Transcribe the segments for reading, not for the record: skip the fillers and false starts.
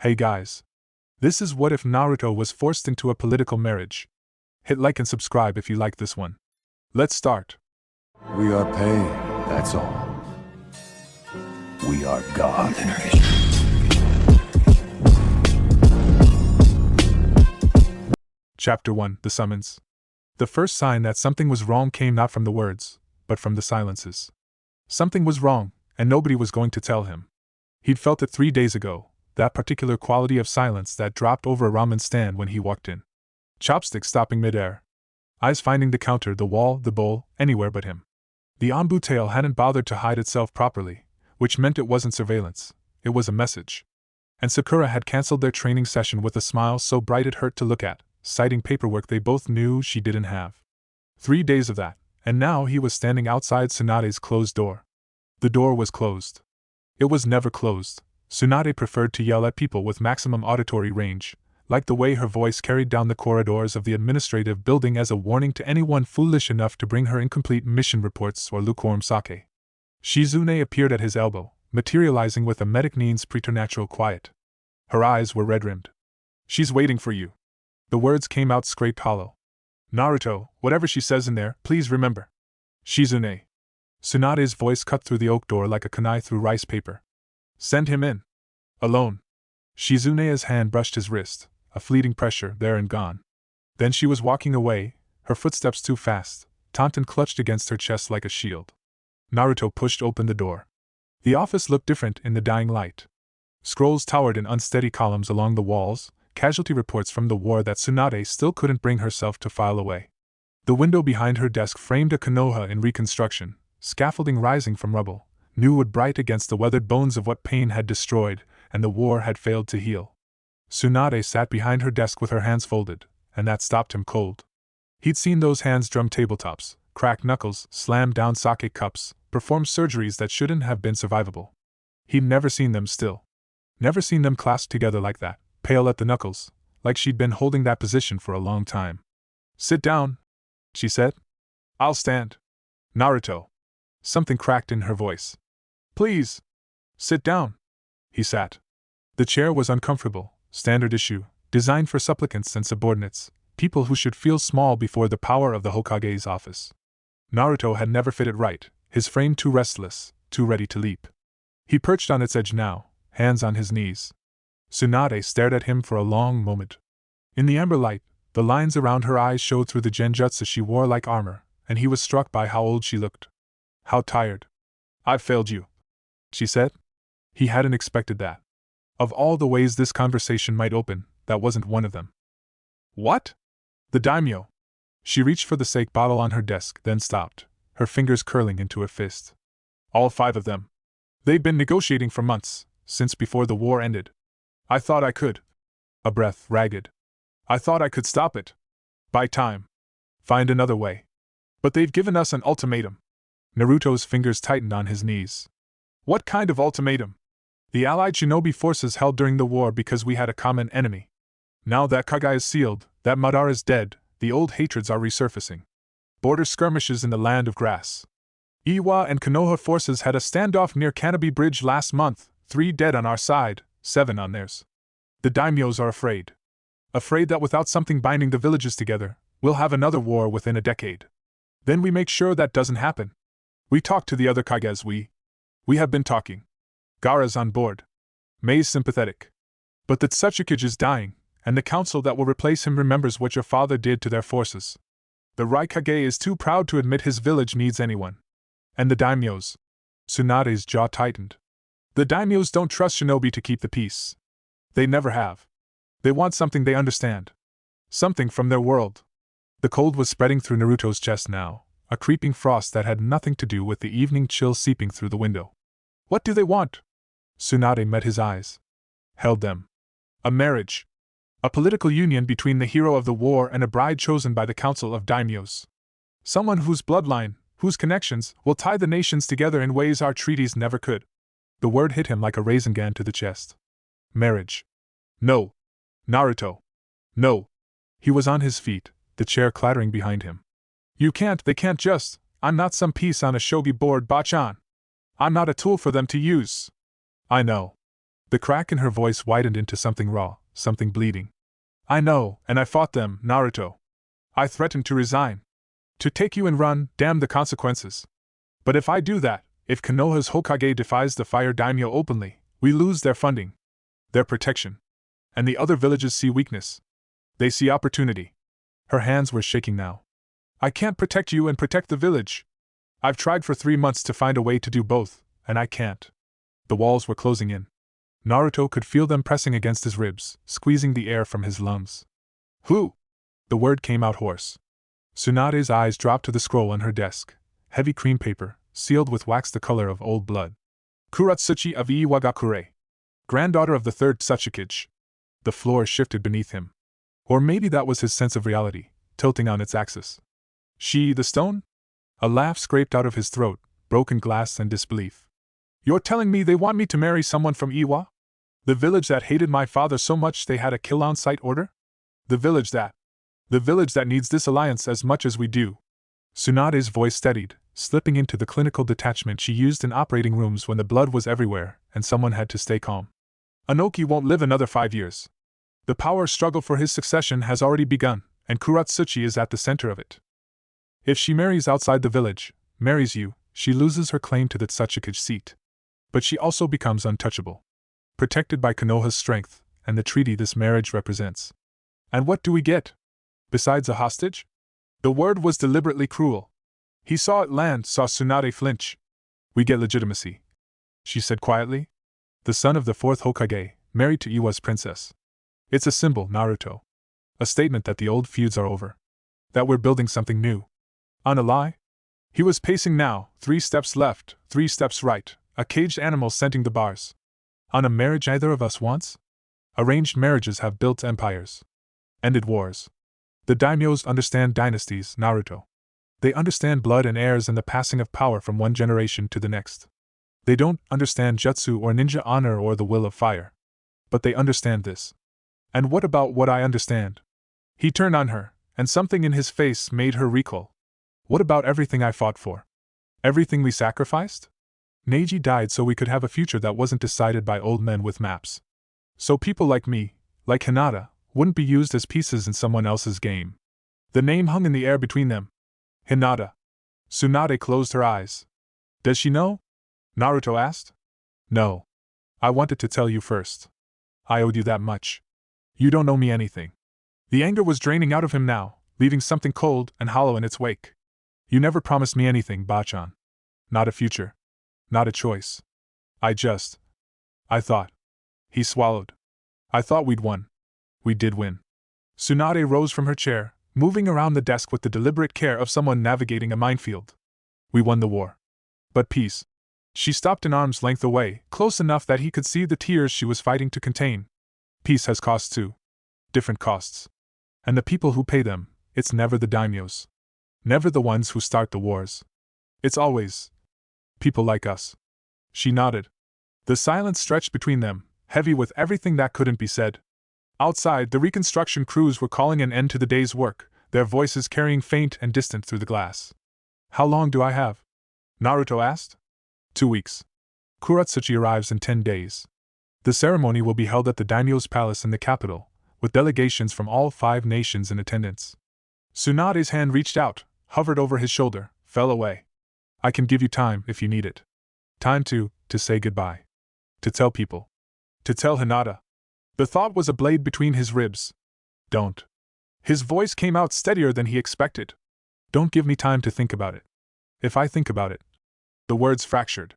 Hey guys. This is what if Naruto was forced into a political marriage. Hit like and subscribe if you like this one. Let's start. We are pain, that's all. We are God. Chapter 1, The Summons. The first sign that something was wrong came not from the words, but from the silences. Something was wrong, and nobody was going to tell him. He'd felt it 3 days ago, that particular quality of silence that dropped over a ramen stand when he walked in. Chopsticks stopping midair. Eyes finding the counter, the wall, the bowl, anywhere but him. The Anbu tail hadn't bothered to hide itself properly, which meant it wasn't surveillance, it was a message. And Sakura had cancelled their training session with a smile so bright it hurt to look at, citing paperwork they both knew she didn't have. 3 days of that, and now he was standing outside Tsunade's closed door. The door was closed. It was never closed. Tsunade preferred to yell at people with maximum auditory range, like the way her voice carried down the corridors of the administrative building as a warning to anyone foolish enough to bring her incomplete mission reports or lukewarm sake. Shizune appeared at his elbow, materializing with a Medicnine's preternatural quiet. Her eyes were red-rimmed. "She's waiting for you." The words came out scraped hollow. "Naruto, whatever she says in there, please remember." "Shizune." Tsunade's voice cut through the oak door like a kunai through rice paper. "Send him in. Alone." Shizune's hand brushed his wrist, a fleeting pressure, there and gone. Then she was walking away, her footsteps too fast, Taunton clutched against her chest like a shield. Naruto pushed open the door. The office looked different in the dying light. Scrolls towered in unsteady columns along the walls, casualty reports from the war that Tsunade still couldn't bring herself to file away. The window behind her desk framed a Konoha in reconstruction, scaffolding rising from rubble, new wood bright against the weathered bones of what pain had destroyed, and the war had failed to heal. Tsunade sat behind her desk with her hands folded, and that stopped him cold. He'd seen those hands drum tabletops, crack knuckles, slam down sake cups, perform surgeries that shouldn't have been survivable. He'd never seen them still. Never seen them clasped together like that, pale at the knuckles, like she'd been holding that position for a long time. "Sit down," she said. "I'll stand." "Naruto." Something cracked in her voice. "Please. Sit down." He sat. The chair was uncomfortable, standard issue, designed for supplicants and subordinates, people who should feel small before the power of the Hokage's office. Naruto had never fitted right, his frame too restless, too ready to leap. He perched on its edge now, hands on his knees. Tsunade stared at him for a long moment. In the amber light, the lines around her eyes showed through the genjutsu she wore like armor, and he was struck by how old she looked. How tired. "I've failed you," she said. He hadn't expected that. Of all the ways this conversation might open, that wasn't one of them. "What?" "The daimyo." She reached for the sake bottle on her desk, then stopped, her fingers curling into a fist. "All 5 of them. They've been negotiating for months, since before the war ended. I thought I could." A breath, ragged. "I thought I could stop it. Buy time. Find another way. But they've given us an ultimatum." Naruto's fingers tightened on his knees. "What kind of ultimatum?" "The allied shinobi forces held during the war because we had a common enemy. Now that Kage is sealed, that Madara is dead, the old hatreds are resurfacing. Border skirmishes in the land of grass. Iwa and Konoha forces had a standoff near Canopy Bridge last month, 3 dead on our side, 7 on theirs. The daimyos are afraid. Afraid that without something binding the villages together, we'll have another war within a decade. Then we make sure that doesn't happen. We talk to the other Kages. We have been talking. Gaara's on board. Mei's sympathetic. But the Tsuchikage is dying, and the council that will replace him remembers what your father did to their forces. The Raikage is too proud to admit his village needs anyone. And the daimyos." Tsunade's jaw tightened. "The daimyos don't trust shinobi to keep the peace. They never have. They want something they understand. Something from their world." The cold was spreading through Naruto's chest now, a creeping frost that had nothing to do with the evening chill seeping through the window. "What do they want?" Tsunade met his eyes. Held them. "A marriage. A political union between the hero of the war and a bride chosen by the council of daimyos. Someone whose bloodline, whose connections, will tie the nations together in ways our treaties never could." The word hit him like a raisin gun to the chest. Marriage. "No. Naruto. No." He was on his feet, the chair clattering behind him. They can't just, I'm not some piece on a shogi board, Bachan. I'm not a tool for them to use." "I know. The crack in her voice widened into something raw, something bleeding. I know, and I fought them, Naruto. I threatened to resign. To take you and run, damn the consequences. But if I do that, if Konoha's Hokage defies the Fire Daimyo openly, we lose their funding, their protection. And the other villages see weakness. They see opportunity. Her hands were shaking now. I can't protect you and protect the village. I've tried for 3 months to find a way to do both, and I can't. The walls were closing in. Naruto could feel them pressing against his ribs, squeezing the air from his lungs. Who? The word came out hoarse. Tsunade's eyes dropped to the scroll on her desk, heavy cream paper, sealed with wax the color of old blood. Kuratsuchi of Iwagakure. Granddaughter of the third Tsuchikage. The floor shifted beneath him. Or maybe that was his sense of reality, tilting on its axis. She, the stone? A laugh scraped out of his throat, broken glass and disbelief. You're telling me they want me to marry someone from Iwa? The village that hated my father so much they had a kill-on-sight order? The village that needs this alliance as much as we do. Tsunade's voice steadied, slipping into the clinical detachment she used in operating rooms when the blood was everywhere and someone had to stay calm. Anoki won't live another 5 years. The power struggle for his succession has already begun, and Kuratsuchi is at the center of it. If she marries outside the village, marries you, she loses her claim to the Tsuchikage seat. But she also becomes untouchable. Protected by Konoha's strength, and the treaty this marriage represents. And what do we get? Besides a hostage? The word was deliberately cruel. He saw it land, saw Tsunade flinch. We get legitimacy, she said quietly. The son of the fourth Hokage, married to Iwa's princess. It's a symbol, Naruto. A statement that the old feuds are over. That we're building something new. On a lie? He was pacing now, 3 steps left, 3 steps right, a caged animal scenting the bars. On a marriage either of us wants? Arranged marriages have built empires. Ended wars. The daimyos understand dynasties, Naruto. They understand blood and heirs and the passing of power from one generation to the next. They don't understand jutsu or ninja honor or the will of fire. But they understand this. And what about what I understand? He turned on her, and something in his face made her recoil. What about everything I fought for? Everything we sacrificed? Neji died so we could have a future that wasn't decided by old men with maps. So people like me, like Hinata, wouldn't be used as pieces in someone else's game. The name hung in the air between them. Hinata. Tsunade closed her eyes. Does she know? Naruto asked. No. I wanted to tell you first. I owed you that much. You don't owe me anything. The anger was draining out of him now, leaving something cold and hollow in its wake. You never promised me anything, Bachan. Not a future. Not a choice. I thought. He swallowed. I thought we'd won. We did win. Tsunade rose from her chair, moving around the desk with the deliberate care of someone navigating a minefield. We won the war. But peace. She stopped an arm's length away, close enough that he could see the tears she was fighting to contain. Peace has costs too. Different costs. And the people who pay them, it's never the daimyos. Never the ones who start the wars. It's always people like us. She nodded. The silence stretched between them, heavy with everything that couldn't be said. Outside, the reconstruction crews were calling an end to the day's work, their voices carrying faint and distant through the glass. How long do I have? Naruto asked. 2 weeks. Kuratsuchi arrives in 10 days. The ceremony will be held at the daimyo's palace in the capital, with delegations from all 5 nations in attendance. Tsunade's hand reached out, hovered over his shoulder, fell away. I can give you time if you need it. Time to say goodbye. To tell people. To tell Hinata. The thought was a blade between his ribs. Don't. His voice came out steadier than he expected. Don't give me time to think about it. If I think about it. The words fractured.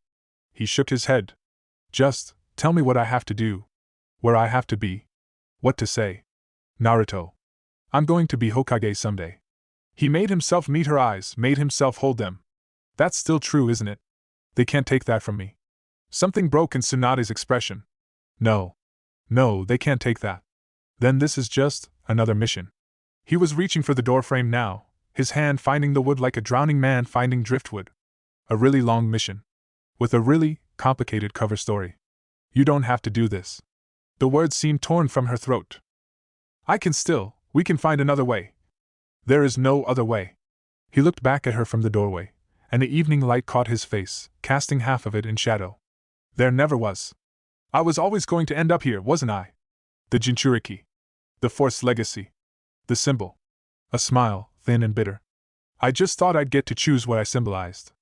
He shook his head. Just tell me what I have to do. Where I have to be. What to say. Naruto. I'm going to be Hokage someday. He made himself meet her eyes, made himself hold them. That's still true, isn't it? They can't take that from me. Something broke in Tsunade's expression. No, they can't take that. Then this is just another mission. He was reaching for the doorframe now, his hand finding the wood like a drowning man finding driftwood. A really long mission. With a really complicated cover story. You don't have to do this. The words seemed torn from her throat. We can find another way. There is no other way. He looked back at her from the doorway, and the evening light caught his face, casting half of it in shadow. There never was. I was always going to end up here, wasn't I? The Jinchuriki. The Force legacy. The symbol. A smile, thin and bitter. I just thought I'd get to choose what I symbolized.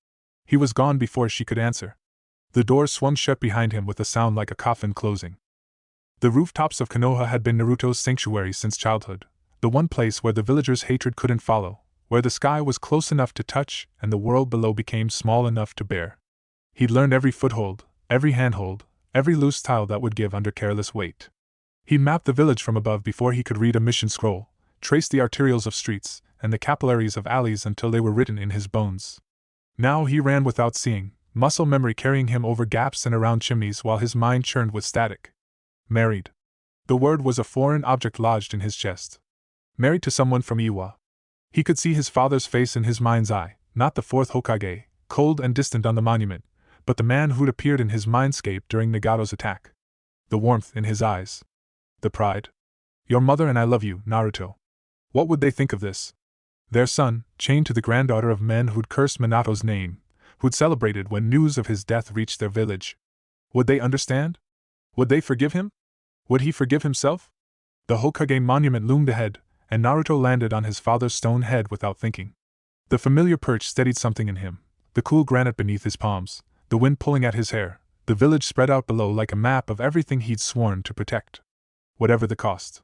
He was gone before she could answer. The door swung shut behind him with a sound like a coffin closing. The rooftops of Konoha had been Naruto's sanctuary since childhood, the one place where the villagers' hatred couldn't follow, where the sky was close enough to touch and the world below became small enough to bear. He'd learned every foothold, every handhold, every loose tile that would give under careless weight. He mapped the village from above before he could read a mission scroll, traced the arterials of streets and the capillaries of alleys until they were written in his bones. Now he ran without seeing, muscle memory carrying him over gaps and around chimneys while his mind churned with static. Married. The word was a foreign object lodged in his chest. Married to someone from Iwa. He could see his father's face in his mind's eye, not the fourth Hokage, cold and distant on the monument, but the man who'd appeared in his mindscape during Nagato's attack. The warmth in his eyes. The pride. Your mother and I love you, Naruto. What would they think of this? Their son, chained to the granddaughter of men who'd cursed Minato's name, who'd celebrated when news of his death reached their village. Would they understand? Would they forgive him? Would he forgive himself? The Hokage monument loomed ahead, and Naruto landed on his father's stone head without thinking. The familiar perch steadied something in him, the cool granite beneath his palms, the wind pulling at his hair, the village spread out below like a map of everything he'd sworn to protect. Whatever the cost.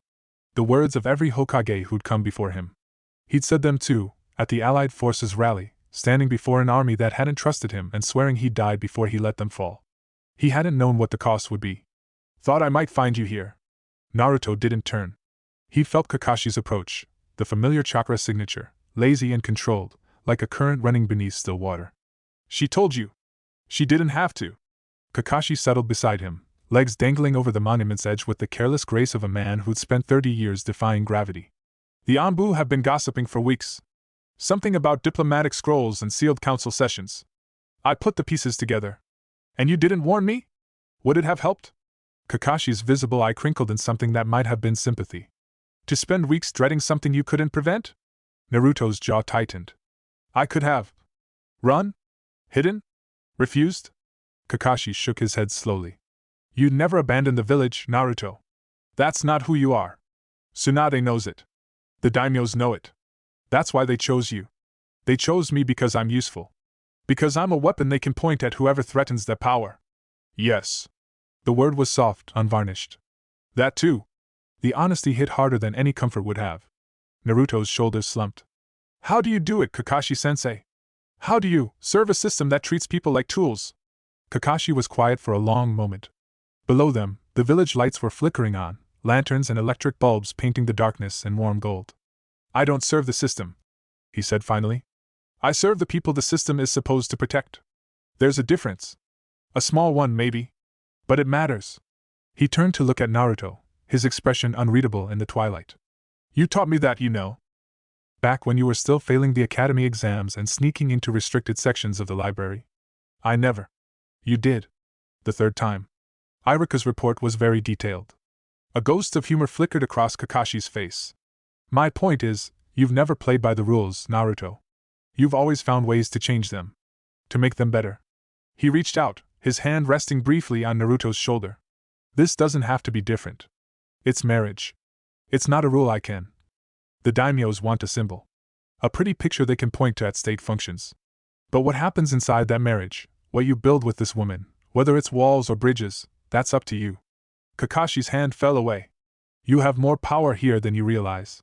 The words of every Hokage who'd come before him. He'd said them too, at the Allied forces rally, standing before an army that hadn't trusted him and swearing he'd died before he let them fall. He hadn't known what the cost would be. Thought I might find you here. Naruto didn't turn. He felt Kakashi's approach, the familiar chakra signature, lazy and controlled, like a current running beneath still water. She told you. She didn't have to. Kakashi settled beside him, legs dangling over the monument's edge with the careless grace of a man who'd spent 30 years defying gravity. The Anbu have been gossiping for weeks. Something about diplomatic scrolls and sealed council sessions. I put the pieces together. And you didn't warn me? Would it have helped? Kakashi's visible eye crinkled in something that might have been sympathy. To spend weeks dreading something you couldn't prevent? Naruto's jaw tightened. I could have. Run? Hidden? Refused? Kakashi shook his head slowly. You'd never abandon the village, Naruto. That's not who you are. Tsunade knows it. The daimyos know it. That's why they chose you. They chose me because I'm useful. Because I'm a weapon they can point at whoever threatens their power. Yes. The word was soft, unvarnished. That too. The honesty hit harder than any comfort would have. Naruto's shoulders slumped. How do you do it, Kakashi-sensei? How do you serve a system that treats people like tools? Kakashi was quiet for a long moment. Below them, the village lights were flickering on, lanterns and electric bulbs painting the darkness in warm gold. I don't serve the system, he said finally. I serve the people the system is supposed to protect. There's a difference. A small one, maybe. But it matters. He turned to look at Naruto, his expression unreadable in the twilight. You taught me that, you know. Back when you were still failing the academy exams and sneaking into restricted sections of the library. I never. You did. The third time. Irika's report was very detailed. A ghost of humor flickered across Kakashi's face. My point is, you've never played by the rules, Naruto. You've always found ways to change them. To make them better. He reached out, his hand resting briefly on Naruto's shoulder. This doesn't have to be different. It's marriage. It's not a rule I can. The daimyos want a symbol. A pretty picture they can point to at state functions. But what happens inside that marriage, what you build with this woman, whether it's walls or bridges, that's up to you. Kakashi's hand fell away. You have more power here than you realize.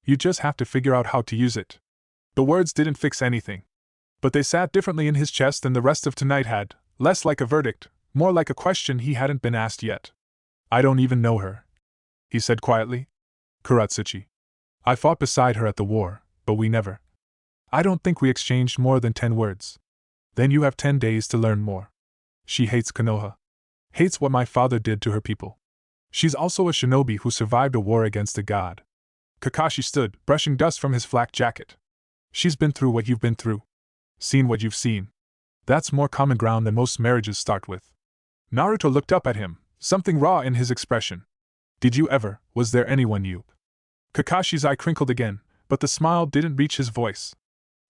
You just have to figure out how to use it. The words didn't fix anything. But they sat differently in his chest than the rest of tonight had, less like a verdict, more like a question he hadn't been asked yet. I don't even know her, he said quietly. Kuratsuchi. I fought beside her at the war, but we never. I don't think we exchanged more than 10 words. Then you have 10 days to learn more. She hates Konoha. Hates what my father did to her people. She's also a shinobi who survived a war against a god. Kakashi stood, brushing dust from his flak jacket. She's been through what you've been through. Seen what you've seen. That's more common ground than most marriages start with. Naruto looked up at him, something raw in his expression. Did you ever, was there anyone you? Kakashi's eye crinkled again, but the smile didn't reach his voice.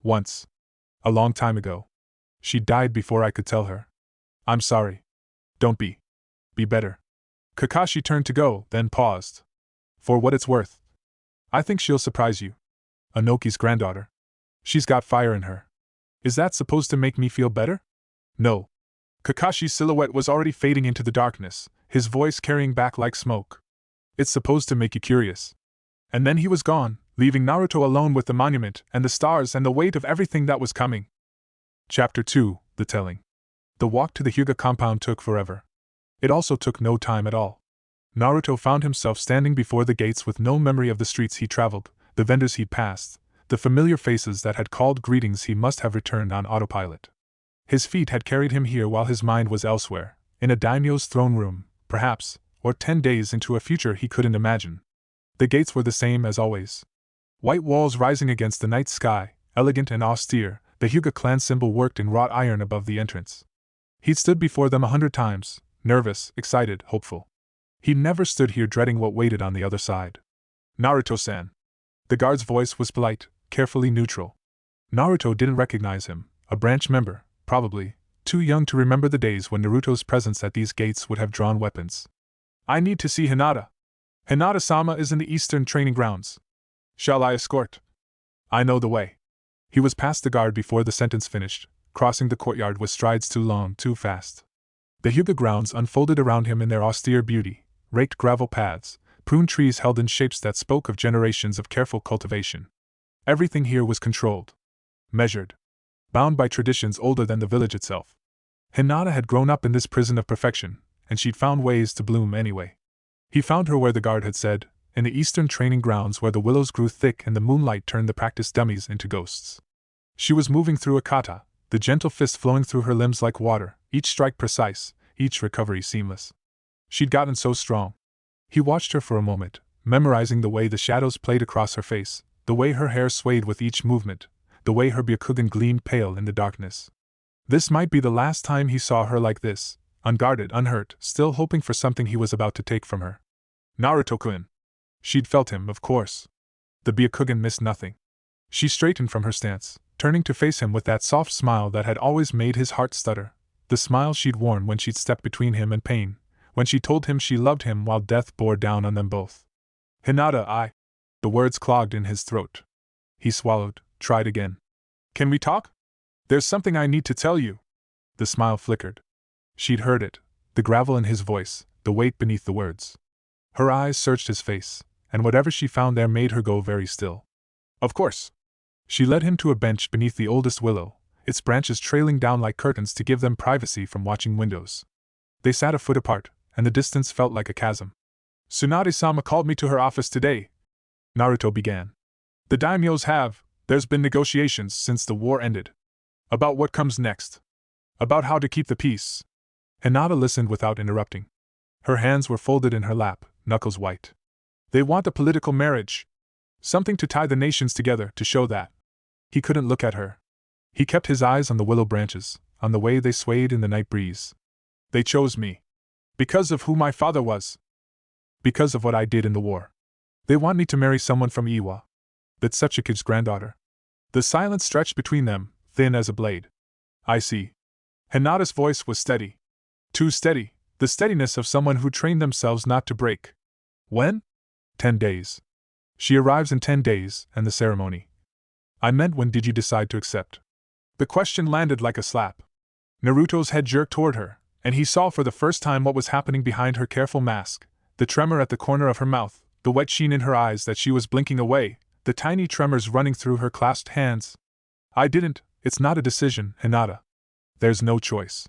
Once. A long time ago. She died before I could tell her. I'm sorry. Don't be. be better. Kakashi turned to go, then paused. For what it's worth. I think she'll surprise you. Anoki's granddaughter. She's got fire in her. Is that supposed to make me feel better? No. Kakashi's silhouette was already fading into the darkness, his voice carrying back like smoke. It's supposed to make you curious. And then he was gone, leaving Naruto alone with the monument and the stars and the weight of everything that was coming. Chapter 2, The Telling. The walk to the Hyuga compound took forever. It also took no time at all. Naruto found himself standing before the gates with no memory of the streets he traveled, the vendors he'd passed, the familiar faces that had called greetings he must have returned on autopilot. His feet had carried him here while his mind was elsewhere, in a daimyo's throne room, perhaps, or 10 days into a future he couldn't imagine. The gates were the same as always. White walls rising against the night sky, elegant and austere, the Hyuga clan symbol worked in wrought iron above the entrance. He'd stood before them 100 times, nervous, excited, hopeful. He'd never stood here dreading what waited on the other side. Naruto-san. The guard's voice was polite, carefully neutral. Naruto didn't recognize him, a branch member, probably, too young to remember the days when Naruto's presence at these gates would have drawn weapons. I need to see Hinata. Hinata-sama is in the eastern training grounds. Shall I escort? I know the way. He was past the guard before the sentence finished, crossing the courtyard with strides too long, too fast. The Hyuga grounds unfolded around him in their austere beauty, raked gravel paths, prune trees held in shapes that spoke of generations of careful cultivation. Everything here was controlled, measured, bound by traditions older than the village itself. Hinata had grown up in this prison of perfection, and she'd found ways to bloom anyway. He found her where the guard had said, in the eastern training grounds where the willows grew thick and the moonlight turned the practice dummies into ghosts. She was moving through a kata, the gentle fist flowing through her limbs like water, each strike precise, each recovery seamless. She'd gotten so strong. He watched her for a moment, memorizing the way the shadows played across her face, the way her hair swayed with each movement, the way her Byakugan gleamed pale in the darkness. This might be the last time he saw her like this, unguarded, unhurt, still hoping for something he was about to take from her. Naruto-kun. She'd felt him, of course. The Byakugan missed nothing. She straightened from her stance, turning to face him with that soft smile that had always made his heart stutter, the smile she'd worn when she'd stepped between him and pain, when she told him she loved him while death bore down on them both. Hinata, The words clogged in his throat. He swallowed, tried again. Can we talk? There's something I need to tell you. The smile flickered. She'd heard it, the gravel in his voice, the weight beneath the words. Her eyes searched his face, and whatever she found there made her go very still. Of course. She led him to a bench beneath the oldest willow, its branches trailing down like curtains to give them privacy from watching windows. They sat a foot apart, and the distance felt like a chasm. Tsunade-sama called me to her office today, Naruto began. The daimyos there's been negotiations since the war ended. About what comes next. About how to keep the peace. Hinata listened without interrupting. Her hands were folded in her lap, knuckles white. They want a political marriage. Something to tie the nations together, to show that. He couldn't look at her. He kept his eyes on the willow branches, on the way they swayed in the night breeze. They chose me. Because of who my father was. Because of what I did in the war. They want me to marry someone from Iwa. That's Tsuchikage's granddaughter. The silence stretched between them, thin as a blade. I see. Hinata's voice was steady. Too steady, the steadiness of someone who trained themselves not to break. When? 10 days. She arrives in 10 days, and the ceremony. I meant, when did you decide to accept? The question landed like a slap. Naruto's head jerked toward her, and he saw for the first time what was happening behind her careful mask, the tremor at the corner of her mouth, the wet sheen in her eyes that she was blinking away, the tiny tremors running through her clasped hands. I didn't, it's not a decision, Hinata. There's no choice.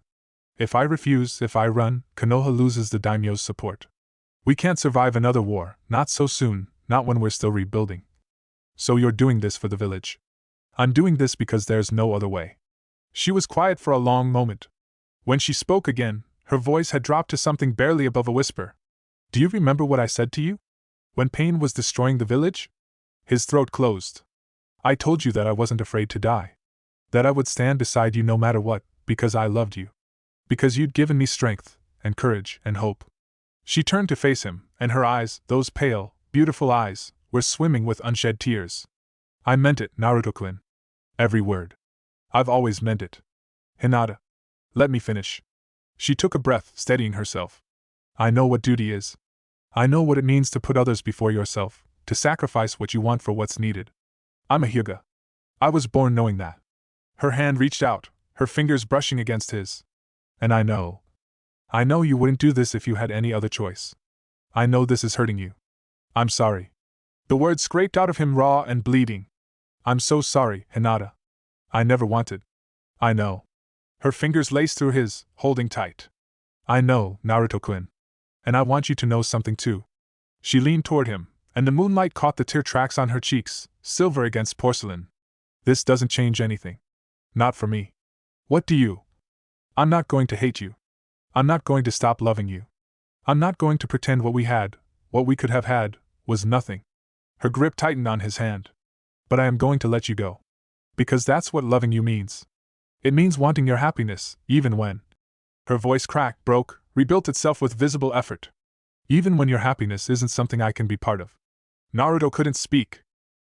If I refuse, if I run, Konoha loses the daimyo's support. We can't survive another war, not so soon, not when we're still rebuilding. So you're doing this for the village. I'm doing this because there's no other way. She was quiet for a long moment. When she spoke again, her voice had dropped to something barely above a whisper. Do you remember what I said to you? When pain was destroying the village? His throat closed. I told you that I wasn't afraid to die. That I would stand beside you no matter what, because I loved you. Because you'd given me strength, and courage, and hope. She turned to face him, and her eyes, those pale, beautiful eyes, were swimming with unshed tears. I meant it, Naruto-kun. Every word. I've always meant it. Hinata. Let me finish. She took a breath, steadying herself. I know what duty is. I know what it means to put others before yourself, to sacrifice what you want for what's needed. I'm a Hyuga. I was born knowing that. Her hand reached out, her fingers brushing against his. And I know you wouldn't do this if you had any other choice. I know this is hurting you. I'm sorry. The words scraped out of him raw and bleeding. I'm so sorry, Hinata. I never wanted. I know. Her fingers laced through his, holding tight. I know, Naruto-kun. And I want you to know something too. She leaned toward him, and the moonlight caught the tear tracks on her cheeks, silver against porcelain. This doesn't change anything. Not for me. What do you? I'm not going to hate you. I'm not going to stop loving you. I'm not going to pretend what we could have had, was nothing. Her grip tightened on his hand. But I am going to let you go. Because that's what loving you means. It means wanting your happiness, even when. Her voice cracked, broke, rebuilt itself with visible effort. Even when your happiness isn't something I can be part of. Naruto couldn't speak.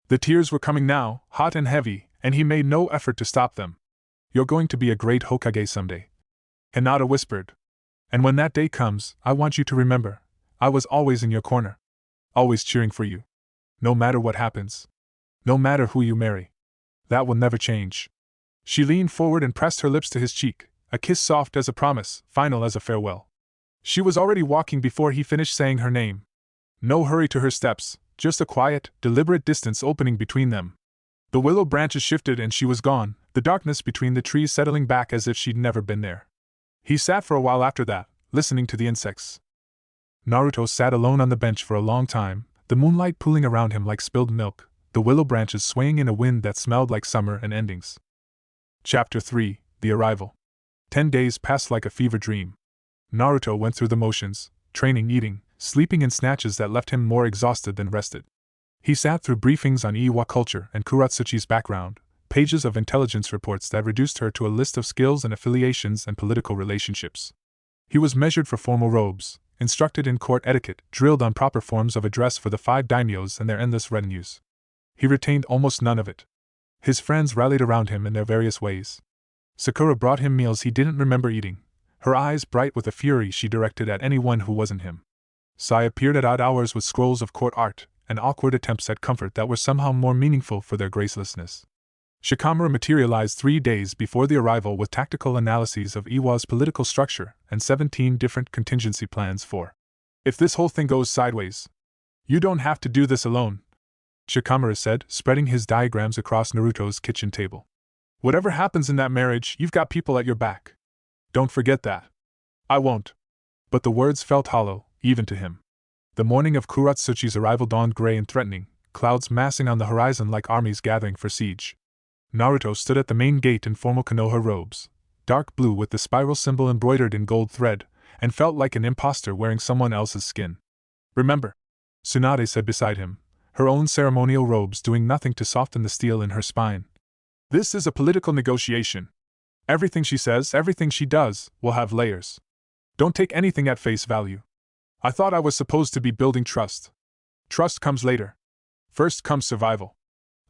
The tears were coming now, hot and heavy, and he made no effort to stop them. You're going to be a great Hokage someday. Hinata whispered. And when that day comes, I want you to remember, I was always in your corner. Always cheering for you. No matter what happens. No matter who you marry. That will never change. She leaned forward and pressed her lips to his cheek, a kiss soft as a promise, final as a farewell. She was already walking before he finished saying her name. No hurry to her steps, just a quiet, deliberate distance opening between them. The willow branches shifted and she was gone, the darkness between the trees settling back as if she'd never been there. He sat for a while after that, listening to the insects. Naruto sat alone on the bench for a long time, the moonlight pooling around him like spilled milk, the willow branches swaying in a wind that smelled like summer and endings. Chapter 3: The Arrival. 10 days passed like a fever dream. Naruto went through the motions, training, eating, sleeping in snatches that left him more exhausted than rested. He sat through briefings on Iwa culture and Kuratsuchi's background, pages of intelligence reports that reduced her to a list of skills and affiliations and political relationships. He was measured for formal robes, instructed in court etiquette, drilled on proper forms of address for the 5 daimyos and their endless retinues. He retained almost none of it. His friends rallied around him in their various ways. Sakura brought him meals he didn't remember eating, her eyes bright with a fury she directed at anyone who wasn't him. Sai appeared at odd hours with scrolls of court art and awkward attempts at comfort that were somehow more meaningful for their gracelessness. Shikamaru materialized 3 days before the arrival with tactical analyses of Iwa's political structure and 17 different contingency plans for if this whole thing goes sideways. You don't have to do this alone, Shikamaru said, spreading his diagrams across Naruto's kitchen table. Whatever happens in that marriage, you've got people at your back. Don't forget that. I won't. But the words felt hollow, even to him. The morning of Kuratsuchi's arrival dawned gray and threatening, clouds massing on the horizon like armies gathering for siege. Naruto stood at the main gate in formal Konoha robes, dark blue with the spiral symbol embroidered in gold thread, and felt like an imposter wearing someone else's skin. Remember, Tsunade said beside him, her own ceremonial robes doing nothing to soften the steel in her spine. This is a political negotiation. Everything she says, everything she does, will have layers. Don't take anything at face value. I thought I was supposed to be building trust. Trust comes later. First comes survival.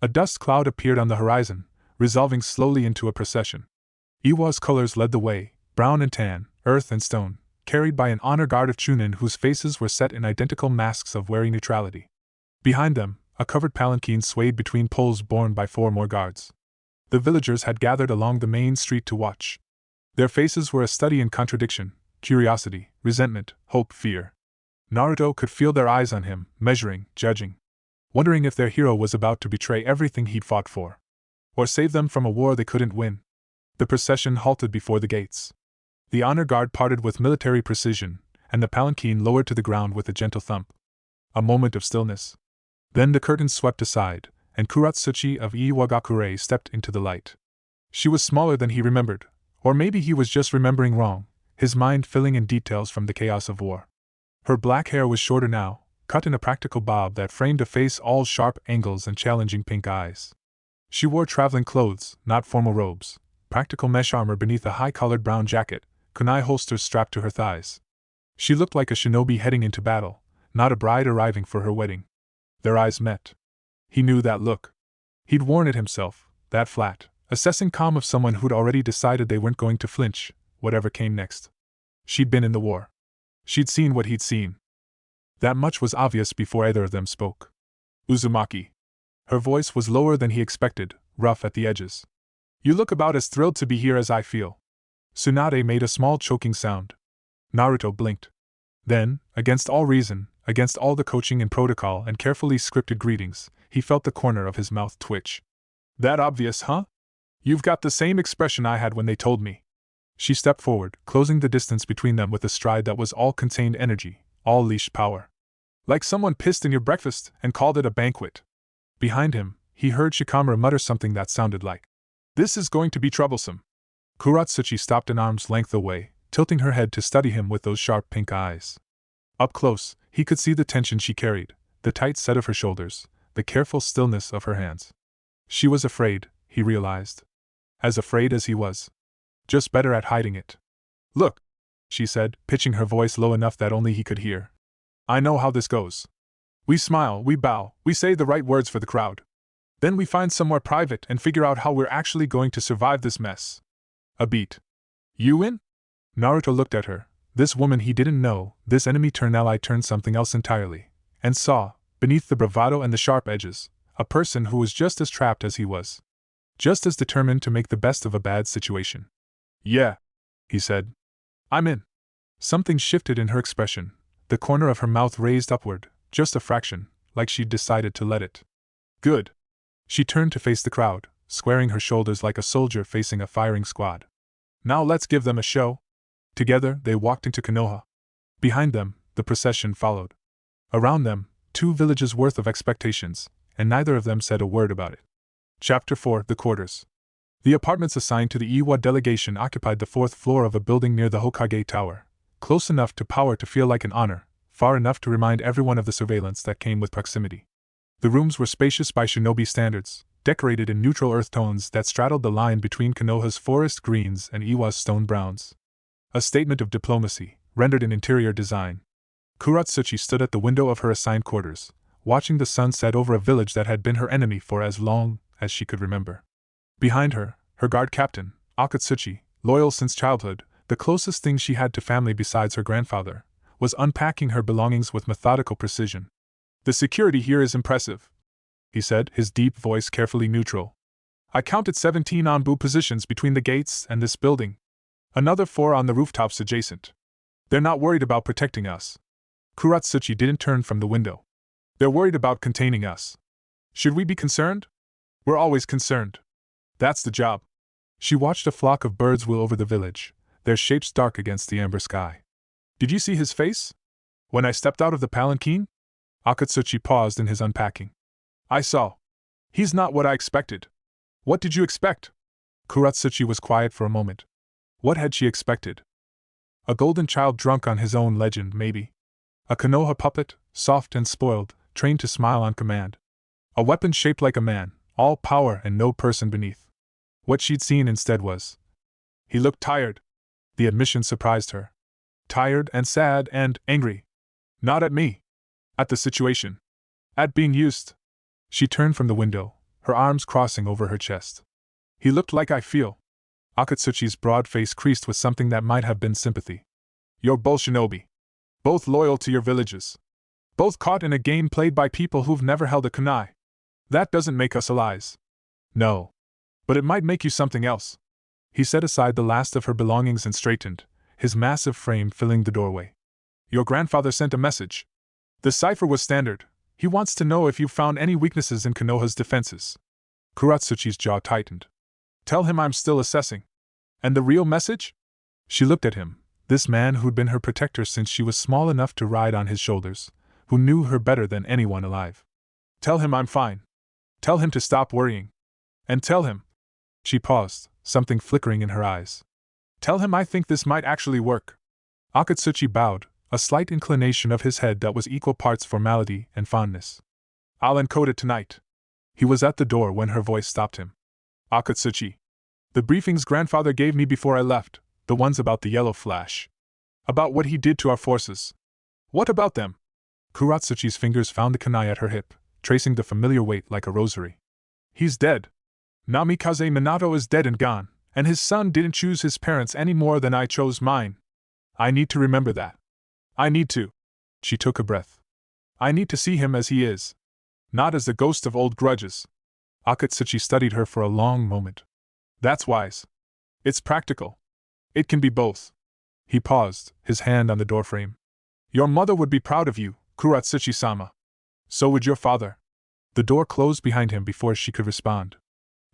A dust cloud appeared on the horizon, resolving slowly into a procession. Iwa's colors led the way, brown and tan, earth and stone, carried by an honor guard of Chunin whose faces were set in identical masks of wary neutrality. Behind them, a covered palanquin swayed between poles borne by 4 more guards. The villagers had gathered along the main street to watch. Their faces were a study in contradiction, curiosity, resentment, hope, fear. Naruto could feel their eyes on him, measuring, judging. Wondering if their hero was about to betray everything he'd fought for. Or save them from a war they couldn't win. The procession halted before the gates. The honor guard parted with military precision, and the palanquin lowered to the ground with a gentle thump. A moment of stillness. Then the curtains swept aside, and Kuratsuchi of Iwagakure stepped into the light. She was smaller than he remembered, or maybe he was just remembering wrong, his mind filling in details from the chaos of war. Her black hair was shorter now, cut in a practical bob that framed a face all sharp angles and challenging pink eyes. She wore traveling clothes, not formal robes, practical mesh armor beneath a high-collared brown jacket, kunai holsters strapped to her thighs. She looked like a shinobi heading into battle, not a bride arriving for her wedding. Their eyes met. He knew that look. He'd worn it himself, that flat, assessing calm of someone who'd already decided they weren't going to flinch, whatever came next. She'd been in the war. She'd seen what he'd seen. That much was obvious before either of them spoke. Uzumaki. Her voice was lower than he expected, rough at the edges. You look about as thrilled to be here as I feel. Tsunade made a small choking sound. Naruto blinked. Then, against all reason, against all the coaching and protocol and carefully scripted greetings, he felt the corner of his mouth twitch. That obvious, huh? You've got the same expression I had when they told me. She stepped forward, closing the distance between them with a stride that was all contained energy, all leashed power. Like someone pissed in your breakfast and called it a banquet. Behind him, he heard Shikamaru mutter something that sounded like, "This is going to be troublesome." Kuratsuchi stopped an arm's length away, tilting her head to study him with those sharp pink eyes. Up close, he could see the tension she carried, the tight set of her shoulders, the careful stillness of her hands. She was afraid, he realized. As afraid as he was. Just better at hiding it. "Look," she said, pitching her voice low enough that only he could hear. "I know how this goes. We smile, we bow, we say the right words for the crowd. Then we find somewhere private and figure out how we're actually going to survive this mess. A beat. You in?" Naruto looked at her, this woman he didn't know, this enemy turned ally turned something else entirely, and saw, beneath the bravado and the sharp edges, a person who was just as trapped as he was. Just as determined to make the best of a bad situation. "Yeah," he said. "I'm in." Something shifted in her expression, the corner of her mouth raised upward, just a fraction, like she'd decided to let it. "Good." She turned to face the crowd, squaring her shoulders like a soldier facing a firing squad. "Now let's give them a show." Together, they walked into Konoha. Behind them, the procession followed. Around them, 2 villages worth of expectations, and neither of them said a word about it. Chapter 4: The Quarters. The apartments assigned to the Iwa delegation occupied the 4th floor of a building near the Hokage Tower, close enough to power to feel like an honor, far enough to remind everyone of the surveillance that came with proximity. The rooms were spacious by shinobi standards, decorated in neutral earth tones that straddled the line between Konoha's forest greens and Iwa's stone browns. A statement of diplomacy, rendered in interior design. Kuratsuchi stood at the window of her assigned quarters, watching the sun set over a village that had been her enemy for as long as she could remember. Behind her, her guard captain, Akatsuchi, loyal since childhood, the closest thing she had to family besides her grandfather, was unpacking her belongings with methodical precision. "The security here is impressive," he said, his deep voice carefully neutral. "I counted 17 Anbu positions between the gates and this building. Another 4 on the rooftops adjacent. They're not worried about protecting us." Kuratsuchi didn't turn from the window. "They're worried about containing us. Should we be concerned? We're always concerned. That's the job." She watched a flock of birds wheel over the village, their shapes dark against the amber sky. "Did you see his face? When I stepped out of the palanquin?" Akatsuchi paused in his unpacking. "I saw. He's not what I expected." "What did you expect?" Kuratsuchi was quiet for a moment. What had she expected? A golden child drunk on his own legend, maybe. A Konoha puppet, soft and spoiled, trained to smile on command. A weapon shaped like a man, all power and no person beneath. What she'd seen instead was... He looked tired. The admission surprised her. Tired and sad and angry. Not at me. At the situation. At being used. She turned from the window, her arms crossing over her chest. He looked like I feel. Akatsuchi's broad face creased with something that might have been sympathy. "You're both shinobi. Both loyal to your villages. Both caught in a game played by people who've never held a kunai. That doesn't make us allies." "No. But it might make you something else." He set aside the last of her belongings and straightened, his massive frame filling the doorway. "Your grandfather sent a message. The cipher was standard. He wants to know if you've found any weaknesses in Konoha's defenses." Kuratsuchi's jaw tightened. "Tell him I'm still assessing." "And the real message?" She looked at him, this man who'd been her protector since she was small enough to ride on his shoulders, who knew her better than anyone alive. "Tell him I'm fine. Tell him to stop worrying. And tell him..." She paused, something flickering in her eyes. "Tell him I think this might actually work." Akatsuchi bowed, a slight inclination of his head that was equal parts formality and fondness. "I'll encode it tonight." He was at the door when her voice stopped him. "Akatsuchi. The briefings grandfather gave me before I left, the ones about the yellow flash. About what he did to our forces. What about them?" Kuratsuchi's fingers found the kunai at her hip, tracing the familiar weight like a rosary. "He's dead. Namikaze Minato is dead and gone, and his son didn't choose his parents any more than I chose mine. I need to remember that." I need to. She took a breath. I need to see him as he is. Not as the ghost of old grudges. Akatsuchi studied her for a long moment. That's wise. It's practical. It can be both. He paused, his hand on the doorframe. Your mother would be proud of you, Kuratsuchi-sama. So would your father. The door closed behind him before she could respond.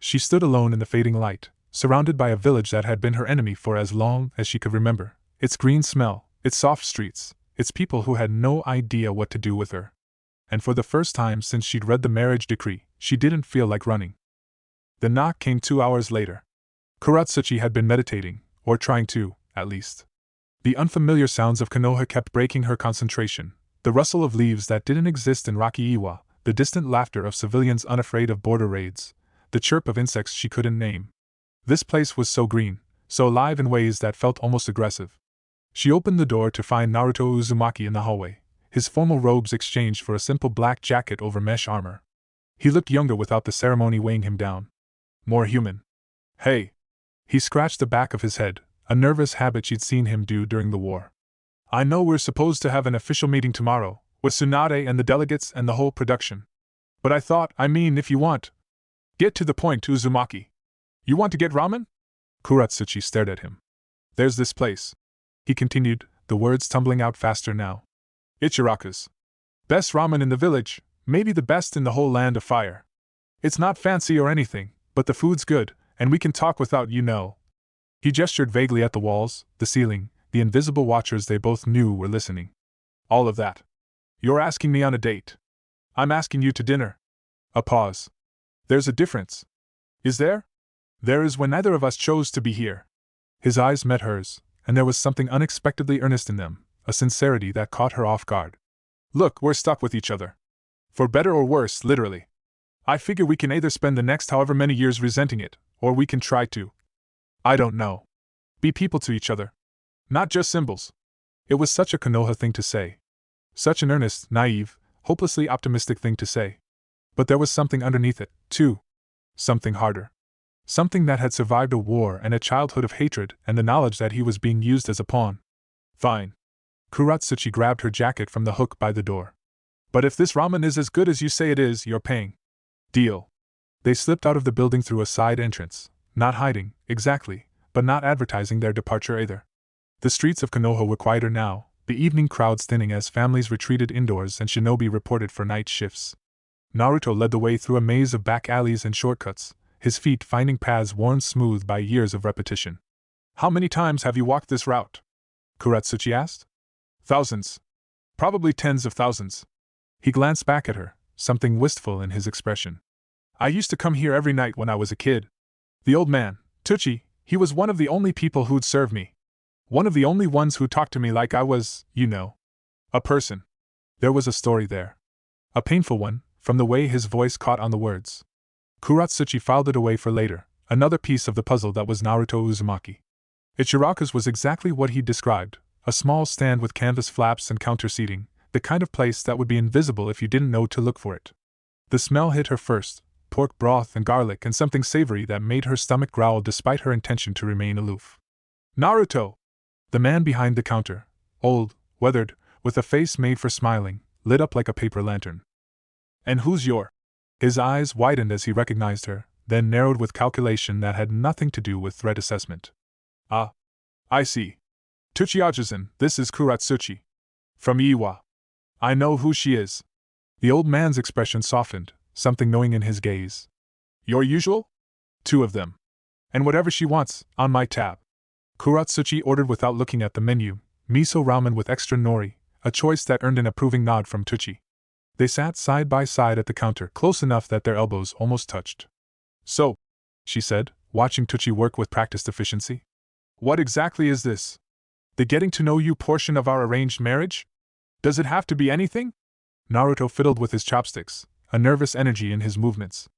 She stood alone in the fading light, surrounded by a village that had been her enemy for as long as she could remember, its green smell, its soft streets, its people who had no idea what to do with her. And for the first time since she'd read the marriage decree, she didn't feel like running. The knock came 2 hours later. Kuratsuchi had been meditating, or trying to, at least. The unfamiliar sounds of Konoha kept breaking her concentration, the rustle of leaves that didn't exist in Rakiiwa, the distant laughter of civilians unafraid of border raids, the chirp of insects she couldn't name. This place was so green, so alive in ways that felt almost aggressive. She opened the door to find Naruto Uzumaki in the hallway, his formal robes exchanged for a simple black jacket over mesh armor. He looked younger without the ceremony weighing him down. More human. Hey! He scratched the back of his head, a nervous habit she'd seen him do during the war. I know we're supposed to have an official meeting tomorrow, with Tsunade and the delegates and the whole production. But I mean if you want. Get to the point, Uzumaki. You want to get ramen? Kuratsuchi stared at him. There's this place. He continued, the words tumbling out faster now. Ichiraka's. Best ramen in the village, maybe the best in the whole land of fire. It's not fancy or anything, but the food's good, and we can talk without you know. He gestured vaguely at the walls, the ceiling, the invisible watchers they both knew were listening. All of that. You're asking me on a date. I'm asking you to dinner. A pause. There's a difference. Is there? There is when neither of us chose to be here. His eyes met hers, and there was something unexpectedly earnest in them, a sincerity that caught her off guard. Look, we're stuck with each other. For better or worse, literally. I figure we can either spend the next however many years resenting it, or we can try to. I don't know. Be people to each other. Not just symbols. It was such a Konoha thing to say. Such an earnest, naive, hopelessly optimistic thing to say. But there was something underneath it, too. Something harder. Something that had survived a war and a childhood of hatred and the knowledge that he was being used as a pawn. Fine. Kuratsuchi grabbed her jacket from the hook by the door. But if this ramen is as good as you say it is, you're paying. Deal. They slipped out of the building through a side entrance, not hiding, exactly, but not advertising their departure either. The streets of Konoha were quieter now, the evening crowds thinning as families retreated indoors and shinobi reported for night shifts. Naruto led the way through a maze of back alleys and shortcuts, his feet finding paths worn smooth by years of repetition. How many times have you walked this route? Kuratsuchi asked. Thousands. Probably tens of thousands. He glanced back at her, something wistful in his expression. I used to come here every night when I was a kid. The old man, Tsuchi, he was one of the only people who'd serve me. One of the only ones who talked to me like I was, you know, a person. There was a story there. A painful one, from the way his voice caught on the words. Kuratsuchi filed it away for later, another piece of the puzzle that was Naruto Uzumaki. Ichiraka's was exactly what he'd described, a small stand with canvas flaps and counter seating, the kind of place that would be invisible if you didn't know to look for it. The smell hit her first, pork broth and garlic and something savory that made her stomach growl despite her intention to remain aloof. Naruto! The man behind the counter, old, weathered, with a face made for smiling, lit up like a paper lantern. And who's your? His eyes widened as he recognized her, then narrowed with calculation that had nothing to do with threat assessment. Ah. I see. Tsuchikage, this is Kuratsuchi. From Iwa. I know who she is. The old man's expression softened, something knowing in his gaze. Your usual? 2 of them. And whatever she wants, on my tab. Kuratsuchi ordered without looking at the menu, miso ramen with extra nori, a choice that earned an approving nod from Tsuchi. They sat side by side at the counter, close enough that their elbows almost touched. So, she said, watching Tsuchi work with practiced efficiency. What exactly is this? The getting to know you portion of our arranged marriage? Does it have to be anything? Naruto fiddled with his chopsticks, a nervous energy in his movements.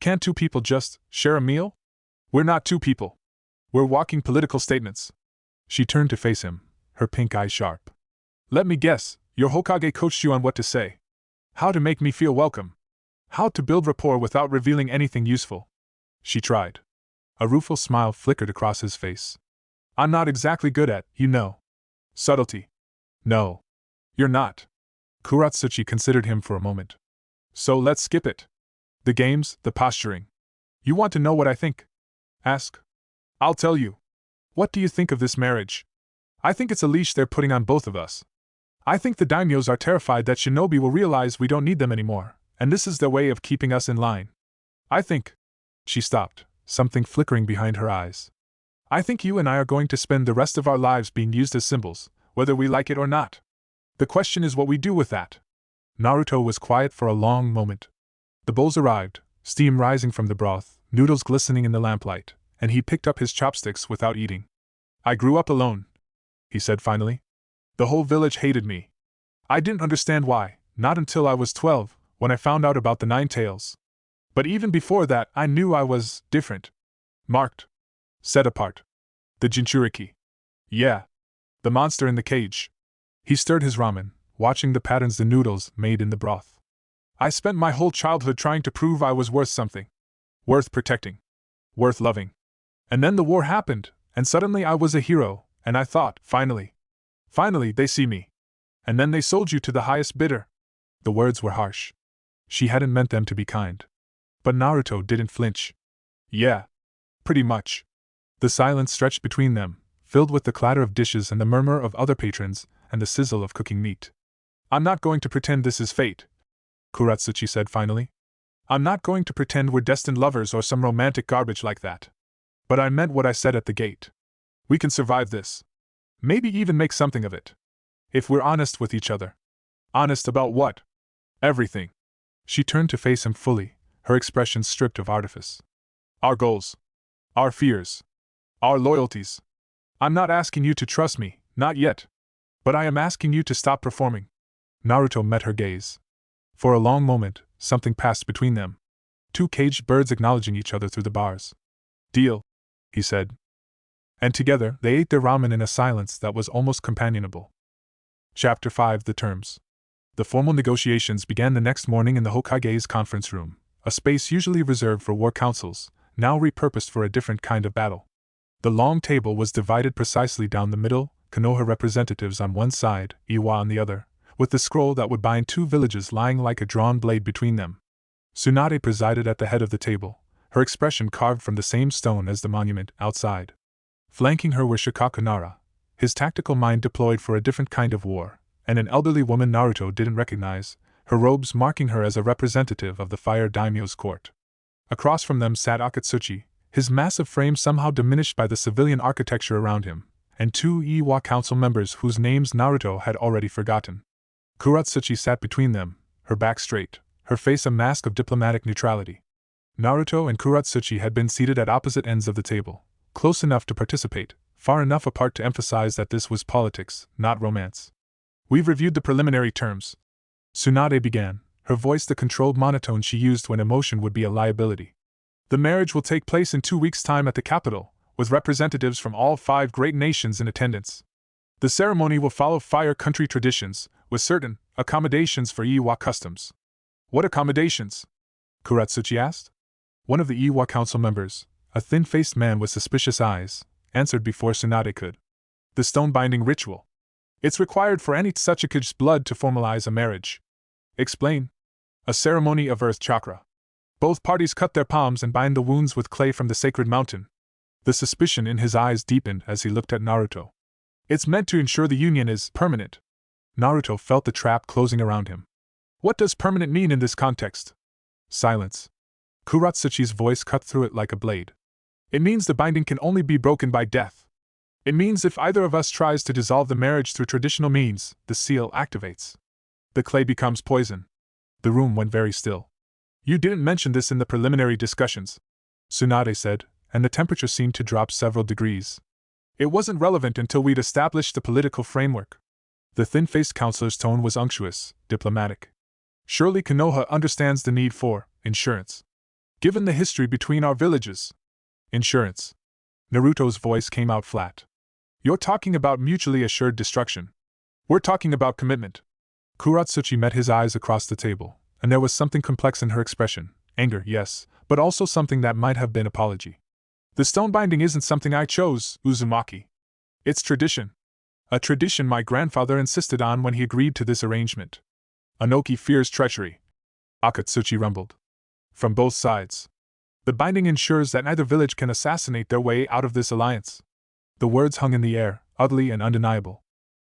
Can't 2 people just share a meal? We're not 2 people. We're walking political statements. She turned to face him, her pink eyes sharp. Let me guess, your Hokage coached you on what to say. How to make me feel welcome. How to build rapport without revealing anything useful. She tried. A rueful smile flickered across his face. I'm not exactly good at, you know. Subtlety. No. You're not. Kuratsuchi considered him for a moment. So let's skip it. The games, the posturing. You want to know what I think? Ask. I'll tell you. What do you think of this marriage? I think it's a leash they're putting on both of us. I think the daimyos are terrified that shinobi will realize we don't need them anymore, and this is their way of keeping us in line. I think. She stopped, something flickering behind her eyes. I think you and I are going to spend the rest of our lives being used as symbols, whether we like it or not. The question is what we do with that. Naruto was quiet for a long moment. The bowls arrived, steam rising from the broth, noodles glistening in the lamplight, and he picked up his chopsticks without eating. I grew up alone, he said finally. The whole village hated me. I didn't understand why, not until I was 12, when I found out about the 9 tails. But even before that, I knew I was different. Marked. Set apart. The Jinchuriki. Yeah. The monster in the cage. He stirred his ramen, watching the patterns the noodles made in the broth. I spent my whole childhood trying to prove I was worth something. Worth protecting. Worth loving. And then the war happened, and suddenly I was a hero, and I thought, finally, they see me. And then they sold you to the highest bidder. The words were harsh. She hadn't meant them to be kind. But Naruto didn't flinch. Yeah. Pretty much. The silence stretched between them, filled with the clatter of dishes and the murmur of other patrons, and the sizzle of cooking meat. I'm not going to pretend this is fate, Kuratsuchi said finally. I'm not going to pretend we're destined lovers or some romantic garbage like that. But I meant what I said at the gate. We can survive this. Maybe even make something of it. If we're honest with each other. Honest about what? Everything. She turned to face him fully, her expression stripped of artifice. Our goals. Our fears. Our loyalties. I'm not asking you to trust me, not yet. But I am asking you to stop performing. Naruto met her gaze. For a long moment, something passed between them. 2 caged birds acknowledging each other through the bars. Deal, he said. And together, they ate their ramen in a silence that was almost companionable. Chapter 5: The Terms. The formal negotiations began the next morning in the Hokage's conference room, a space usually reserved for war councils, now repurposed for a different kind of battle. The long table was divided precisely down the middle, Konoha representatives on one side, Iwa on the other, with the scroll that would bind 2 villages lying like a drawn blade between them. Tsunade presided at the head of the table, her expression carved from the same stone as the monument outside. Flanking her were Shikaku Nara, his tactical mind deployed for a different kind of war, and an elderly woman Naruto didn't recognize, her robes marking her as a representative of the Fire Daimyo's court. Across from them sat Akatsuchi, his massive frame somehow diminished by the civilian architecture around him, and 2 Iwa council members whose names Naruto had already forgotten. Kuratsuchi sat between them, her back straight, her face a mask of diplomatic neutrality. Naruto and Kuratsuchi had been seated at opposite ends of the table, close enough to participate, far enough apart to emphasize that this was politics, not romance. We've reviewed the preliminary terms. Tsunade began, her voice the controlled monotone she used when emotion would be a liability. The marriage will take place in 2 weeks' time at the capital, with representatives from all 5 great nations in attendance. The ceremony will follow Fire Country traditions, with certain accommodations for Iwa customs. What accommodations? Kuratsuchi asked. One of the Iwa council members, a thin-faced man with suspicious eyes, answered before Tsunade could. The stone-binding ritual. It's required for any Tsuchikage's blood to formalize a marriage. Explain. A ceremony of earth chakra. Both parties cut their palms and bind the wounds with clay from the sacred mountain. The suspicion in his eyes deepened as he looked at Naruto. It's meant to ensure the union is permanent. Naruto felt the trap closing around him. What does permanent mean in this context? Silence. Kuratsuchi's voice cut through it like a blade. It means the binding can only be broken by death. It means if either of us tries to dissolve the marriage through traditional means, the seal activates. The clay becomes poison. The room went very still. You didn't mention this in the preliminary discussions, Tsunade said, and the temperature seemed to drop several degrees. It wasn't relevant until we'd established the political framework. The thin-faced counselor's tone was unctuous, diplomatic. Surely Konoha understands the need for insurance. Given the history between our villages. Insurance. Naruto's voice came out flat. You're talking about mutually assured destruction. We're talking about commitment. Kuratsuchi met his eyes across the table, and there was something complex in her expression. Anger, yes, but also something that might have been apology. The stone binding isn't something I chose, Uzumaki. It's tradition. A tradition my grandfather insisted on when he agreed to this arrangement. Anoki fears treachery, Akatsuchi rumbled. From both sides. The binding ensures that neither village can assassinate their way out of this alliance. The words hung in the air, ugly and undeniable.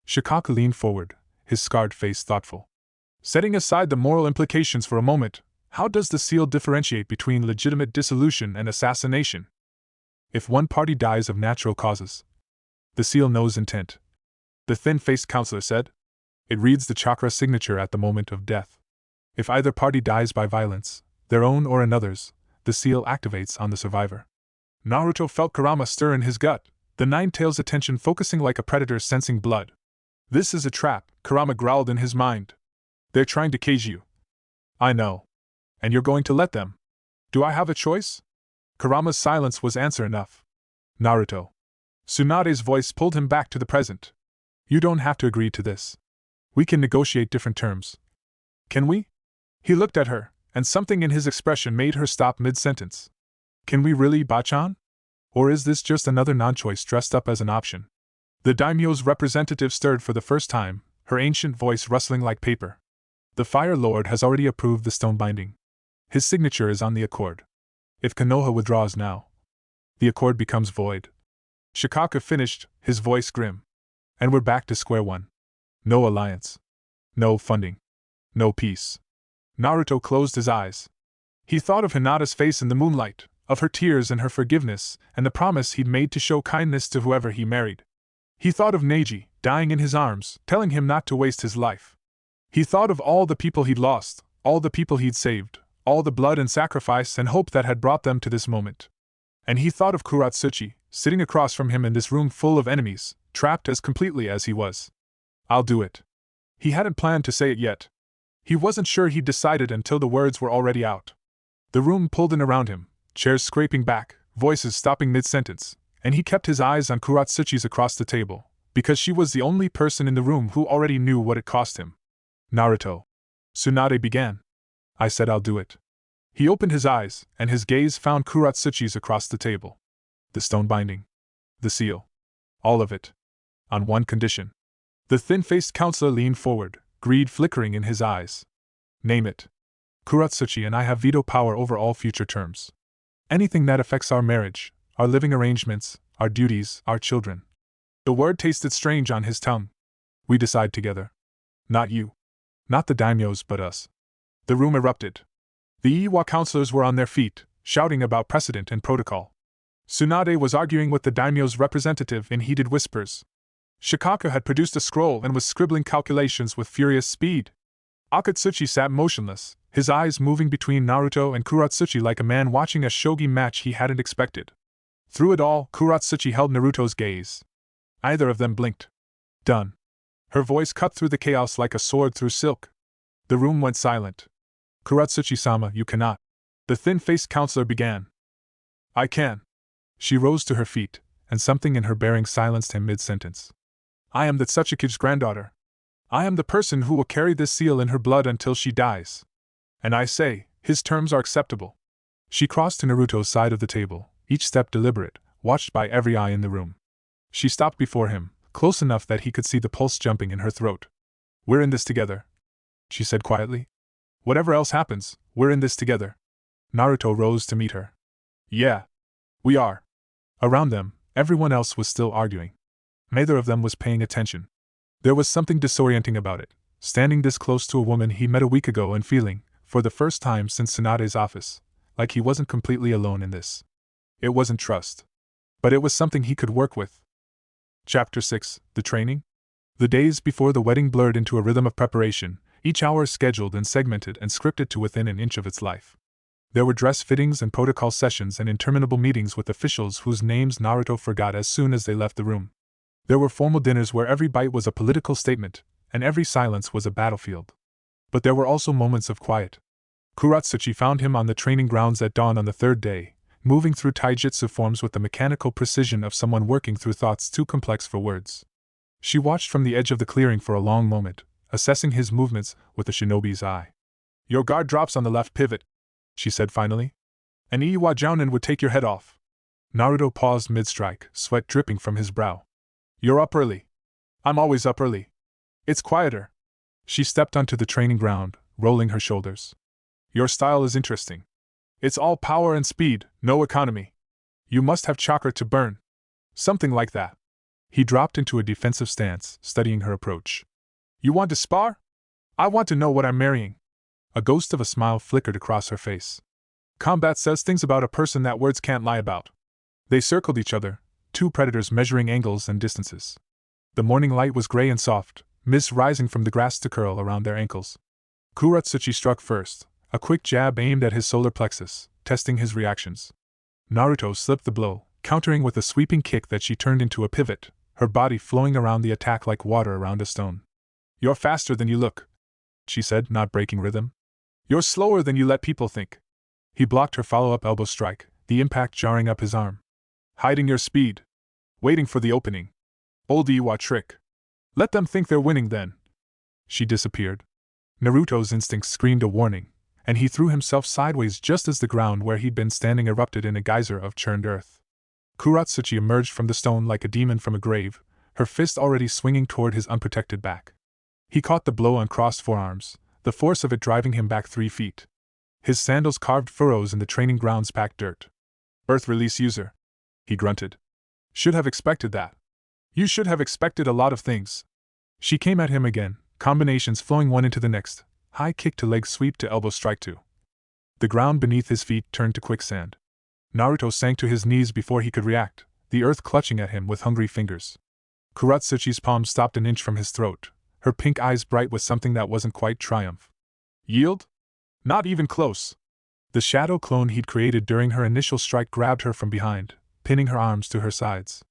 Shikaka leaned forward, his scarred face thoughtful. Setting aside the moral implications for a moment, how does the seal differentiate between legitimate dissolution and assassination? If one party dies of natural causes, the seal knows intent. The thin-faced counselor said. It reads the chakra signature at the moment of death. If either party dies by violence, their own or another's, the seal activates on the survivor. Naruto felt Kurama stir in his gut, the nine-tails' attention focusing like a predator sensing blood. This is a trap, Kurama growled in his mind. They're trying to cage you. I know. And you're going to let them? Do I have a choice? Kurama's silence was answer enough. Naruto. Tsunade's voice pulled him back to the present. You don't have to agree to this. We can negotiate different terms. Can we? He looked at her, and something in his expression made her stop mid-sentence. Can we really, Bachan? Or is this just another non-choice dressed up as an option? The daimyo's representative stirred for the first time, her ancient voice rustling like paper. The Fire Lord has already approved the stone binding. His signature is on the accord. If Konoha withdraws now, the accord becomes void. Shikaka finished, his voice grim. And we're back to square one. No alliance. No funding. No peace. Naruto closed his eyes. He thought of Hinata's face in the moonlight, of her tears and her forgiveness, and the promise he'd made to show kindness to whoever he married. He thought of Neji, dying in his arms, telling him not to waste his life. He thought of all the people he'd lost, all the people he'd saved, all the blood and sacrifice and hope that had brought them to this moment. And he thought of Kuratsuchi, sitting across from him in this room full of enemies, trapped as completely as he was. I'll do it. He hadn't planned to say it yet. He wasn't sure he'd decided until the words were already out. The room pulled in around him, chairs scraping back, voices stopping mid-sentence, and he kept his eyes on Kuratsuchi's across the table, because she was the only person in the room who already knew what it cost him. Naruto. Tsunade began. I said I'll do it. He opened his eyes, and his gaze found Kuratsuchi's across the table. The stone binding. The seal. All of it. On one condition. The thin-faced counselor leaned forward, greed flickering in his eyes. Name it. Kuratsuchi and I have veto power over all future terms. Anything that affects our marriage, our living arrangements, our duties, our children. The word tasted strange on his tongue. We decide together. Not you. Not the daimyos but us. The room erupted. The Iwa counselors were on their feet, shouting about precedent and protocol. Tsunade was arguing with the daimyo's representative in heated whispers. Shikaka had produced a scroll and was scribbling calculations with furious speed. Akatsuchi sat motionless, his eyes moving between Naruto and Kuratsuchi like a man watching a shogi match he hadn't expected. Through it all, Kuratsuchi held Naruto's gaze. Neither of them blinked. Done. Her voice cut through the chaos like a sword through silk. The room went silent. Kuratsuchi-sama, you cannot. The thin-faced counselor began. I can. She rose to her feet, and something in her bearing silenced him mid-sentence. I am the Tsuchikage's granddaughter. I am the person who will carry this seal in her blood until she dies. And I say, his terms are acceptable. She crossed to Naruto's side of the table, each step deliberate, watched by every eye in the room. She stopped before him, close enough that he could see the pulse jumping in her throat. We're in this together, she said quietly. Whatever else happens, we're in this together. Naruto rose to meet her. Yeah. We are. Around them, everyone else was still arguing. Neither of them was paying attention. There was something disorienting about it, standing this close to a woman he met a week ago and feeling, for the first time since Tsunade's office, like he wasn't completely alone in this. It wasn't trust. But it was something he could work with. Chapter 6, The Training? The days before the wedding blurred into a rhythm of preparation, each hour scheduled and segmented and scripted to within an inch of its life. There were dress fittings and protocol sessions and interminable meetings with officials whose names Naruto forgot as soon as they left the room. There were formal dinners where every bite was a political statement, and every silence was a battlefield. But there were also moments of quiet. Kuratsuchi found him on the training grounds at dawn on the third day, moving through taijutsu forms with the mechanical precision of someone working through thoughts too complex for words. She watched from the edge of the clearing for a long moment, assessing his movements with a shinobi's eye. Your guard drops on the left pivot, she said finally. An Iwa Jounin would take your head off. Naruto paused mid-strike, sweat dripping from his brow. You're up early. I'm always up early. It's quieter. She stepped onto the training ground, rolling her shoulders. Your style is interesting. It's all power and speed, no economy. You must have chakra to burn. Something like that. He dropped into a defensive stance, studying her approach. You want to spar? I want to know what I'm marrying. A ghost of a smile flickered across her face. Combat says things about a person that words can't lie about. They circled each other, two predators measuring angles and distances. The morning light was gray and soft, mist rising from the grass to curl around their ankles. Kuratsuchi struck first, a quick jab aimed at his solar plexus, testing his reactions. Naruto slipped the blow, countering with a sweeping kick that she turned into a pivot, her body flowing around the attack like water around a stone. You're faster than you look, she said, not breaking rhythm. You're slower than you let people think. He blocked her follow-up elbow strike, the impact jarring up his arm. Hiding your speed. Waiting for the opening. Old Iwa trick. Let them think they're winning then. She disappeared. Naruto's instincts screamed a warning, and he threw himself sideways just as the ground where he'd been standing erupted in a geyser of churned earth. Kuratsuchi emerged from the stone like a demon from a grave, her fist already swinging toward his unprotected back. He caught the blow on crossed forearms, the force of it driving him back 3 feet. His sandals carved furrows in the training ground's packed dirt. Earth release user. He grunted. Should have expected that. You should have expected a lot of things. She came at him again, combinations flowing one into the next, high kick to leg sweep to elbow strike to. The ground beneath his feet turned to quicksand. Naruto sank to his knees before he could react, the earth clutching at him with hungry fingers. Kuratsuchi's palm stopped an inch from his throat, her pink eyes bright with something that wasn't quite triumph. Yield? Not even close. The shadow clone he'd created during her initial strike grabbed her from behind, pinning her arms to her sides.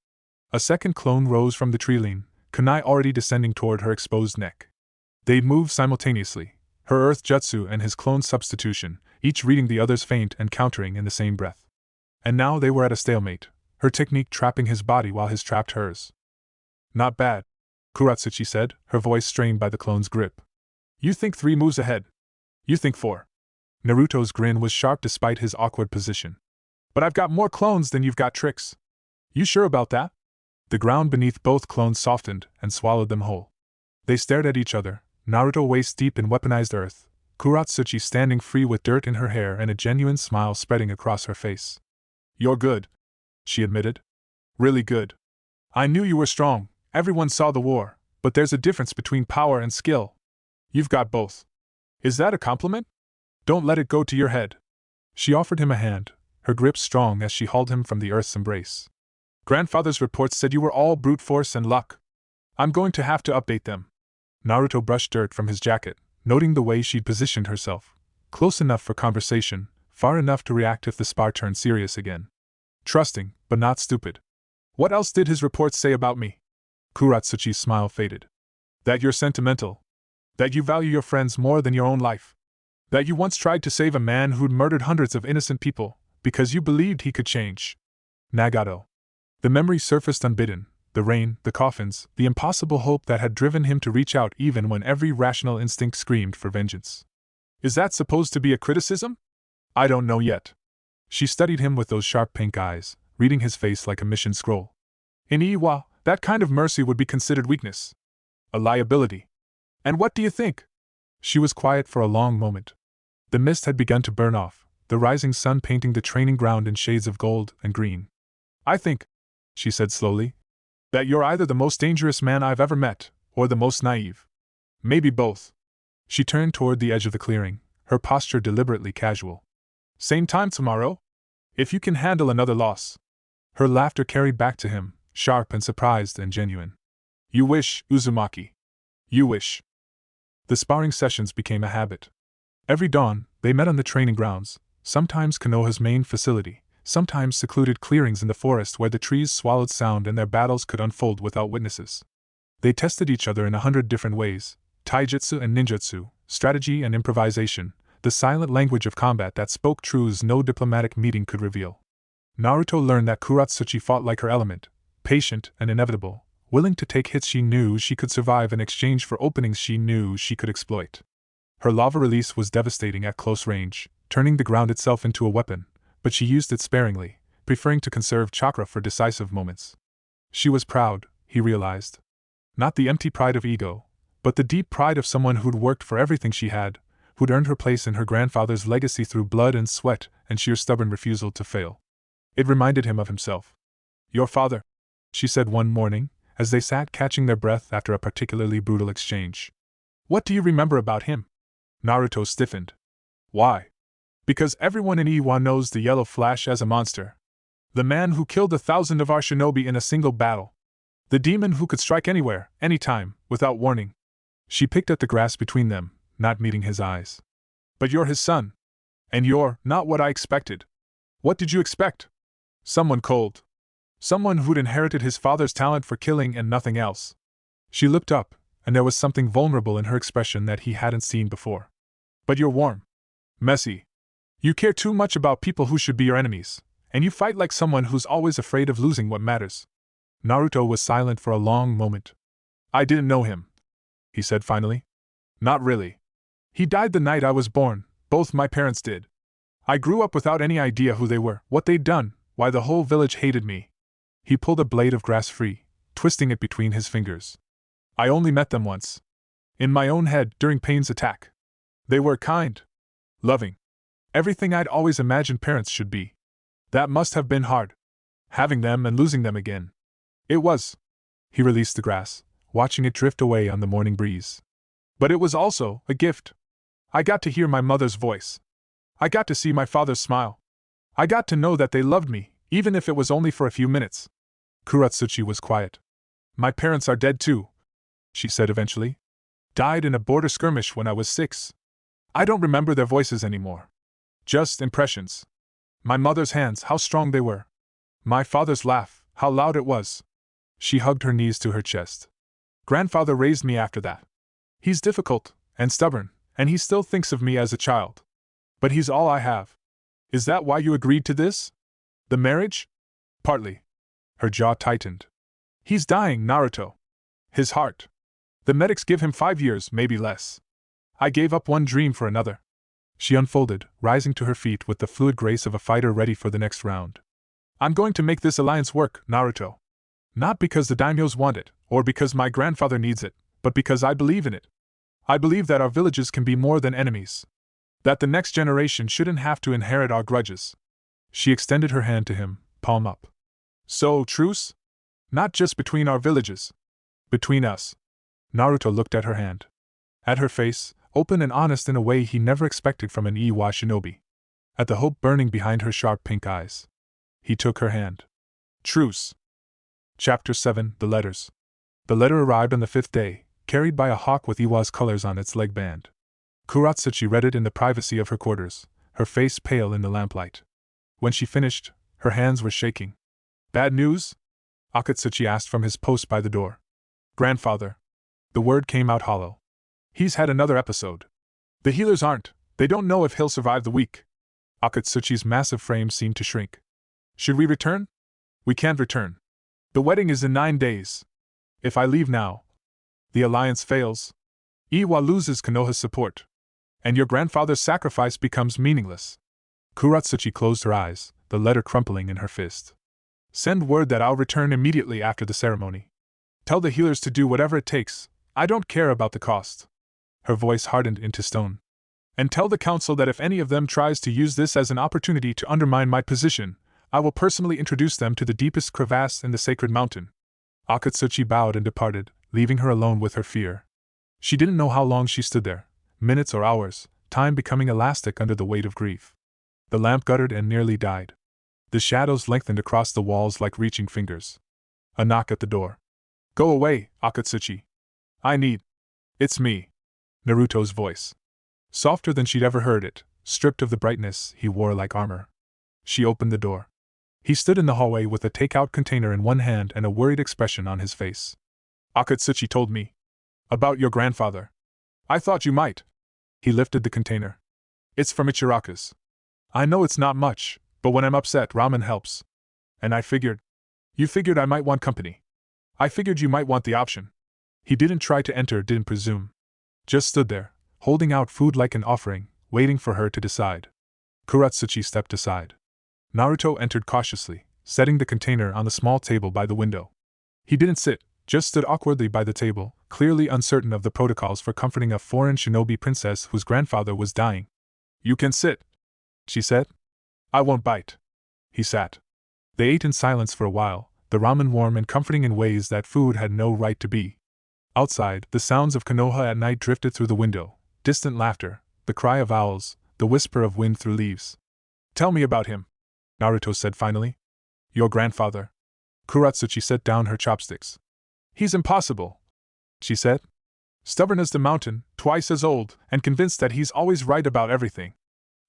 A second clone rose from the tree-line, kunai already descending toward her exposed neck. They'd moved simultaneously, her earth jutsu and his clone substitution, each reading the other's feint and countering in the same breath. And now they were at a stalemate, her technique trapping his body while his trapped hers. Not bad, Kuratsuchi said, her voice strained by the clone's grip. You think 3 moves ahead. You think 4. Naruto's grin was sharp despite his awkward position. But I've got more clones than you've got tricks. You sure about that? The ground beneath both clones softened and swallowed them whole. They stared at each other, Naruto waist deep in weaponized earth, Kuratsuchi standing free with dirt in her hair and a genuine smile spreading across her face. You're good, she admitted. Really good. I knew you were strong, everyone saw the war, but there's a difference between power and skill. You've got both. Is that a compliment? Don't let it go to your head. She offered him a hand, her grip strong as she hauled him from the earth's embrace. Grandfather's reports said you were all brute force and luck. I'm going to have to update them. Naruto brushed dirt from his jacket, noting the way she'd positioned herself. Close enough for conversation, far enough to react if the spar turned serious again. Trusting, but not stupid. What else did his reports say about me? Kuratsuchi's smile faded. That you're sentimental. That you value your friends more than your own life. That you once tried to save a man who'd murdered hundreds of innocent people, because you believed he could change. Nagato. The memory surfaced unbidden, the rain, the coffins, the impossible hope that had driven him to reach out even when every rational instinct screamed for vengeance. Is that supposed to be a criticism? I don't know yet. She studied him with those sharp pink eyes, reading his face like a mission scroll. In Iwa, that kind of mercy would be considered weakness. A liability. And what do you think? She was quiet for a long moment. The mist had begun to burn off, the rising sun painting the training ground in shades of gold and green. I think, she said slowly, that you're either the most dangerous man I've ever met, or the most naive. Maybe both. She turned toward the edge of the clearing, her posture deliberately casual. Same time tomorrow? If you can handle another loss. Her laughter carried back to him, sharp and surprised and genuine. You wish, Uzumaki. You wish. The sparring sessions became a habit. Every dawn, they met on the training grounds, sometimes Konoha's main facility, sometimes secluded clearings in the forest where the trees swallowed sound and their battles could unfold without witnesses. They tested each other in 100 different ways, taijutsu and ninjutsu, strategy and improvisation, the silent language of combat that spoke truths no diplomatic meeting could reveal. Naruto learned that Kuratsuchi fought like her element, patient and inevitable, willing to take hits she knew she could survive in exchange for openings she knew she could exploit. Her lava release was devastating at close range, turning the ground itself into a weapon, but she used it sparingly, preferring to conserve chakra for decisive moments. She was proud, he realized. Not the empty pride of ego, but the deep pride of someone who'd worked for everything she had, who'd earned her place in her grandfather's legacy through blood and sweat and sheer stubborn refusal to fail. It reminded him of himself. "Your father," she said one morning, as they sat catching their breath after a particularly brutal exchange. "What do you remember about him?" Naruto stiffened. "Why?" "Because everyone in Iwa knows the Yellow Flash as a monster. The man who killed 1,000 of our shinobi in a single battle. The demon who could strike anywhere, anytime, without warning." She picked at the grass between them, not meeting his eyes. "But you're his son. And you're not what I expected." "What did you expect?" "Someone cold. Someone who'd inherited his father's talent for killing and nothing else." She looked up, and there was something vulnerable in her expression that he hadn't seen before. "But you're warm. Messy. You care too much about people who should be your enemies, and you fight like someone who's always afraid of losing what matters." Naruto was silent for a long moment. "I didn't know him," he said finally. "Not really. He died the night I was born, both my parents did. I grew up without any idea who they were, what they'd done, why the whole village hated me." He pulled a blade of grass free, twisting it between his fingers. "I only met them once. In my own head, during Pain's attack. They were kind. Loving. Everything I'd always imagined parents should be. That must have been hard. Having them and losing them again. It was." He released the grass, watching it drift away on the morning breeze. "But it was also a gift. I got to hear my mother's voice. I got to see my father's smile. I got to know that they loved me, even if it was only for a few minutes." Kuratsuchi was quiet. "My parents are dead too," she said eventually. "Died in a border skirmish when I was 6. I don't remember their voices anymore. Just impressions. My mother's hands, how strong they were. My father's laugh, how loud it was." She hugged her knees to her chest. "Grandfather raised me after that. He's difficult and stubborn, and he still thinks of me as a child. But he's all I have." "Is that why you agreed to this? The marriage?" "Partly." Her jaw tightened. "He's dying, Naruto. His heart. The medics give him 5 years, maybe less. I gave up one dream for another." She unfolded, rising to her feet with the fluid grace of a fighter ready for the next round. "I'm going to make this alliance work, Naruto. Not because the daimyos want it, or because my grandfather needs it, but because I believe in it. I believe that our villages can be more than enemies. That the next generation shouldn't have to inherit our grudges." She extended her hand to him, palm up. "So, truce? Not just between our villages. Between us." Naruto looked at her hand. At her face, open and honest in a way he never expected from an Iwa shinobi. At the hope burning behind her sharp pink eyes. He took her hand. "Truce." Chapter 7: The Letters. The letter arrived on the 5th day, carried by a hawk with Iwa's colors on its leg band. Kuratsuchi read it in the privacy of her quarters, her face pale in the lamplight. When she finished, her hands were shaking. "Bad news?" Akatsuchi asked from his post by the door. "Grandfather." The word came out hollow. "He's had another episode. The healers aren't, they don't know if he'll survive the week." Akatsuchi's massive frame seemed to shrink. "Should we return?" "We can't return. The wedding is in 9 days. If I leave now, the alliance fails. Iwa loses Konoha's support. And your grandfather's sacrifice becomes meaningless." Kuratsuchi closed her eyes, the letter crumpling in her fist. "Send word that I'll return immediately after the ceremony. Tell the healers to do whatever it takes, I don't care about the cost." Her voice hardened into stone. "And tell the council that if any of them tries to use this as an opportunity to undermine my position, I will personally introduce them to the deepest crevasse in the sacred mountain." Akatsuchi bowed and departed, leaving her alone with her fear. She didn't know how long she stood there, minutes or hours, time becoming elastic under the weight of grief. The lamp guttered and nearly died. The shadows lengthened across the walls like reaching fingers. A knock at the door. "Go away, Akatsuchi. I need." "It's me." Naruto's voice. Softer than she'd ever heard it, stripped of the brightness he wore like armor. She opened the door. He stood in the hallway with a takeout container in one hand and a worried expression on his face. "Akatsuchi told me. About your grandfather. I thought you might." He lifted the container. "It's from Ichiraku's. I know it's not much, but when I'm upset, ramen helps. And I figured. You figured I might want company. I figured you might want the option." He didn't try to enter, didn't presume. Just stood there, holding out food like an offering, waiting for her to decide. Kuratsuchi stepped aside. Naruto entered cautiously, setting the container on the small table by the window. He didn't sit, just stood awkwardly by the table, clearly uncertain of the protocols for comforting a foreign shinobi princess whose grandfather was dying. "You can sit," she said. "I won't bite." He sat. They ate in silence for a while, the ramen warm and comforting in ways that food had no right to be. Outside, the sounds of Konoha at night drifted through the window, distant laughter, the cry of owls, the whisper of wind through leaves. "Tell me about him," Naruto said finally. "Your grandfather." Kuratsuchi set down her chopsticks. "He's impossible," she said. "Stubborn as the mountain, twice as old, and convinced that he's always right about everything.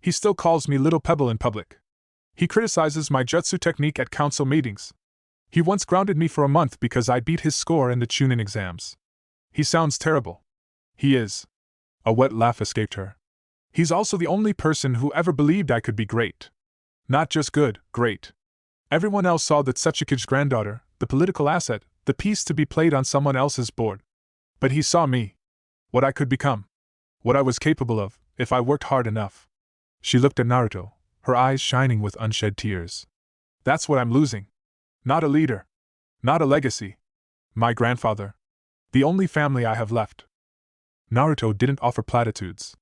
He still calls me Little Pebble in public. He criticizes my jutsu technique at council meetings. He once grounded me for a month because I beat his score in the Chunin exams. He sounds terrible." "He is." A wet laugh escaped her. "He's also the only person who ever believed I could be great. Not just good, great. Everyone else saw the Tsuchikage's granddaughter, the political asset, the piece to be played on someone else's board. But he saw me. What I could become. What I was capable of, if I worked hard enough." She looked at Naruto, her eyes shining with unshed tears. "That's what I'm losing. Not a leader. Not a legacy. My grandfather. The only family I have left." Naruto didn't offer platitudes.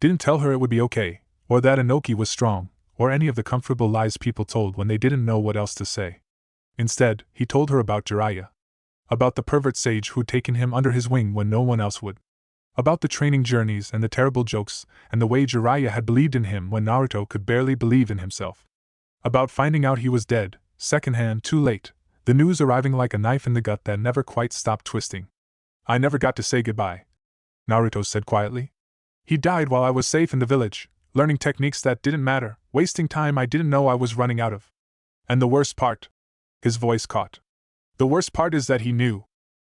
Didn't tell her it would be okay, or that Inoki was strong, or any of the comfortable lies people told when they didn't know what else to say. Instead, he told her about Jiraiya. About the pervert sage who'd taken him under his wing when no one else would. About the training journeys and the terrible jokes, and the way Jiraiya had believed in him when Naruto could barely believe in himself. About finding out he was dead, secondhand, too late, the news arriving like a knife in the gut that never quite stopped twisting. "I never got to say goodbye," Naruto said quietly. "He died while I was safe in the village, learning techniques that didn't matter, wasting time I didn't know I was running out of. And the worst part," his voice caught. "The worst part is that he knew.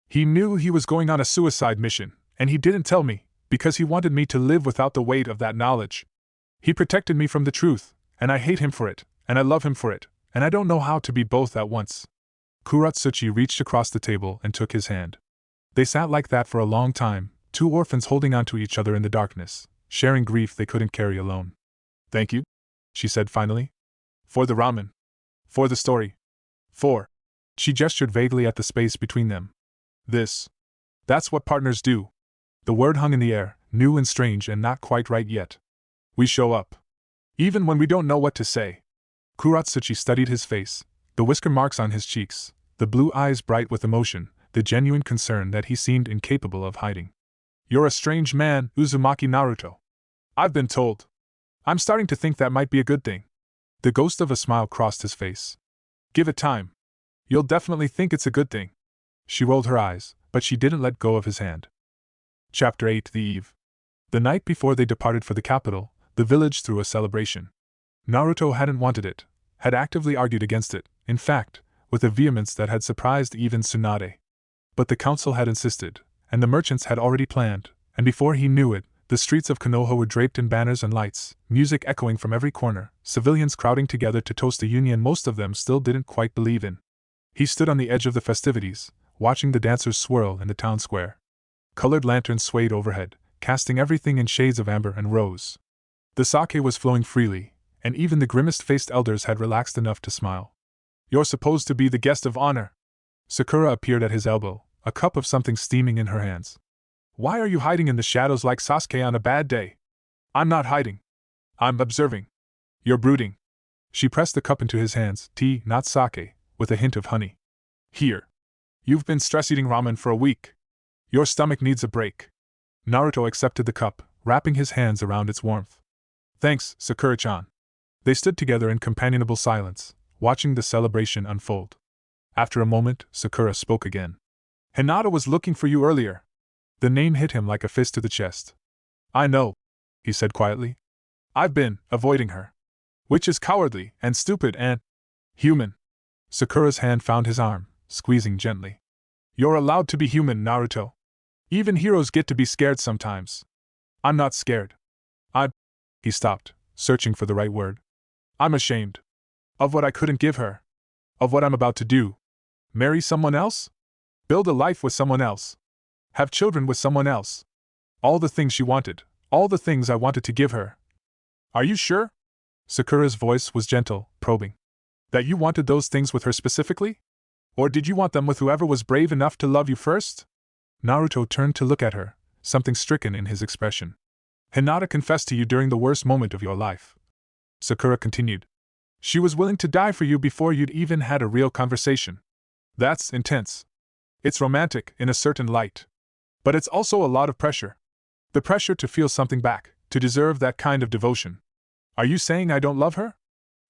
He knew he was going on a suicide mission, and he didn't tell me, because he wanted me to live without the weight of that knowledge. He protected me from the truth, and I hate him for it, and I love him for it, and I don't know how to be both at once." Kuratsuchi reached across the table and took his hand. They sat like that for a long time, two orphans holding onto each other in the darkness, sharing grief they couldn't carry alone. "Thank you," she said finally. "For the ramen. For the story. For..." She gestured vaguely at the space between them. "This. That's what partners do." The word hung in the air, new and strange and not quite right yet. "We show up. Even when we don't know what to say." Kuratsuchi studied his face, the whisker marks on his cheeks, the blue eyes bright with emotion, the genuine concern that he seemed incapable of hiding. "You're a strange man, Uzumaki Naruto. I've been told. I'm starting to think that might be a good thing." The ghost of a smile crossed his face. "Give it time. You'll definitely think it's a good thing." She rolled her eyes, but she didn't let go of his hand. Chapter 8: The Eve. The night before they departed for the capital, the village threw a celebration. Naruto hadn't wanted it, had actively argued against it, in fact, with a vehemence that had surprised even Tsunade. But the council had insisted, and the merchants had already planned, and before he knew it, the streets of Konoha were draped in banners and lights, music echoing from every corner, civilians crowding together to toast a union most of them still didn't quite believe in. He stood on the edge of the festivities, watching the dancers swirl in the town square. Colored lanterns swayed overhead, casting everything in shades of amber and rose. The sake was flowing freely, and even the grimmest-faced elders had relaxed enough to smile. "You're supposed to be the guest of honor." Sakura appeared at his elbow, a cup of something steaming in her hands. "Why are you hiding in the shadows like Sasuke on a bad day?" "I'm not hiding. I'm observing." "You're brooding." She pressed the cup into his hands, tea, not sake, with a hint of honey. "Here. You've been stress-eating ramen for a week. Your stomach needs a break." Naruto accepted the cup, wrapping his hands around its warmth. "Thanks, Sakura-chan." They stood together in companionable silence, watching the celebration unfold. After a moment, Sakura spoke again. "Hinata was looking for you earlier." The name hit him like a fist to the chest. "I know," he said quietly. "I've been avoiding her. Which is cowardly and stupid and human." Sakura's hand found his arm, squeezing gently. "You're allowed to be human, Naruto. Even heroes get to be scared sometimes." "I'm not scared. He stopped, searching for the right word. "I'm ashamed. Of what I couldn't give her. Of what I'm about to do. Marry someone else? Build a life with someone else. Have children with someone else. All the things she wanted, all the things I wanted to give her." "Are you sure?" Sakura's voice was gentle, probing. "That you wanted those things with her specifically?" Or did you want them with whoever was brave enough to love you first? Naruto turned to look at her, something stricken in his expression. Hinata confessed to you during the worst moment of your life. Sakura continued. She was willing to die for you before you'd even had a real conversation. That's intense. It's romantic in a certain light. But it's also a lot of pressure. The pressure to feel something back, to deserve that kind of devotion. Are you saying I don't love her?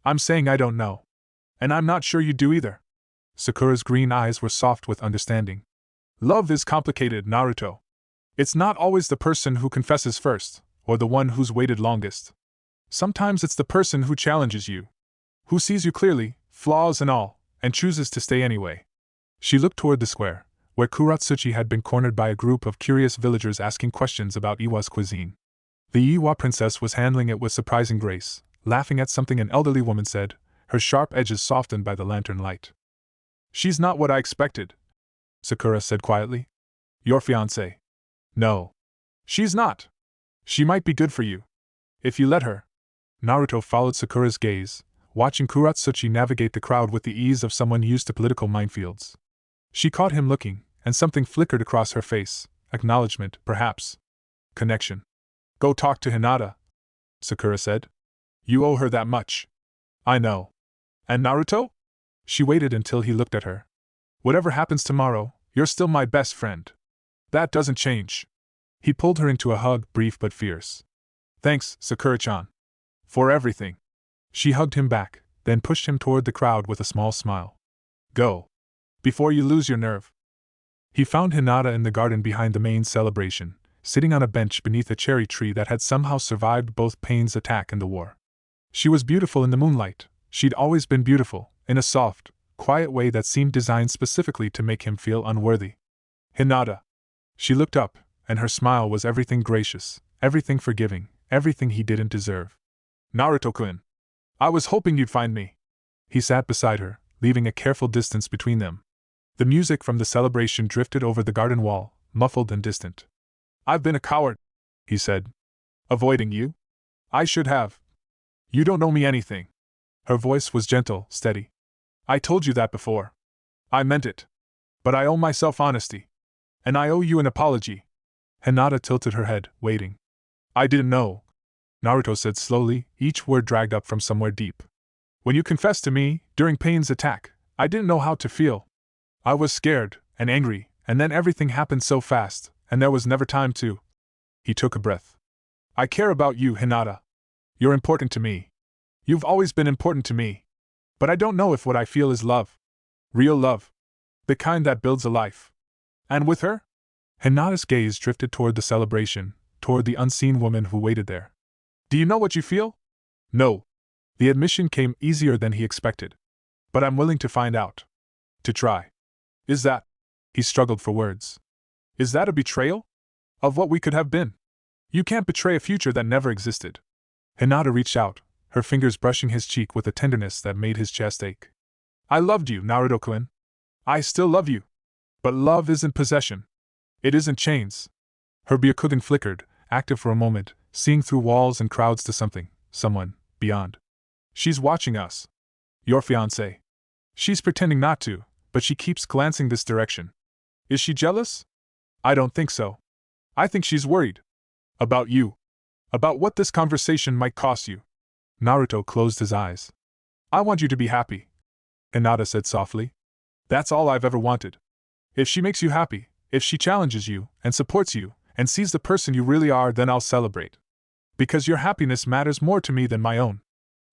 I'm saying I don't know. And I'm not sure you do either. Sakura's green eyes were soft with understanding. Love is complicated, Naruto. It's not always the person who confesses first, or the one who's waited longest. Sometimes it's the person who challenges you, who sees you clearly, flaws and all, and chooses to stay anyway. She looked toward the square, where Kuratsuchi had been cornered by a group of curious villagers asking questions about Iwa's cuisine. The Iwa princess was handling it with surprising grace, laughing at something an elderly woman said, her sharp edges softened by the lantern light. She's not what I expected, Sakura said quietly. Your fiancé. No. She's not. She might be good for you. If you let her. Naruto followed Sakura's gaze, watching Kuratsuchi navigate the crowd with the ease of someone used to political minefields. She caught him looking, and something flickered across her face. Acknowledgement, perhaps. Connection. Go talk to Hinata, Sakura said. You owe her that much. I know. And Naruto? She waited until he looked at her. Whatever happens tomorrow, you're still my best friend. That doesn't change. He pulled her into a hug, brief but fierce. Thanks, Sakura-chan. For everything. She hugged him back, then pushed him toward the crowd with a small smile. Go. Before you lose your nerve. He found Hinata in the garden behind the main celebration, sitting on a bench beneath a cherry tree that had somehow survived both Pain's attack and the war. She was beautiful in the moonlight. She'd always been beautiful, in a soft, quiet way that seemed designed specifically to make him feel unworthy. Hinata. She looked up, and her smile was everything gracious, everything forgiving, everything he didn't deserve. Naruto-kun. I was hoping you'd find me. He sat beside her, leaving a careful distance between them. The music from the celebration drifted over the garden wall, muffled and distant. I've been a coward, he said. Avoiding you? I should have. You don't know me anything. Her voice was gentle, steady. I told you that before. I meant it. But I owe myself honesty. And I owe you an apology. Hinata tilted her head, waiting. I didn't know, Naruto said slowly, each word dragged up from somewhere deep. When you confessed to me, during Pain's attack, I didn't know how to feel. I was scared, and angry, and then everything happened so fast, and there was never time to. He took a breath. I care about you, Hinata. You're important to me. You've always been important to me. But I don't know if what I feel is love. Real love. The kind that builds a life. And with her? Hinata's gaze drifted toward the celebration, toward the unseen woman who waited there. Do you know what you feel? No. The admission came easier than he expected. But I'm willing to find out. To try. Is that? He struggled for words. Is that a betrayal? Of what we could have been? You can't betray a future that never existed. Hinata reached out, her fingers brushing his cheek with a tenderness that made his chest ache. I loved you, Naruto-kun. I still love you. But love isn't possession. It isn't chains. Her Byakugan flickered, active for a moment, seeing through walls and crowds to something, someone, beyond. She's watching us. Your fiancé. She's pretending not to, but she keeps glancing this direction. Is she jealous? I don't think so. I think she's worried. About you. About what this conversation might cost you. Naruto closed his eyes. I want you to be happy, Hinata said softly. That's all I've ever wanted. If she makes you happy, if she challenges you, and supports you, and sees the person you really are, then I'll celebrate. Because your happiness matters more to me than my own.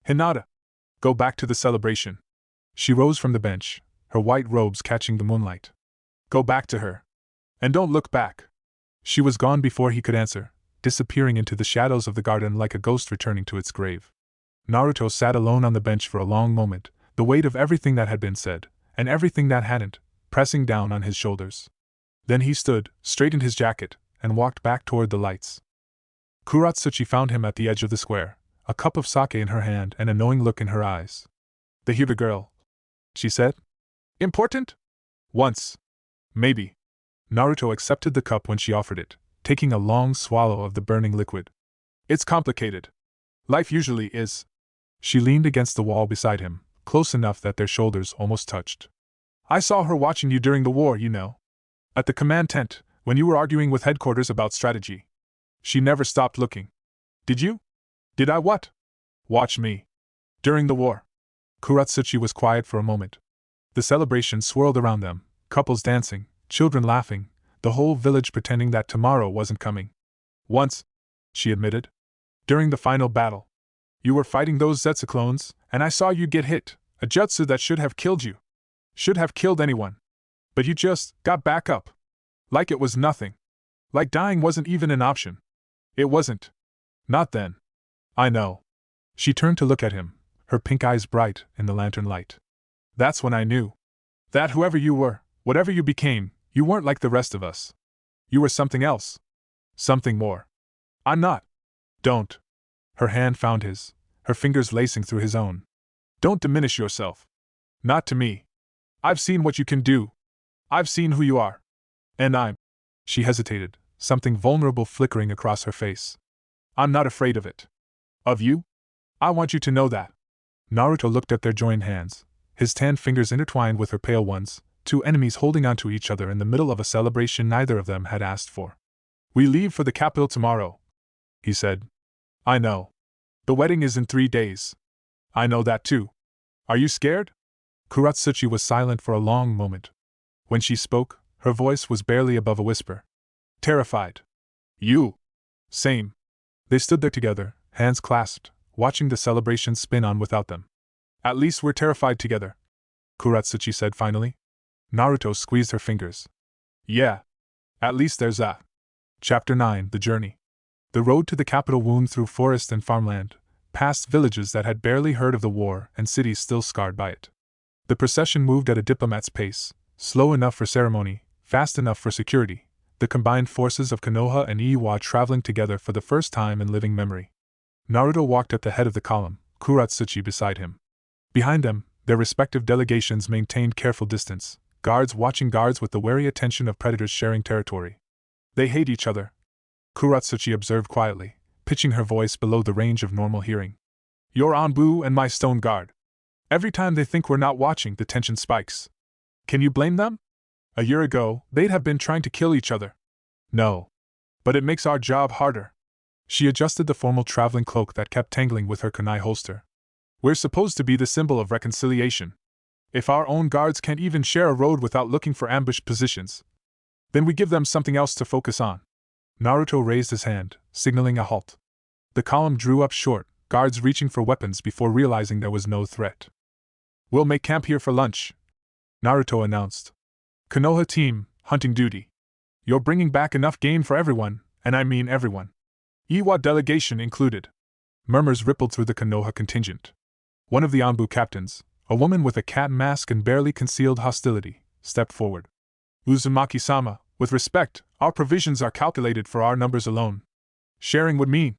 Hinata. Go back to the celebration. She rose from the bench, her white robes catching the moonlight. Go back to her. And don't look back. She was gone before he could answer, disappearing into the shadows of the garden like a ghost returning to its grave. Naruto sat alone on the bench for a long moment, the weight of everything that had been said, and everything that hadn't, pressing down on his shoulders. Then he stood, straightened his jacket, and walked back toward the lights. Kuratsuchi found him at the edge of the square, a cup of sake in her hand and a knowing look in her eyes. The Huda girl, she said. Important? Once. Maybe. Naruto accepted the cup when she offered it, taking a long swallow of the burning liquid. It's complicated. Life usually is. She leaned against the wall beside him, close enough that their shoulders almost touched. I saw her watching you during the war, you know. At the command tent, when you were arguing with headquarters about strategy. She never stopped looking. Did you? Did I what? Watch me. During the war. Kuratsuchi was quiet for a moment. The celebration swirled around them, couples dancing, children laughing, the whole village pretending that tomorrow wasn't coming. Once, she admitted. During the final battle. You were fighting those Zetsu clones, and I saw you get hit, a jutsu that should have killed you. Should have killed anyone. But you just got back up. Like it was nothing. Like dying wasn't even an option. It wasn't. Not then. I know. She turned to look at him, her pink eyes bright in the lantern light. That's when I knew. That whoever you were, whatever you became, you weren't like the rest of us. You were something else. Something more. I'm not. Don't. Her hand found his, her fingers lacing through his own. Don't diminish yourself. Not to me. I've seen what you can do. I've seen who you are. And I'm. She hesitated, something vulnerable flickering across her face. I'm not afraid of it. Of you? I want you to know that. Naruto looked at their joined hands, his tanned fingers intertwined with her pale ones, two enemies holding onto each other in the middle of a celebration neither of them had asked for. We leave for the capital tomorrow, he said. I know. The wedding is in 3 days. I know that too. Are you scared? Kuratsuchi was silent for a long moment. When she spoke, her voice was barely above a whisper. Terrified. You. Same. They stood there together, hands clasped, watching the celebration spin on without them. At least we're terrified together, Kuratsuchi said finally. Naruto squeezed her fingers. Yeah. At least there's that. Chapter 9: The Journey. The road to the capital wound through forest and farmland, past villages that had barely heard of the war and cities still scarred by it. The procession moved at a diplomat's pace, slow enough for ceremony, fast enough for security, the combined forces of Konoha and Iwa traveling together for the first time in living memory. Naruto walked at the head of the column, Kuratsuchi beside him. Behind them, their respective delegations maintained careful distance, guards watching guards with the wary attention of predators sharing territory. They hate each other, Kuratsuchi observed quietly, pitching her voice below the range of normal hearing. You're Anbu and my stone guard. Every time they think we're not watching, the tension spikes. Can you blame them? A year ago, they'd have been trying to kill each other. No. But it makes our job harder. She adjusted the formal traveling cloak that kept tangling with her kunai holster. We're supposed to be the symbol of reconciliation. If our own guards can't even share a road without looking for ambush positions, then we give them something else to focus on. Naruto raised his hand, signaling a halt. The column drew up short, guards reaching for weapons before realizing there was no threat. We'll make camp here for lunch, Naruto announced. Konoha team, hunting duty. You're bringing back enough game for everyone, and I mean everyone. Iwa delegation included. Murmurs rippled through the Konoha contingent. One of the Anbu captains, a woman with a cat mask and barely concealed hostility, stepped forward. Uzumaki-sama, with respect, our provisions are calculated for our numbers alone. Sharing would mean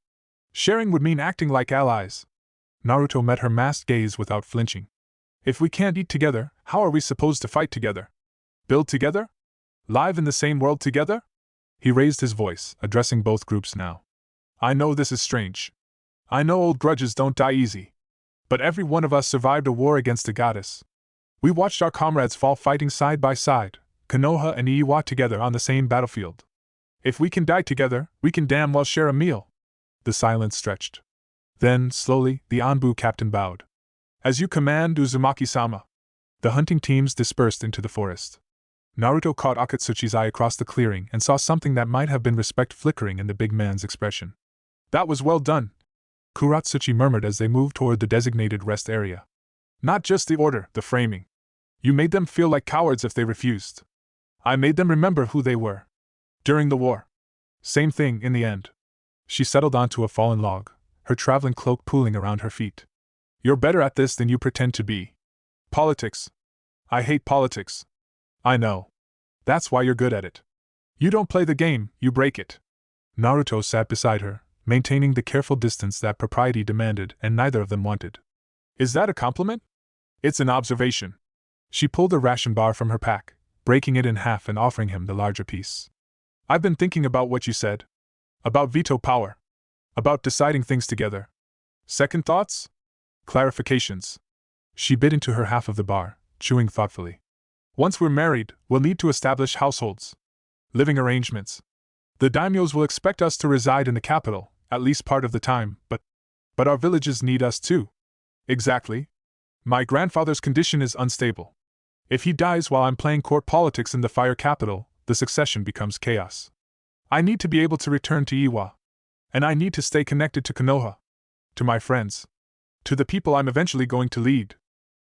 acting like allies. Naruto met her masked gaze without flinching. If we can't eat together, how are we supposed to fight together? Build together? Live in the same world together? He raised his voice, addressing both groups now. I know this is strange. I know old grudges don't die easy. But every one of us survived a war against a goddess. We watched our comrades fall fighting side by side, Konoha and Iwa together on the same battlefield. If we can die together, we can damn well share a meal. The silence stretched. Then, slowly, the Anbu captain bowed. As you command, Uzumaki-sama. The hunting teams dispersed into the forest. Naruto caught Akatsuchi's eye across the clearing and saw something that might have been respect flickering in the big man's expression. That was well done, Kuratsuchi murmured as they moved toward the designated rest area. Not just the order, the framing. You made them feel like cowards if they refused. I made them remember who they were. During the war. Same thing in the end. She settled onto a fallen log, her traveling cloak pooling around her feet. You're better at this than you pretend to be. Politics. I hate politics. I know. That's why you're good at it. You don't play the game, you break it. Naruto sat beside her, maintaining the careful distance that propriety demanded and neither of them wanted. Is that a compliment? It's an observation. She pulled a ration bar from her pack, breaking it in half and offering him the larger piece. I've been thinking about what you said. About veto power. About deciding things together. Second thoughts? Clarifications. She bit into her half of the bar, chewing thoughtfully. Once we're married, we'll need to establish households. Living arrangements. The daimyos will expect us to reside in the capital, at least part of the time, but our villages need us too. Exactly. My grandfather's condition is unstable. If he dies while I'm playing court politics in the fire capital, the succession becomes chaos. I need to be able to return to Iwa. And I need to stay connected to Konoha. To my friends. To the people I'm eventually going to lead.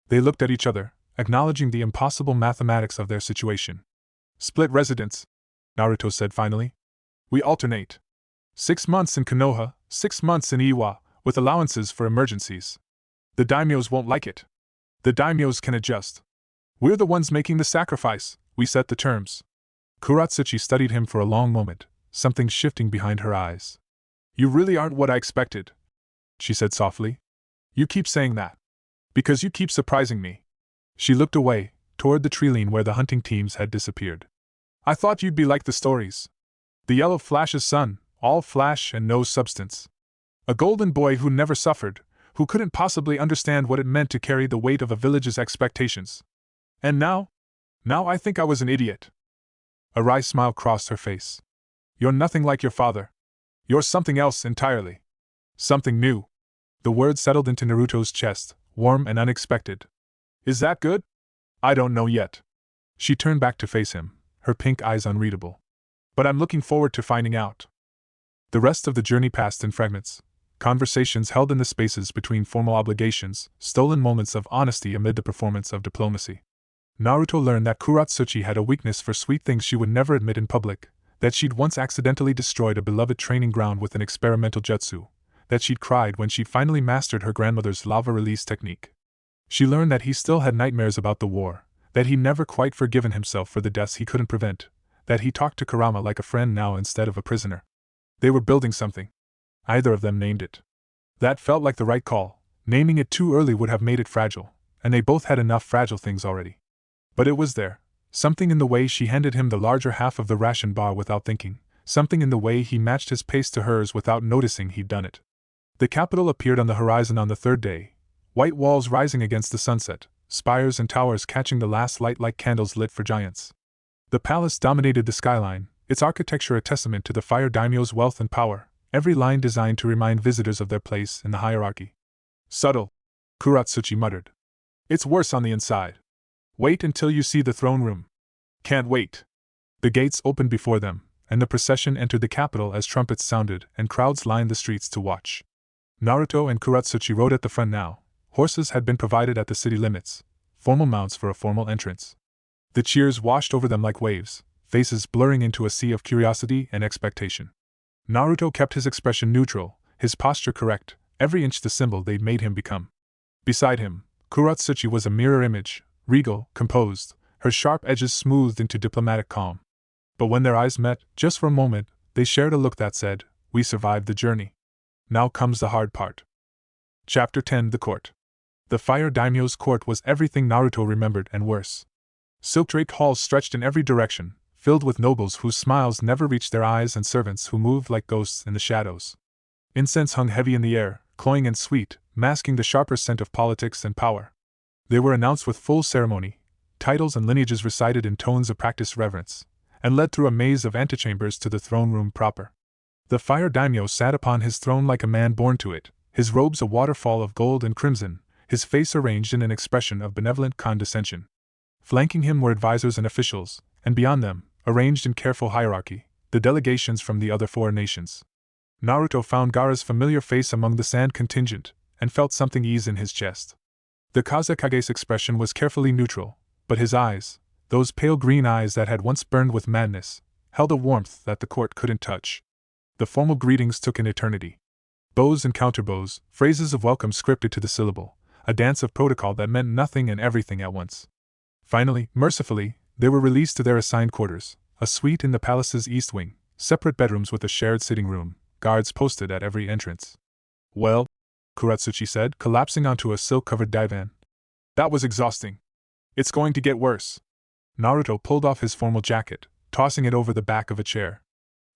They looked at each other, acknowledging the impossible mathematics of their situation. Split residence, Naruto said finally. We alternate. 6 months in Konoha, 6 months in Iwa, with allowances for emergencies. The daimyos won't like it. The daimyos can adjust. We're the ones making the sacrifice, we set the terms. Kuratsuchi studied him for a long moment, something shifting behind her eyes. You really aren't what I expected, she said softly. You keep saying that. Because you keep surprising me. She looked away, toward the treeline where the hunting teams had disappeared. I thought you'd be like the stories. The yellow flash's sun, all flash and no substance. A golden boy who never suffered, who couldn't possibly understand what it meant to carry the weight of a village's expectations. And now? Now I think I was an idiot. A wry smile crossed her face. You're nothing like your father. You're something else entirely. Something new. The word settled into Naruto's chest, warm and unexpected. Is that good? I don't know yet. She turned back to face him, her pink eyes unreadable. But I'm looking forward to finding out. The rest of the journey passed in fragments. Conversations held in the spaces between formal obligations, stolen moments of honesty amid the performance of diplomacy. Naruto learned that Kuratsuchi had a weakness for sweet things she would never admit in public, that she'd once accidentally destroyed a beloved training ground with an experimental jutsu, that she'd cried when she finally mastered her grandmother's lava release technique. She learned that he still had nightmares about the war, that he'd never quite forgiven himself for the deaths he couldn't prevent, that he talked to Kurama like a friend now instead of a prisoner. They were building something. Either of them named it. That felt like the right call. Naming it too early would have made it fragile, and they both had enough fragile things already. But it was there. Something in the way she handed him the larger half of the ration bar without thinking, something in the way he matched his pace to hers without noticing he'd done it. The capital appeared on the horizon on the third day, white walls rising against the sunset, spires and towers catching the last light like candles lit for giants. The palace dominated the skyline, its architecture a testament to the fire daimyo's wealth and power, every line designed to remind visitors of their place in the hierarchy. Subtle, Kuratsuchi muttered. It's worse on the inside. Wait until you see the throne room. Can't wait. The gates opened before them, and the procession entered the capital as trumpets sounded and crowds lined the streets to watch. Naruto and Kuratsuchi rode at the front now. Horses had been provided at the city limits, formal mounts for a formal entrance. The cheers washed over them like waves, faces blurring into a sea of curiosity and expectation. Naruto kept his expression neutral, his posture correct, every inch the symbol they'd made him become. Beside him, Kuratsuchi was a mirror image, regal, composed, her sharp edges smoothed into diplomatic calm. But when their eyes met, just for a moment, they shared a look that said, "We survived the journey. Now comes the hard part." Chapter 10: The Court. The Fire Daimyo's court was everything Naruto remembered and worse. Silk-draped halls stretched in every direction, filled with nobles whose smiles never reached their eyes and servants who moved like ghosts in the shadows. Incense hung heavy in the air, cloying and sweet, masking the sharper scent of politics and power. They were announced with full ceremony, titles and lineages recited in tones of practiced reverence, and led through a maze of antechambers to the throne room proper. The fire daimyo sat upon his throne like a man born to it, his robes a waterfall of gold and crimson, his face arranged in an expression of benevolent condescension. Flanking him were advisors and officials, and beyond them, arranged in careful hierarchy, the delegations from the other 4 nations. Naruto found Gaara's familiar face among the sand contingent, and felt something ease in his chest. The Tsuchikage's expression was carefully neutral, but his eyes, those pale green eyes that had once burned with madness, held a warmth that the court couldn't touch. The formal greetings took an eternity. Bows and counterbows, phrases of welcome scripted to the syllable, a dance of protocol that meant nothing and everything at once. Finally, mercifully, they were released to their assigned quarters, a suite in the palace's east wing, separate bedrooms with a shared sitting room, guards posted at every entrance. Well, Kuratsuchi said, collapsing onto a silk-covered divan. That was exhausting. It's going to get worse. Naruto pulled off his formal jacket, tossing it over the back of a chair.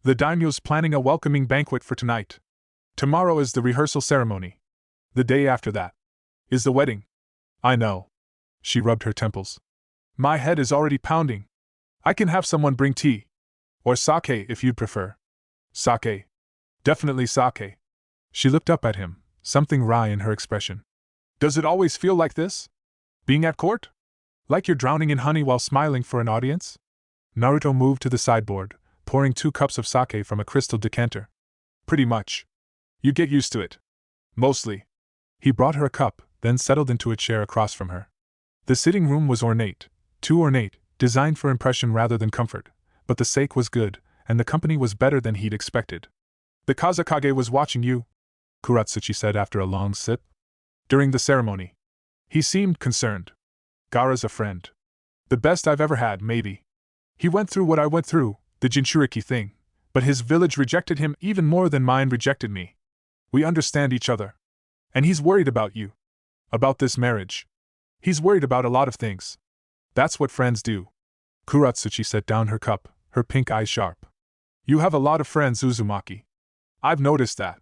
The daimyo's planning a welcoming banquet for tonight. Tomorrow is the rehearsal ceremony. The day after that is the wedding. I know. She rubbed her temples. My head is already pounding. I can have someone bring tea. Or sake if you'd prefer. Sake. Definitely sake. She looked up at him, something wry in her expression. Does it always feel like this? Being at court? Like you're drowning in honey while smiling for an audience? Naruto moved to the sideboard, pouring 2 cups of sake from a crystal decanter. Pretty much. You get used to it. Mostly. He brought her a cup, then settled into a chair across from her. The sitting room was ornate, too ornate, designed for impression rather than comfort, but the sake was good, and the company was better than he'd expected. The Tsuchikage was watching you, Kuratsuchi said after a long sip. During the ceremony. He seemed concerned. Gaara's a friend. The best I've ever had, maybe. He went through what I went through, the Jinchuriki thing, but his village rejected him even more than mine rejected me. We understand each other. And he's worried about you. About this marriage. He's worried about a lot of things. That's what friends do. Kuratsuchi set down her cup, her pink eyes sharp. You have a lot of friends, Uzumaki. I've noticed that.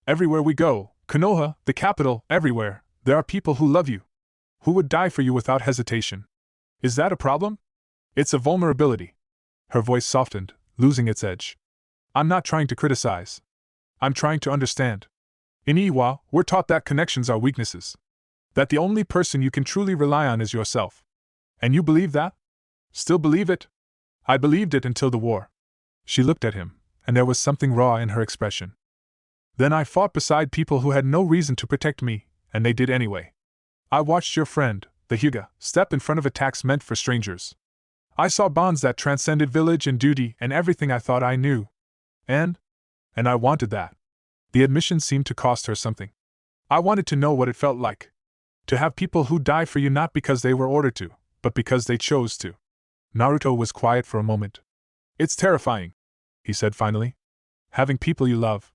Everywhere we go, Konoha, the capital, everywhere, there are people who love you. Who would die for you without hesitation. Is that a problem? It's a vulnerability. Her voice softened, losing its edge. I'm not trying to criticize. I'm trying to understand. In Iwa, we're taught that connections are weaknesses. That the only person you can truly rely on is yourself. And you believe that? Still believe it? I believed it until the war. She looked at him, and there was something raw in her expression. Then I fought beside people who had no reason to protect me, and they did anyway. I watched your friend, the Hyuga, step in front of attacks meant for strangers. I saw bonds that transcended village and duty and everything I thought I knew. And I wanted that. The admission seemed to cost her something. I wanted to know what it felt like. To have people who die for you not because they were ordered to, but because they chose to. Naruto was quiet for a moment. It's terrifying, he said finally. Having people you love.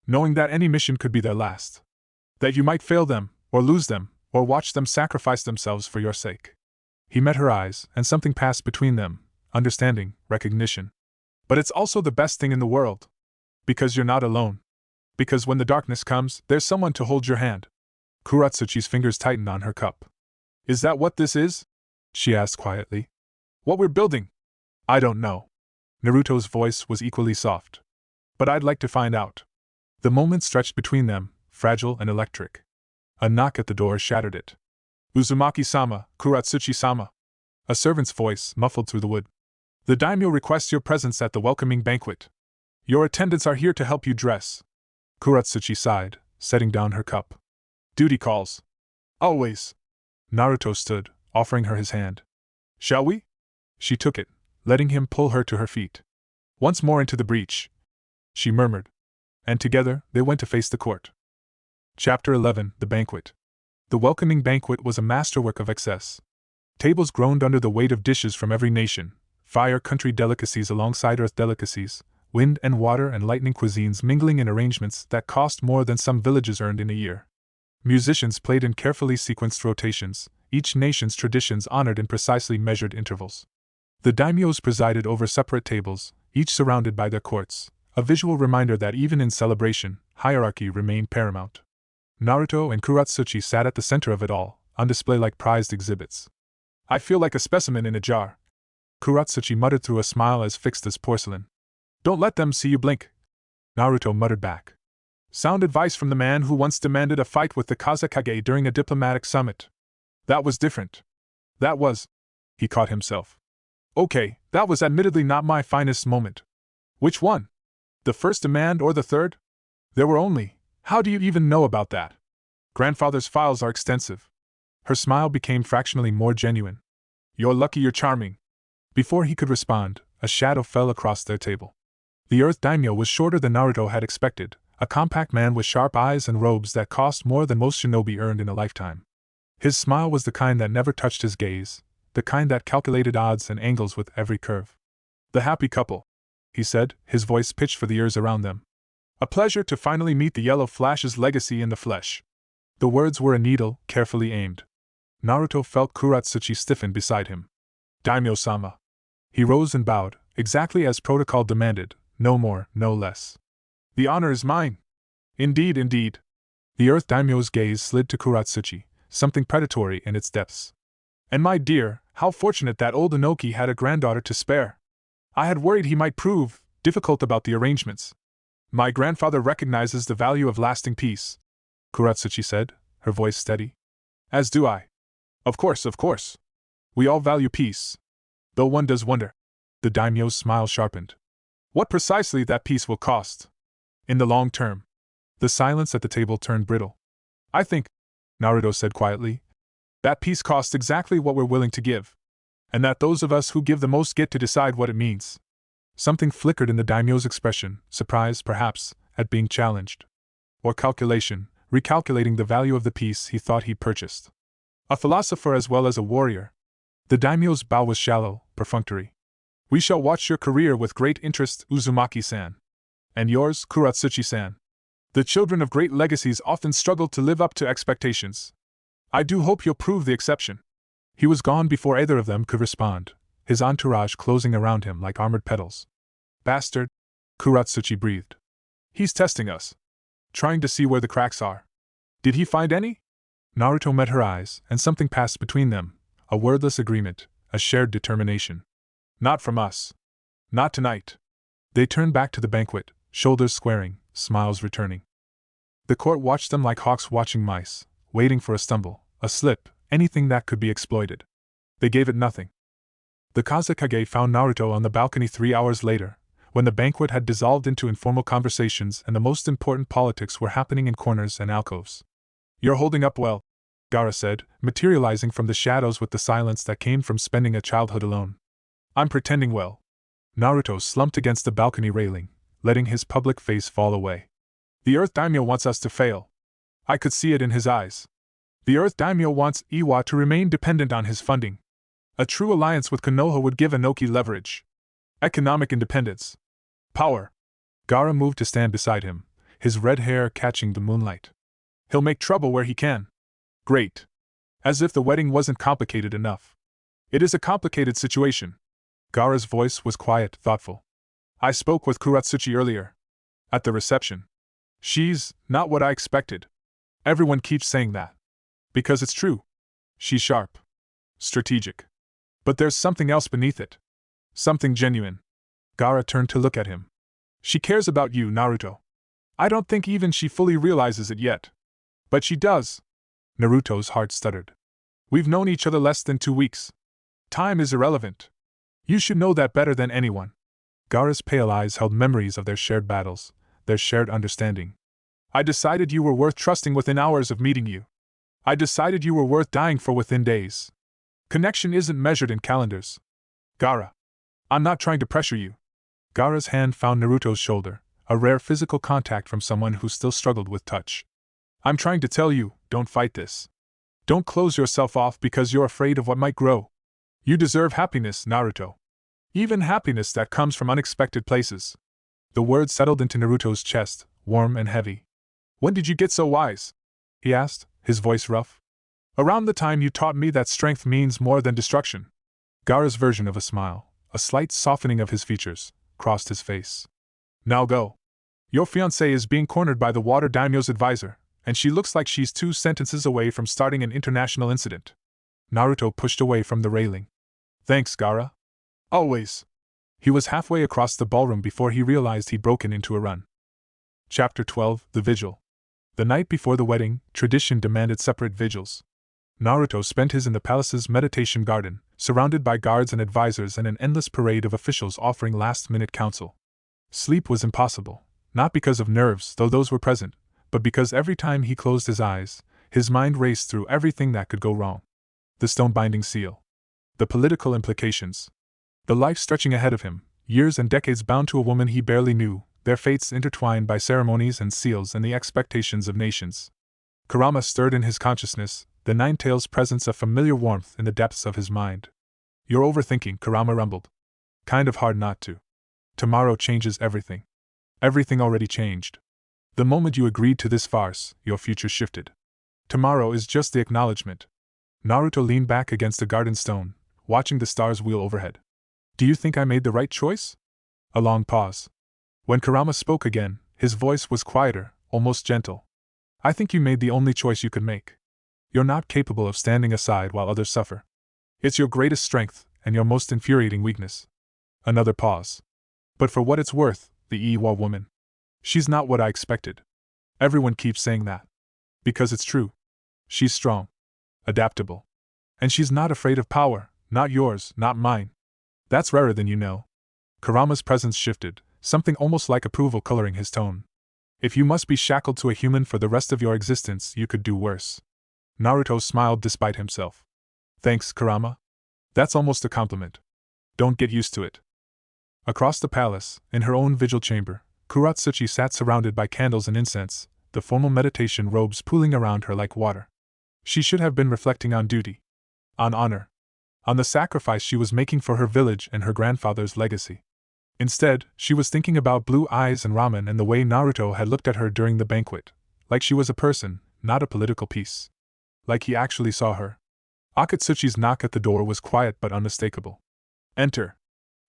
Knowing that any mission could be their last. That you might fail them, or lose them, or watch them sacrifice themselves for your sake. He met her eyes, and something passed between them, understanding, recognition. But it's also the best thing in the world. Because you're not alone. Because when the darkness comes, there's someone to hold your hand. Kuratsuchi's fingers tightened on her cup. Is that what this is? She asked quietly. What we're building? I don't know. Naruto's voice was equally soft. But I'd like to find out. The moment stretched between them, fragile and electric. A knock at the door shattered it. Uzumaki-sama, Kuratsuchi-sama. A servant's voice muffled through the wood. The daimyo requests your presence at the welcoming banquet. Your attendants are here to help you dress. Kuratsuchi sighed, setting down her cup. Duty calls. Always. Naruto stood, offering her his hand. Shall we? She took it, letting him pull her to her feet. Once more into the breach. She murmured. And together, they went to face the court. Chapter 11, The Banquet. The welcoming banquet was a masterwork of excess. Tables groaned under the weight of dishes from every nation, fire country delicacies alongside earth delicacies, wind and water and lightning cuisines mingling in arrangements that cost more than some villages earned in a year. Musicians played in carefully sequenced rotations, each nation's traditions honored in precisely measured intervals. The daimyos presided over separate tables, each surrounded by their courts, a visual reminder that even in celebration, hierarchy remained paramount. Naruto and Kuratsuchi sat at the center of it all, on display like prized exhibits. I feel like a specimen in a jar. Kuratsuchi muttered through a smile as fixed as porcelain. Don't let them see you blink. Naruto muttered back. Sound advice from the man who once demanded a fight with the Tsuchikage during a diplomatic summit. That was different. That was... He caught himself. Okay, that was admittedly not my finest moment. Which one? The first demand or the third? There were only... How do you even know about that? Grandfather's files are extensive. Her smile became fractionally more genuine. You're lucky you're charming. Before he could respond, a shadow fell across their table. The Earth Daimyo was shorter than Naruto had expected, a compact man with sharp eyes and robes that cost more than most shinobi earned in a lifetime. His smile was the kind that never touched his gaze, the kind that calculated odds and angles with every curve. The happy couple, he said, his voice pitched for the ears around them. A pleasure to finally meet the Yellow Flash's legacy in the flesh. The words were a needle, carefully aimed. Naruto felt Kuratsuchi stiffen beside him. Daimyo-sama. He rose and bowed, exactly as protocol demanded, no more, no less. The honor is mine. Indeed, indeed. The Earth Daimyo's gaze slid to Kuratsuchi, something predatory in its depths. And my dear, How fortunate that old Inoki had a granddaughter to spare. I had worried he might prove difficult about the arrangements. My grandfather recognizes the value of lasting peace, Kuratsuchi said, her voice steady. As do I. Of course. We all value peace. Though one does wonder. The daimyo's smile sharpened. What precisely that peace will cost. In the long term. The silence at the table turned brittle. I think, Naruto said quietly, that peace costs exactly what we're willing to give. And that those of us who give the most get to decide what it means. Something flickered in the daimyo's expression, surprise, perhaps, at being challenged. Or calculation, recalculating the value of the peace he thought he'd purchased. A philosopher as well as a warrior. The daimyo's bow was shallow, perfunctory. We shall watch your career with great interest, Uzumaki-san. And yours, Kuratsuchi-san. The children of great legacies often struggle to live up to expectations. I do hope you'll prove the exception. He was gone before either of them could respond, his entourage closing around him like armored petals. Bastard, Kuratsuchi breathed. He's testing us. Trying to see where the cracks are. Did he find any? Naruto met her eyes, and something passed between them, a wordless agreement, a shared determination. Not from us. Not tonight. They turned back to the banquet, shoulders squaring, smiles returning. The court watched them like hawks watching mice, waiting for a stumble, a slip, anything that could be exploited. They gave it nothing. The Tsuchikage found Naruto on the balcony 3 hours later, when the banquet had dissolved into informal conversations and the most important politics were happening in corners and alcoves. You're holding up well, Gaara said, materializing from the shadows with the silence that came from spending a childhood alone. I'm pretending well. Naruto slumped against the balcony railing, letting his public face fall away. The Earth Daimyo wants us to fail. I could see it in his eyes. The Earth Daimyo wants Iwa to remain dependent on his funding. A true alliance with Konoha would give Inoki leverage. Economic independence. Power. Gaara moved to stand beside him, his red hair catching the moonlight. He'll make trouble where he can. Great. As if the wedding wasn't complicated enough. It is a complicated situation. Gaara's voice was quiet, thoughtful. I spoke with Kuratsuchi earlier. At the reception. She's not what I expected. Everyone keeps saying that. Because it's true. She's sharp. Strategic. But there's something else beneath it. Something genuine. Gaara turned to look at him. She cares about you, Naruto. I don't think even she fully realizes it yet. But she does. Naruto's heart stuttered. We've known each other less than 2 weeks. Time is irrelevant. You should know that better than anyone. Gaara's pale eyes held memories of their shared battles, their shared understanding. I decided you were worth trusting within hours of meeting you. I decided you were worth dying for within days. Connection isn't measured in calendars. Gaara. I'm not trying to pressure you. Gaara's hand found Naruto's shoulder, a rare physical contact from someone who still struggled with touch. I'm trying to tell you, don't fight this. Don't close yourself off because you're afraid of what might grow. You deserve happiness, Naruto. Even happiness that comes from unexpected places. The words settled into Naruto's chest, warm and heavy. When did you get so wise? He asked, his voice rough. Around the time you taught me that strength means more than destruction. Gaara's version of a smile, a slight softening of his features, crossed his face. Now go. Your fiancée is being cornered by the Water Daimyo's advisor, and she looks like she's 2 sentences away from starting an international incident. Naruto pushed away from the railing. Thanks, Gaara. Always. He was halfway across the ballroom before he realized he'd broken into a run. Chapter 12, The Vigil. The night before the wedding, tradition demanded separate vigils. Naruto spent his in the palace's meditation garden, surrounded by guards and advisors and an endless parade of officials offering last-minute counsel. Sleep was impossible, not because of nerves, though those were present, but because every time he closed his eyes, his mind raced through everything that could go wrong. The stone-binding seal. The political implications. The life stretching ahead of him, years and decades bound to a woman he barely knew, their fates intertwined by ceremonies and seals and the expectations of nations. Kurama stirred in his consciousness, the Nine-Tails' presence a familiar warmth in the depths of his mind. You're overthinking, Kurama rumbled. Kind of hard not to. Tomorrow changes everything. Everything already changed. The moment you agreed to this farce, your future shifted. Tomorrow is just the acknowledgement. Naruto leaned back against the garden stone, watching the stars wheel overhead. Do you think I made the right choice? A long pause. When Kurama spoke again, his voice was quieter, almost gentle. I think you made the only choice you could make. You're not capable of standing aside while others suffer. It's your greatest strength, and your most infuriating weakness. Another pause. But for what it's worth, the Iwa woman. She's not what I expected. Everyone keeps saying that. Because it's true. She's strong. Adaptable. And she's not afraid of power, not yours, not mine. That's rarer than you know. Kurama's presence shifted, something almost like approval coloring his tone. If you must be shackled to a human for the rest of your existence, you could do worse. Naruto smiled despite himself. Thanks, Kurama. That's almost a compliment. Don't get used to it. Across the palace, in her own vigil chamber, Kuratsuchi sat surrounded by candles and incense, the formal meditation robes pooling around her like water. She should have been reflecting on duty. On honor. On the sacrifice she was making for her village and her grandfather's legacy. Instead, she was thinking about blue eyes and ramen and the way Naruto had looked at her during the banquet, like she was a person, not a political piece. Like he actually saw her. Akatsuchi's knock at the door was quiet but unmistakable. Enter.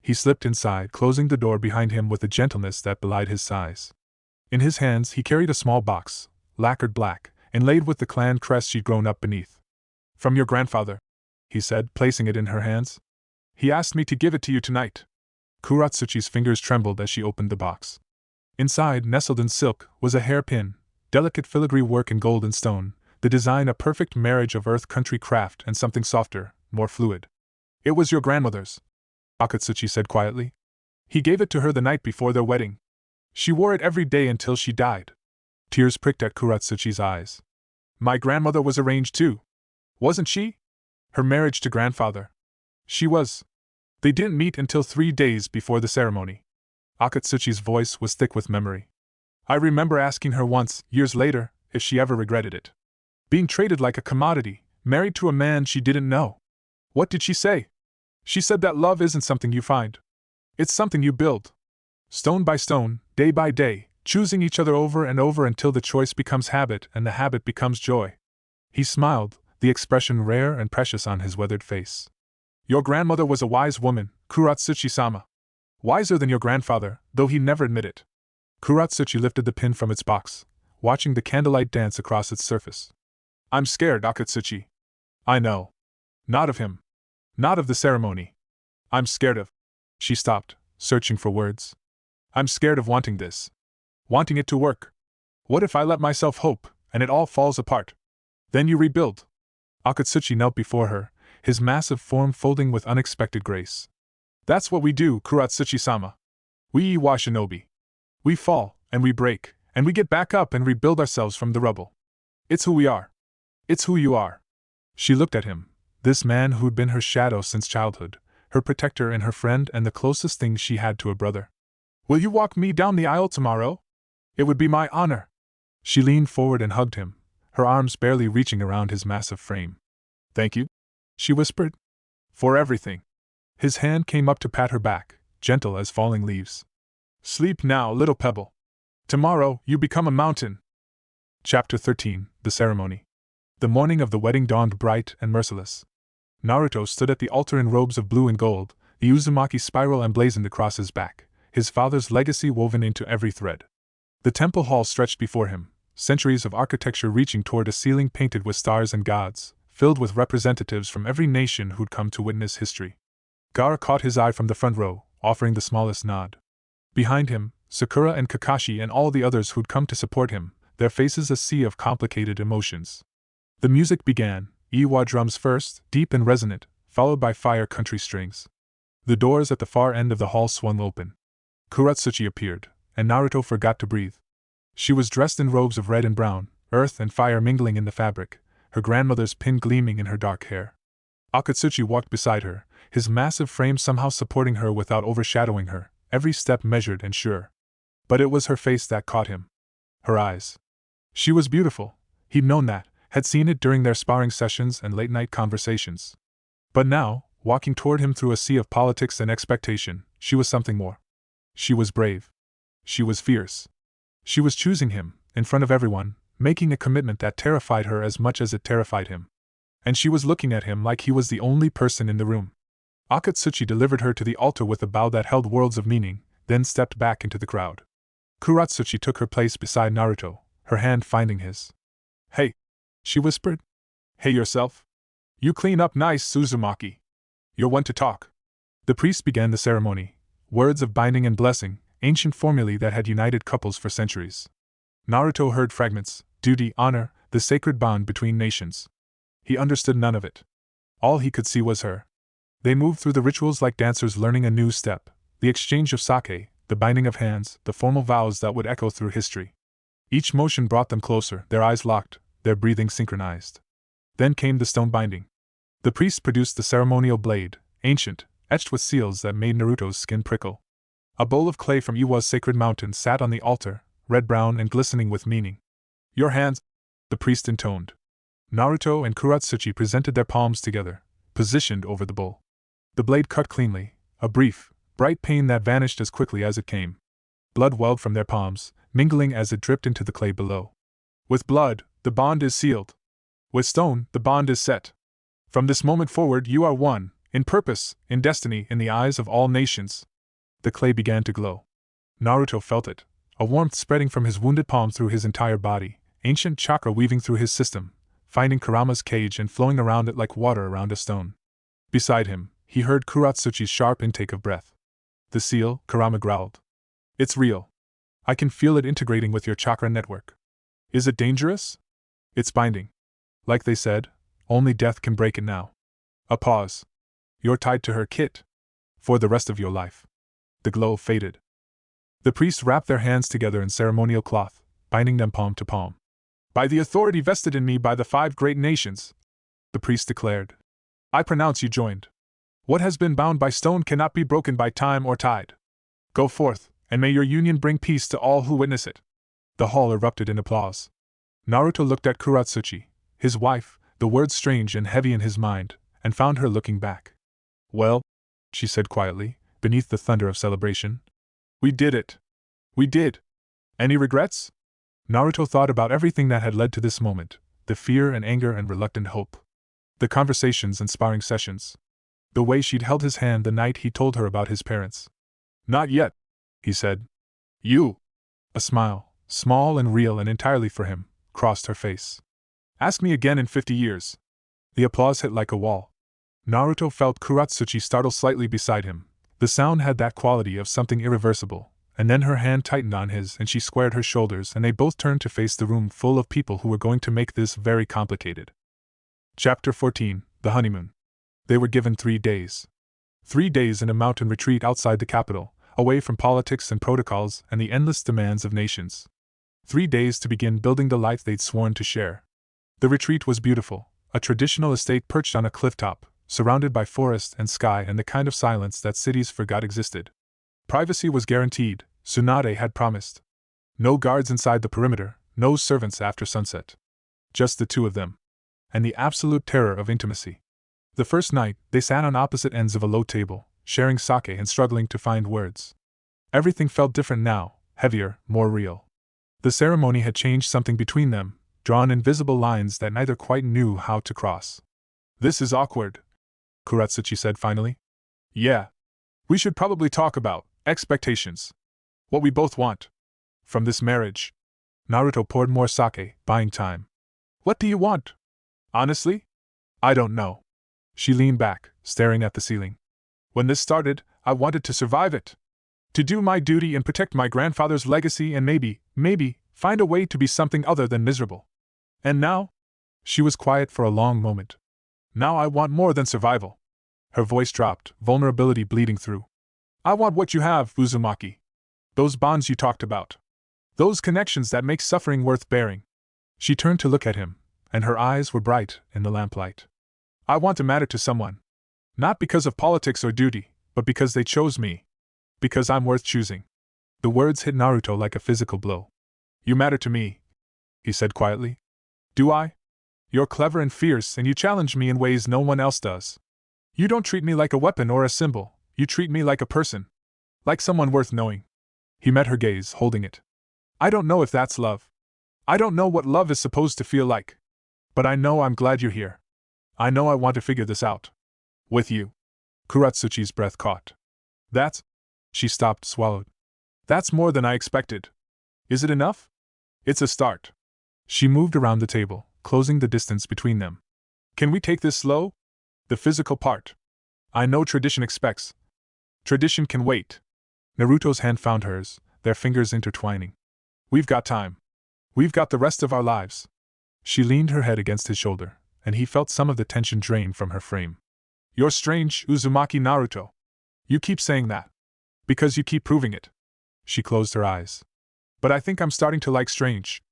He slipped inside, closing the door behind him with a gentleness that belied his size. In his hands he carried a small box, lacquered black, inlaid with the clan crest she'd grown up beneath. From your grandfather, he said, placing it in her hands. He asked me to give it to you tonight. Kuratsuchi's fingers trembled as she opened the box. Inside, nestled in silk, was a hairpin, delicate filigree work in gold and stone, the design a perfect marriage of earth-country craft and something softer, more fluid. It was your grandmother's, Akatsuchi said quietly. He gave it to her the night before their wedding. She wore it every day until she died. Tears pricked at Kuratsuchi's eyes. My grandmother was arranged too. Wasn't she? Her marriage to grandfather. She was. They didn't meet until 3 days before the ceremony. Akatsuchi's voice was thick with memory. I remember asking her once, years later, if she ever regretted it. Being traded like a commodity, married to a man she didn't know. What did she say? She said that love isn't something you find. It's something you build. Stone by stone, day by day, choosing each other over and over until the choice becomes habit and the habit becomes joy. He smiled, the expression rare and precious on his weathered face. Your grandmother was a wise woman, Kuratsuchi-sama. Wiser than your grandfather, though he never admitted it. Kuratsuchi lifted the pin from its box, watching the candlelight dance across its surface. I'm scared, Akatsuchi. I know. Not of him. Not of the ceremony. I'm scared of. She stopped, searching for words. I'm scared of wanting this. Wanting it to work. What if I let myself hope, and it all falls apart? Then you rebuild. Akatsuchi knelt before her, his massive form folding with unexpected grace. That's what we do, Kuratsuchi-sama. We Iwa shinobi. We fall, and we break, and we get back up and rebuild ourselves from the rubble. It's who we are. It's who you are. She looked at him, this man who'd been her shadow since childhood, her protector and her friend and the closest thing she had to a brother. Will you walk me down the aisle tomorrow? It would be my honor. She leaned forward and hugged him, her arms barely reaching around his massive frame. Thank you, she whispered. For everything. His hand came up to pat her back, gentle as falling leaves. Sleep now, little pebble. Tomorrow, you become a mountain. Chapter 13, The Ceremony. The morning of the wedding dawned bright and merciless. Naruto stood at the altar in robes of blue and gold, the Uzumaki spiral emblazoned across his back, his father's legacy woven into every thread. The temple hall stretched before him, centuries of architecture reaching toward a ceiling painted with stars and gods, filled with representatives from every nation who'd come to witness history. Gaara caught his eye from the front row, offering the smallest nod. Behind him, Sakura and Kakashi and all the others who'd come to support him, their faces a sea of complicated emotions. The music began, Iwa drums first, deep and resonant, followed by fire country strings. The doors at the far end of the hall swung open. Kuratsuchi appeared, and Naruto forgot to breathe. She was dressed in robes of red and brown, earth and fire mingling in the fabric, her grandmother's pin gleaming in her dark hair. Akatsuchi walked beside her, his massive frame somehow supporting her without overshadowing her, every step measured and sure. But it was her face that caught him. Her eyes. She was beautiful, he'd known that, had seen it during their sparring sessions and late-night conversations. But now, walking toward him through a sea of politics and expectation, she was something more. She was brave. She was fierce. She was choosing him, in front of everyone, making a commitment that terrified her as much as it terrified him. And she was looking at him like he was the only person in the room. Akatsuchi delivered her to the altar with a bow that held worlds of meaning, then stepped back into the crowd. Kuratsuchi took her place beside Naruto, her hand finding his. Hey, she whispered. Hey yourself. You clean up nice, Uzumaki. You're one to talk. The priest began the ceremony, words of binding and blessing, ancient formulae that had united couples for centuries. Naruto heard fragments: duty, honor, the sacred bond between nations. He understood none of it. All he could see was her. They moved through the rituals like dancers learning a new step, the exchange of sake, the binding of hands, the formal vows that would echo through history. Each motion brought them closer, their eyes locked, their breathing synchronized. Then came the stone binding. The priest produced the ceremonial blade, ancient, etched with seals that made Naruto's skin prickle. A bowl of clay from Iwa's sacred mountain sat on the altar, red-brown and glistening with meaning. Your hands, the priest intoned. Naruto and Kuratsuchi presented their palms together, positioned over the bowl. The blade cut cleanly, a brief, bright pain that vanished as quickly as it came. Blood welled from their palms, mingling as it dripped into the clay below. With blood, the bond is sealed. With stone, the bond is set. From this moment forward you are one, in purpose, in destiny, in the eyes of all nations. The clay began to glow. Naruto felt it, a warmth spreading from his wounded palm through his entire body, ancient chakra weaving through his system, finding Kurama's cage and flowing around it like water around a stone. Beside him, he heard Kuratsuchi's sharp intake of breath. The seal, Kurama growled. It's real. I can feel it integrating with your chakra network. Is it dangerous? It's binding. Like they said, only death can break it now. A pause. You're tied to her, Kit. For the rest of your life. The glow faded. The priests wrapped their hands together in ceremonial cloth, binding them palm to palm. By the authority vested in me by the 5 great nations, the priest declared, I pronounce you joined. What has been bound by stone cannot be broken by time or tide. Go forth, and may your union bring peace to all who witness it. The hall erupted in applause. Naruto looked at Kuratsuchi, his wife, the words strange and heavy in his mind, and found her looking back. Well, she said quietly, beneath the thunder of celebration. We did it. We did. Any regrets? Naruto thought about everything that had led to this moment, the fear and anger and reluctant hope. The conversations and sparring sessions. The way she'd held his hand the night he told her about his parents. Not yet, he said. You. A smile, small and real and entirely for him, crossed her face. Ask me again in 50 years. The applause hit like a wall. Naruto felt Kuratsuchi startle slightly beside him. The sound had that quality of something irreversible, and then her hand tightened on his and she squared her shoulders and they both turned to face the room full of people who were going to make this very complicated. Chapter 14, The Honeymoon. They were given 3 days. 3 days in a mountain retreat outside the capital, away from politics and protocols and the endless demands of nations. 3 days to begin building the life they'd sworn to share. The retreat was beautiful, a traditional estate perched on a clifftop, surrounded by forest and sky and the kind of silence that cities forgot existed. Privacy was guaranteed, Tsunade had promised. No guards inside the perimeter, no servants after sunset. Just the 2 of them. And the absolute terror of intimacy. The first night, they sat on opposite ends of a low table, sharing sake and struggling to find words. Everything felt different now, heavier, more real. The ceremony had changed something between them, drawn invisible lines that neither quite knew how to cross. This is awkward, Kuratsuchi said finally. Yeah. We should probably talk about expectations. What we both want. From this marriage. Naruto poured more sake, buying time. What do you want? Honestly? I don't know. She leaned back, staring at the ceiling. When this started, I wanted to survive it. To do my duty and protect my grandfather's legacy and maybe, find a way to be something other than miserable. And now? She was quiet for a long moment. Now I want more than survival. Her voice dropped, vulnerability bleeding through. I want what you have, Uzumaki. Those bonds you talked about. Those connections that make suffering worth bearing. She turned to look at him, and her eyes were bright in the lamplight. I want to matter to someone. Not because of politics or duty, but because they chose me. Because I'm worth choosing. The words hit Naruto like a physical blow. You matter to me, he said quietly. Do I? You're clever and fierce and you challenge me in ways no one else does. You don't treat me like a weapon or a symbol, you treat me like a person. Like someone worth knowing. He met her gaze, holding it. I don't know if that's love. I don't know what love is supposed to feel like. But I know I'm glad you're here. I know I want to figure this out. With you. Kuratsuchi's breath caught. That's... She stopped, swallowed. That's more than I expected. Is it enough? It's a start. She moved around the table, closing the distance between them. Can we take this slow? The physical part. I know tradition expects. Tradition can wait. Naruto's hand found hers, their fingers intertwining. We've got time. We've got the rest of our lives. She leaned her head against his shoulder, and he felt some of the tension drain from her frame. You're strange, Uzumaki Naruto. You keep saying that. Because you keep proving it. She closed her eyes. But I think I'm starting to like strange.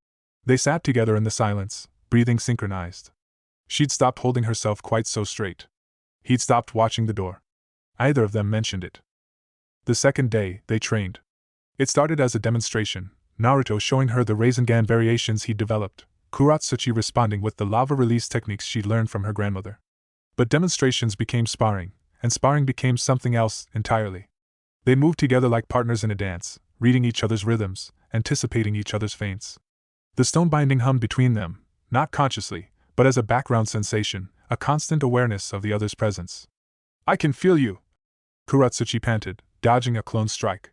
They sat together in the silence, breathing synchronized. She'd stopped holding herself quite so straight. He'd stopped watching the door. Either of them mentioned it. The second day, they trained. It started as a demonstration, Naruto showing her the Rasengan variations he'd developed, Kuratsuchi responding with the lava release techniques she'd learned from her grandmother. But demonstrations became sparring, and sparring became something else entirely. They moved together like partners in a dance, reading each other's rhythms, anticipating each other's feints. The stone binding hummed between them, not consciously, but as a background sensation, a constant awareness of the other's presence. I can feel you, Kuratsuchi panted, dodging a clone strike.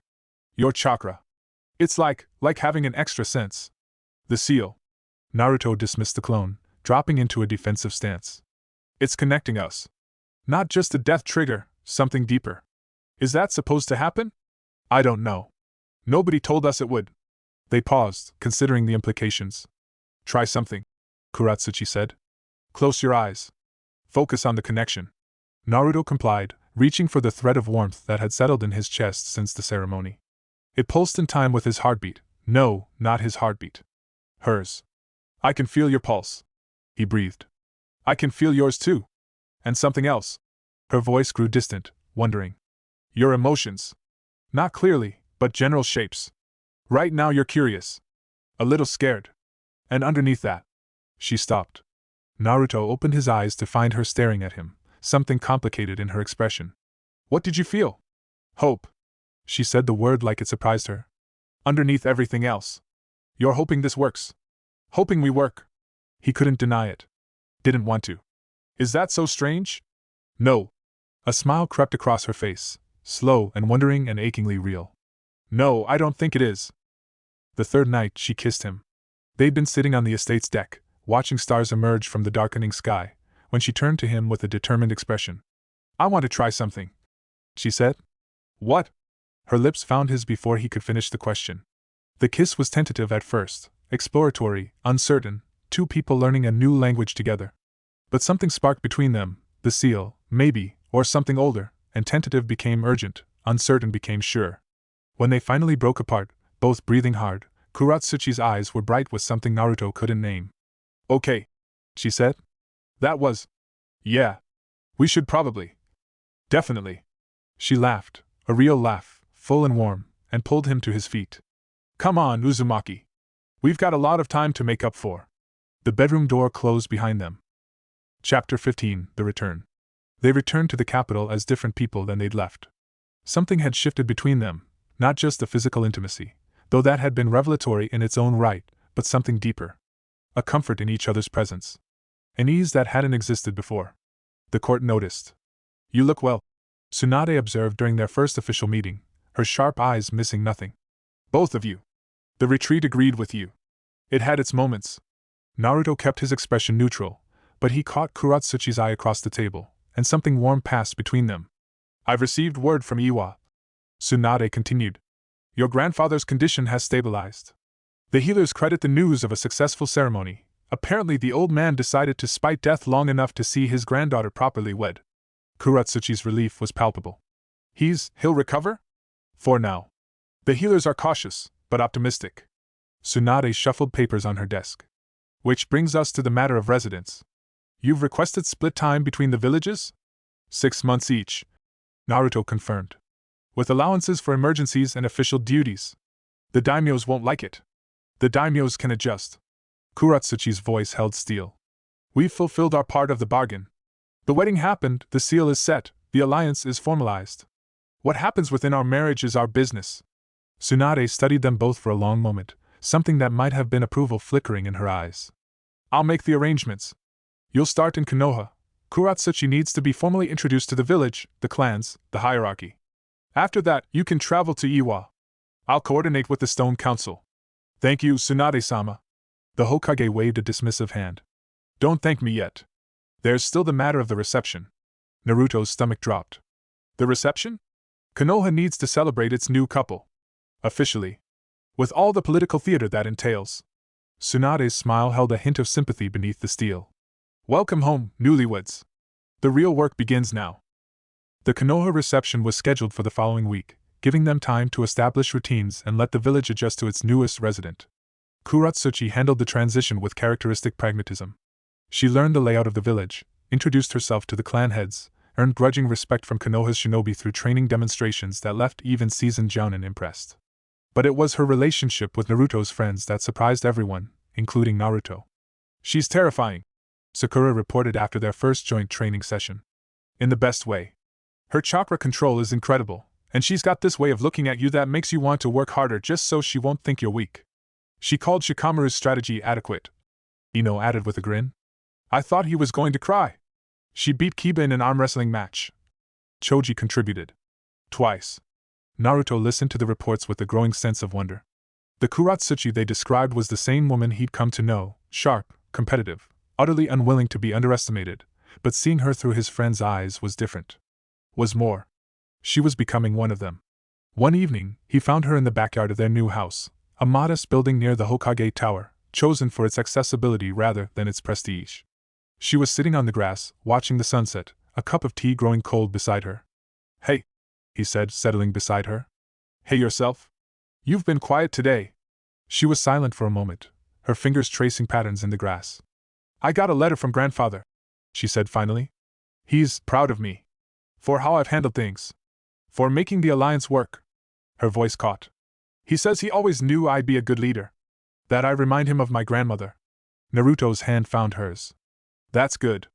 Your chakra. It's like having an extra sense. The seal. Naruto dismissed the clone, dropping into a defensive stance. It's connecting us. Not just a death trigger, something deeper. Is that supposed to happen? I don't know. Nobody told us it would. They paused, considering the implications. Try something, Kuratsuchi said. Close your eyes. Focus on the connection. Naruto complied, reaching for the thread of warmth that had settled in his chest since the ceremony. It pulsed in time with his heartbeat. No, not his heartbeat. Hers. I can feel your pulse. He breathed. I can feel yours too. And something else. Her voice grew distant, wondering. Your emotions. Not clearly, but general shapes. Right now you're curious. A little scared. And underneath that. She stopped. Naruto opened his eyes to find her staring at him, something complicated in her expression. What did you feel? Hope. She said the word like it surprised her. Underneath everything else. You're hoping this works. Hoping we work. He couldn't deny it. Didn't want to. Is that so strange? No. A smile crept across her face, slow and wondering and achingly real. No, I don't think it is. The third night she kissed him. They'd been sitting on the estate's deck, watching stars emerge from the darkening sky, when she turned to him with a determined expression. I want to try something, she said. What? Her lips found his before he could finish the question. The kiss was tentative at first, exploratory, uncertain, two people learning a new language together. But something sparked between them, the seal, maybe, or something older, and tentative became urgent, uncertain became sure. When they finally broke apart, both breathing hard, Kuratsuchi's eyes were bright with something Naruto couldn't name. Okay, she said. That was. Yeah. We should probably. Definitely. She laughed, a real laugh, full and warm, and pulled him to his feet. Come on, Uzumaki. We've got a lot of time to make up for. The bedroom door closed behind them. Chapter 15, The Return. They returned to the capital as different people than they'd left. Something had shifted between them, not just a physical intimacy, though that had been revelatory in its own right, but something deeper. A comfort in each other's presence. An ease that hadn't existed before. The court noticed. You look well, Tsunade observed during their first official meeting, her sharp eyes missing nothing. Both of you. The retreat agreed with you. It had its moments. Naruto kept his expression neutral, but he caught Kuratsuchi's eye across the table, and something warm passed between them. I've received word from Iwa. Tsunade continued. Your grandfather's condition has stabilized. The healers credit the news of a successful ceremony. Apparently the old man decided to spite death long enough to see his granddaughter properly wed. Kuratsuchi's relief was palpable. He'll recover? For now. The healers are cautious, but optimistic. Tsunade shuffled papers on her desk. Which brings us to the matter of residence. You've requested split time between the villages? 6 months each. Naruto confirmed. With allowances for emergencies and official duties. The daimyos won't like it. The daimyos can adjust. Kuratsuchi's voice held steel. We've fulfilled our part of the bargain. The wedding happened, the seal is set, the alliance is formalized. What happens within our marriage is our business. Tsunade studied them both for a long moment, something that might have been approval flickering in her eyes. I'll make the arrangements. You'll start in Konoha. Kuratsuchi needs to be formally introduced to the village, the clans, the hierarchy. After that, you can travel to Iwa. I'll coordinate with the Stone Council. Thank you, Tsunade-sama. The Hokage waved a dismissive hand. Don't thank me yet. There's still the matter of the reception. Naruto's stomach dropped. The reception? Konoha needs to celebrate its new couple. Officially. With all the political theater that entails. Tsunade's smile held a hint of sympathy beneath the steel. Welcome home, newlyweds. The real work begins now. The Konoha reception was scheduled for the following week, giving them time to establish routines and let the village adjust to its newest resident. Kuratsuchi handled the transition with characteristic pragmatism. She learned the layout of the village, introduced herself to the clan heads, earned grudging respect from Konoha's shinobi through training demonstrations that left even seasoned jounin impressed. But it was her relationship with Naruto's friends that surprised everyone, including Naruto. She's terrifying, Sakura reported after their first joint training session. In the best way. Her chakra control is incredible, and she's got this way of looking at you that makes you want to work harder just so she won't think you're weak. She called Shikamaru's strategy adequate. Ino added with a grin. I thought he was going to cry. She beat Kiba in an arm wrestling match. Choji contributed. Twice. Naruto listened to the reports with a growing sense of wonder. The Kuratsuchi they described was the same woman he'd come to know, sharp, competitive, utterly unwilling to be underestimated, but seeing her through his friend's eyes was different. Was more. She was becoming one of them. One evening, he found her in the backyard of their new house, a modest building near the Hokage Tower, chosen for its accessibility rather than its prestige. She was sitting on the grass, watching the sunset, a cup of tea growing cold beside her. Hey, he said, settling beside her. Hey yourself? You've been quiet today. She was silent for a moment, her fingers tracing patterns in the grass. I got a letter from grandfather, she said finally. He's proud of me. For how I've handled things. For making the alliance work. Her voice caught. He says he always knew I'd be a good leader. That I remind him of my grandmother. Naruto's hand found hers. That's good.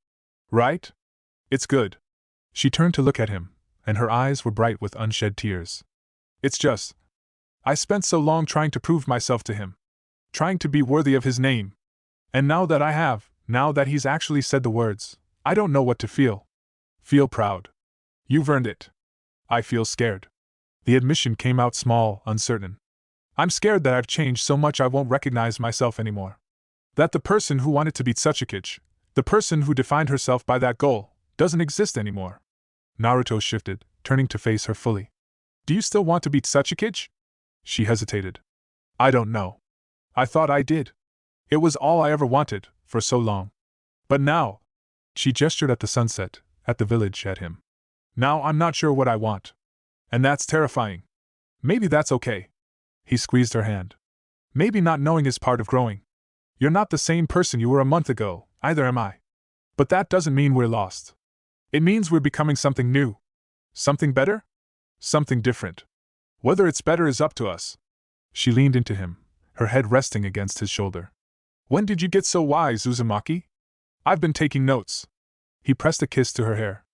Right? It's good. She turned to look at him, and her eyes were bright with unshed tears. It's just. I spent so long trying to prove myself to him. Trying to be worthy of his name. And now that I have, now that he's actually said the words, I don't know what to feel. Feel proud. You've earned it. I feel scared. The admission came out small, uncertain. I'm scared that I've changed so much I won't recognize myself anymore. That the person who wanted to be Tsuchikage, the person who defined herself by that goal, doesn't exist anymore. Naruto shifted, turning to face her fully. Do you still want to be Tsuchikage? She hesitated. I don't know. I thought I did. It was all I ever wanted, for so long. But now, she gestured at the sunset, at the village, at him. Now I'm not sure what I want. And that's terrifying. Maybe that's okay. He squeezed her hand. Maybe not knowing is part of growing. You're not the same person you were a month ago, either am I. But that doesn't mean we're lost. It means we're becoming something new. Something better? Something different. Whether it's better is up to us. She leaned into him, her head resting against his shoulder. When did you get so wise, Uzumaki? I've been taking notes. He pressed a kiss to her hair.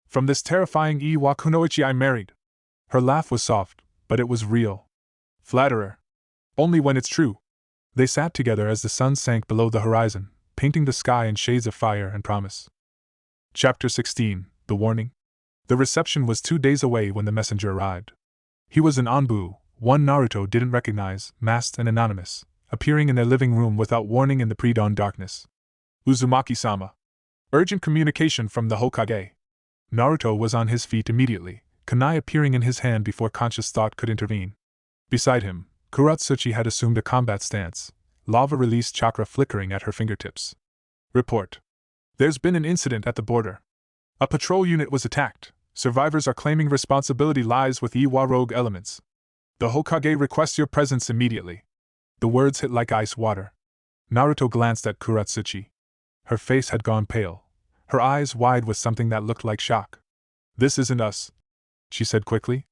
From this terrifying Iwa Kunoichi I married. Her laugh was soft, but it was real. Flatterer. Only when it's true. They sat together as the sun sank below the horizon, painting the sky in shades of fire and promise. Chapter 16, The Warning. The reception was 2 days away when the messenger arrived. He was an Anbu, one Naruto didn't recognize, masked and anonymous, appearing in their living room without warning in the pre-dawn darkness. Uzumaki-sama. Urgent communication from the Hokage. Naruto was on his feet immediately, kunai appearing in his hand before conscious thought could intervene. Beside him, Kuratsuchi had assumed a combat stance, lava-released chakra flickering at her fingertips. Report. There's been an incident at the border. A patrol unit was attacked. Survivors are claiming responsibility lies with Iwa rogue elements. The Hokage requests your presence immediately. The words hit like ice water. Naruto glanced at Kuratsuchi. Her face had gone pale, her eyes wide with something that looked like shock. This isn't us, she said quickly.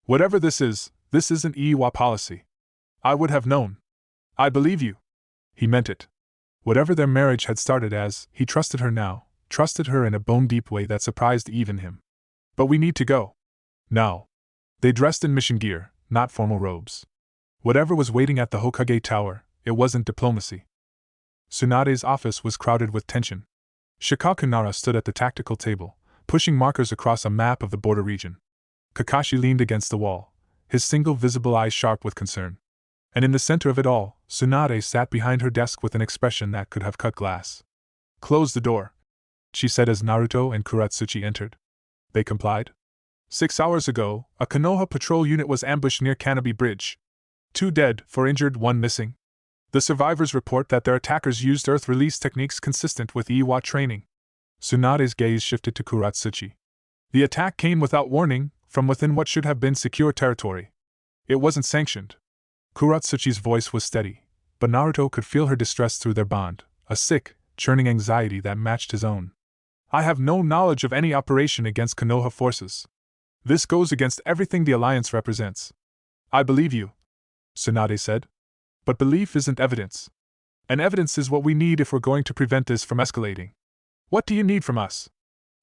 Whatever this isn't Iwa policy. I would have known. I believe you. He meant it. Whatever their marriage had started as, he trusted her now, trusted her in a bone-deep way that surprised even him. But we need to go. Now. They dressed in mission gear, not formal robes. Whatever was waiting at the Hokage Tower, it wasn't diplomacy. Tsunade's office was crowded with tension. Shikakunara stood at the tactical table, pushing markers across a map of the border region. Kakashi leaned against the wall, his single visible eye sharp with concern. And in the center of it all, Tsunade sat behind her desk with an expression that could have cut glass. Close the door, she said as Naruto and Kuratsuchi entered. They complied. 6 hours ago, a Konoha patrol unit was ambushed near Canopy Bridge. 2 dead, 4 injured, 1 missing. The survivors report that their attackers used earth release techniques consistent with Iwa training. Tsunade's gaze shifted to Kuratsuchi. The attack came without warning, from within what should have been secure territory. It wasn't sanctioned. Kuratsuchi's voice was steady, but Naruto could feel her distress through their bond, a sick, churning anxiety that matched his own. I have no knowledge of any operation against Konoha forces. This goes against everything the Alliance represents. I believe you, Tsunade said. But belief isn't evidence. And evidence is what we need if we're going to prevent this from escalating. What do you need from us?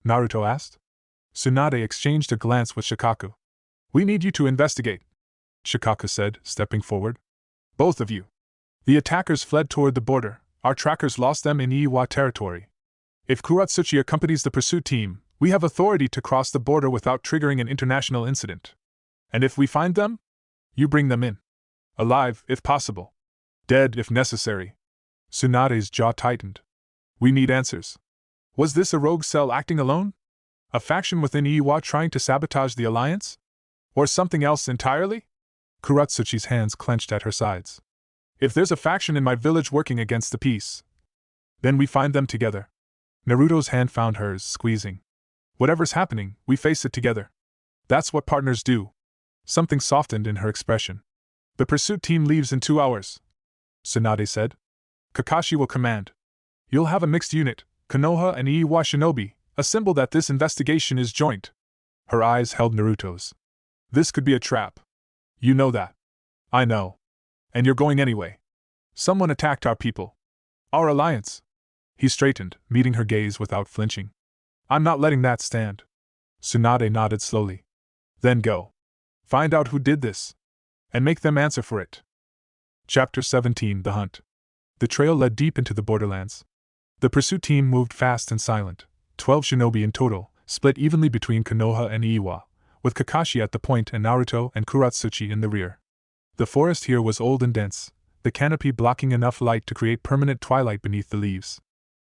Naruto asked. Tsunade exchanged a glance with Shikaku. We need you to investigate, Shikaku said, stepping forward. Both of you. The attackers fled toward the border. Our trackers lost them in Iwa territory. If Kuratsuchi accompanies the pursuit team, we have authority to cross the border without triggering an international incident. And if we find them, you bring them in. Alive, if possible. Dead, if necessary. Tsunade's jaw tightened. We need answers. Was this a rogue cell acting alone? A faction within Iwa trying to sabotage the Alliance? Or something else entirely? Kuratsuchi's hands clenched at her sides. If there's a faction in my village working against the peace, then we find them together. Naruto's hand found hers, squeezing. Whatever's happening, we face it together. That's what partners do. Something softened in her expression. The pursuit team leaves in 2 hours, Tsunade said. Kakashi will command. You'll have a mixed unit, Konoha and Iwa shinobi, a symbol that this investigation is joint. Her eyes held Naruto's. This could be a trap. You know that. I know. And you're going anyway. Someone attacked our people. Our alliance. He straightened, meeting her gaze without flinching. I'm not letting that stand. Tsunade nodded slowly. Then go. Find out who did this. And make them answer for it. Chapter 17: The Hunt. The trail led deep into the borderlands. The pursuit team moved fast and silent, 12 shinobi in total, split evenly between Konoha and Iwa, with Kakashi at the point and Naruto and Kuratsuchi in the rear. The forest here was old and dense, the canopy blocking enough light to create permanent twilight beneath the leaves.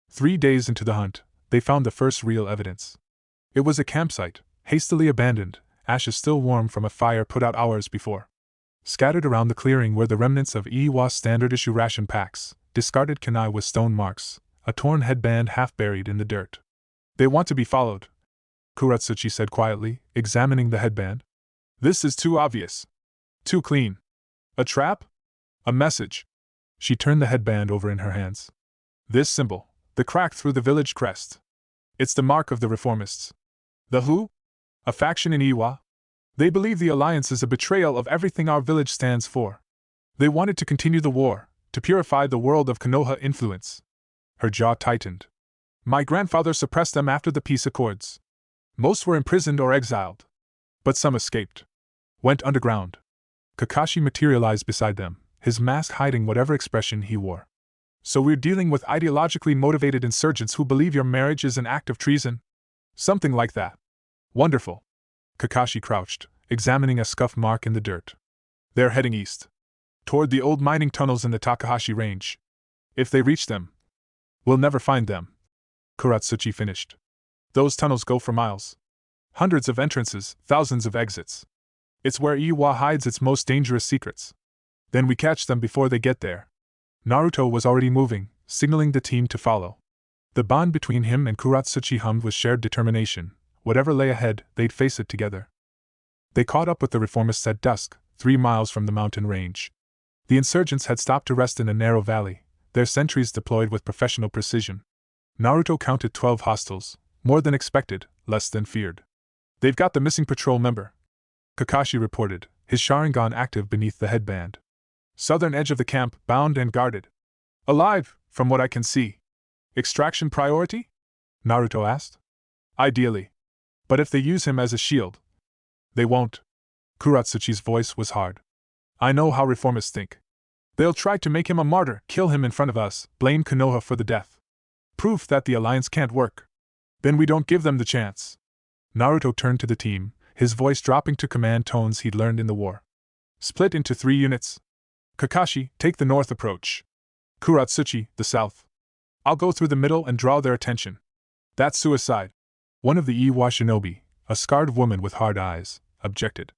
3 days into the hunt, they found the first real evidence. It was a campsite, hastily abandoned, ashes still warm from a fire put out hours before. Scattered around the clearing were the remnants of Iwa's standard-issue ration packs, discarded kunai with stone marks, a torn headband half buried in the dirt. They want to be followed, Kuratsuchi said quietly, examining the headband. This is too obvious. Too clean. A trap? A message. She turned the headband over in her hands. This symbol, the crack through the village crest. It's the mark of the reformists. The who? A faction in Iwa? They believe the alliance is a betrayal of everything our village stands for. They wanted to continue the war, to purify the world of Konoha influence. Her jaw tightened. My grandfather suppressed them after the peace accords. Most were imprisoned or exiled. But some escaped. Went underground. Kakashi materialized beside them, his mask hiding whatever expression he wore. So we're dealing with ideologically motivated insurgents who believe your marriage is an act of treason? Something like that. Wonderful. Kakashi crouched, examining a scuff mark in the dirt. They're heading east. Toward the old mining tunnels in the Takahashi Range. If they reach them, we'll never find them. Kuratsuchi finished. Those tunnels go for miles. Hundreds of entrances, thousands of exits. It's where Iwa hides its most dangerous secrets. Then we catch them before they get there. Naruto was already moving, signaling the team to follow. The bond between him and Kuratsuchi hummed with shared determination. Whatever lay ahead, they'd face it together. They caught up with the reformists at dusk, 3 miles from the mountain range. The insurgents had stopped to rest in a narrow valley, their sentries deployed with professional precision. Naruto counted 12 hostiles, more than expected, less than feared. They've got the missing patrol member, Kakashi reported, his Sharingan active beneath the headband. Southern edge of the camp, bound and guarded. Alive, from what I can see. Extraction priority? Naruto asked. Ideally. But if they use him as a shield, they won't. Kuratsuchi's voice was hard. I know how reformists think. They'll try to make him a martyr, kill him in front of us, blame Konoha for the death. Proof that the alliance can't work. Then we don't give them the chance. Naruto turned to the team, his voice dropping to command tones he'd learned in the war. Split into 3 units. Kakashi, take the north approach. Kuratsuchi, the south. I'll go through the middle and draw their attention. That's suicide. One of the Iwa shinobi, a scarred woman with hard eyes, objected.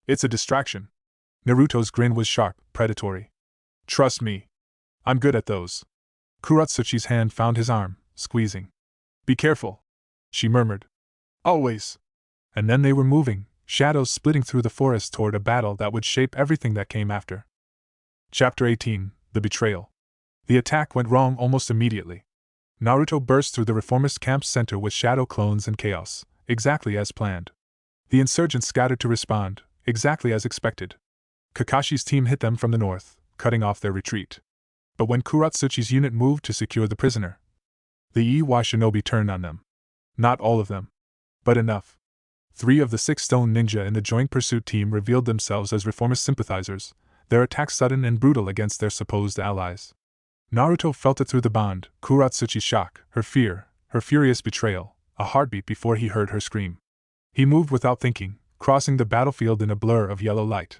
It's a distraction. Naruto's grin was sharp, predatory. Trust me. I'm good at those. Kuratsuchi's hand found his arm, squeezing. Be careful, she murmured. Always. And then they were moving, shadows splitting through the forest toward a battle that would shape everything that came after. Chapter 18, The Betrayal. The attack went wrong almost immediately. Naruto burst through the reformist camp's center with shadow clones and chaos, exactly as planned. The insurgents scattered to respond, exactly as expected. Kakashi's team hit them from the north, cutting off their retreat. But when Kuratsuchi's unit moved to secure the prisoner, the Iwa shinobi turned on them. Not all of them, but enough. 3 of the 6 stone ninja in the joint pursuit team revealed themselves as reformist sympathizers, their attack sudden and brutal against their supposed allies. Naruto felt it through the bond, Kuratsuchi's shock, her fear, her furious betrayal, a heartbeat before he heard her scream. He moved without thinking, crossing the battlefield in a blur of yellow light.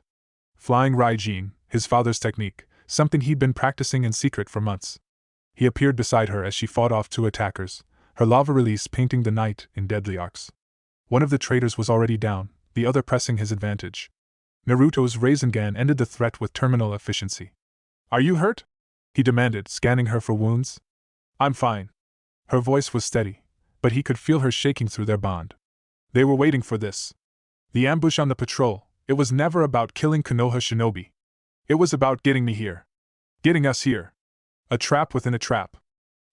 Flying Raijin, his father's technique, something he'd been practicing in secret for months. He appeared beside her as she fought off 2 attackers, her lava release painting the night in deadly arcs. One of the traitors was already down, the other pressing his advantage. Naruto's Rasengan ended the threat with terminal efficiency. Are you hurt? He demanded, scanning her for wounds. I'm fine. Her voice was steady, but he could feel her shaking through their bond. They were waiting for this. The ambush on the patrol, it was never about killing Konoha shinobi. It was about getting me here. Getting us here. A trap within a trap.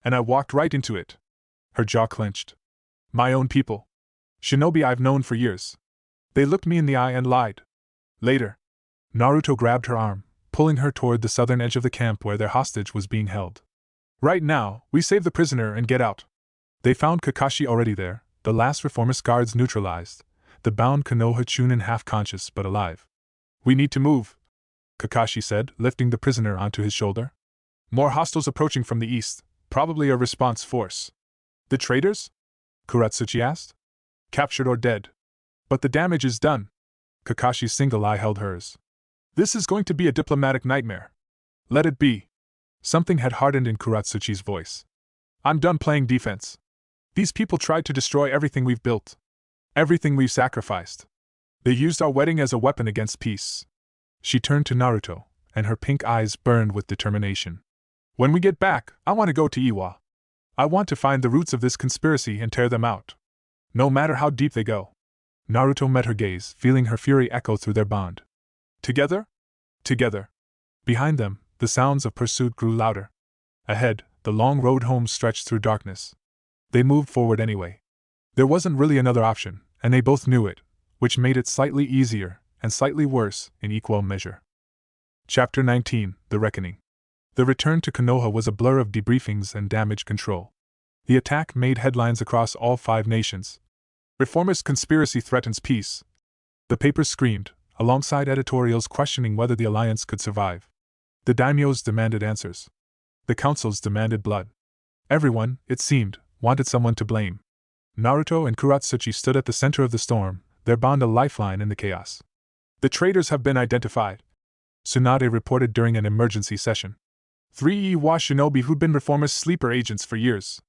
And I walked right into it. Her jaw clenched. My own people. Shinobi I've known for years. They looked me in the eye and lied. Later. Naruto grabbed her arm, pulling her toward the southern edge of the camp where their hostage was being held. Right now, we save the prisoner and get out. They found Kakashi already there, the last reformist guards neutralized, the bound Konoha Chunin half-conscious but alive. We need to move, Kakashi said, lifting the prisoner onto his shoulder. More hostiles approaching from the east, probably a response force. The traitors? Kuratsuchi asked. Captured or dead. But the damage is done. Kakashi's single eye held hers. This is going to be a diplomatic nightmare. Let it be. Something had hardened in Kuratsuchi's voice. I'm done playing defense. These people tried to destroy everything we've built. Everything we've sacrificed. They used our wedding as a weapon against peace. She turned to Naruto, and her pink eyes burned with determination. When we get back, I want to go to Iwa. I want to find the roots of this conspiracy and tear them out. No matter how deep they go. Naruto met her gaze, feeling her fury echo through their bond. Together? Together. Behind them, the sounds of pursuit grew louder. Ahead, the long road home stretched through darkness. They moved forward anyway. There wasn't really another option, and they both knew it, which made it slightly easier and slightly worse in equal measure. Chapter 19, The Reckoning. The return to Konoha was a blur of debriefings and damage control. The attack made headlines across all 5 nations. Reformist conspiracy threatens peace. The papers screamed, alongside editorials questioning whether the alliance could survive. The daimyos demanded answers. The councils demanded blood. Everyone, it seemed, wanted someone to blame. Naruto and Kuratsuchi stood at the center of the storm, their bond a lifeline in the chaos. The traitors have been identified, Tsunade reported during an emergency session. 3 Iwa shinobi who'd been reformist sleeper agents for years.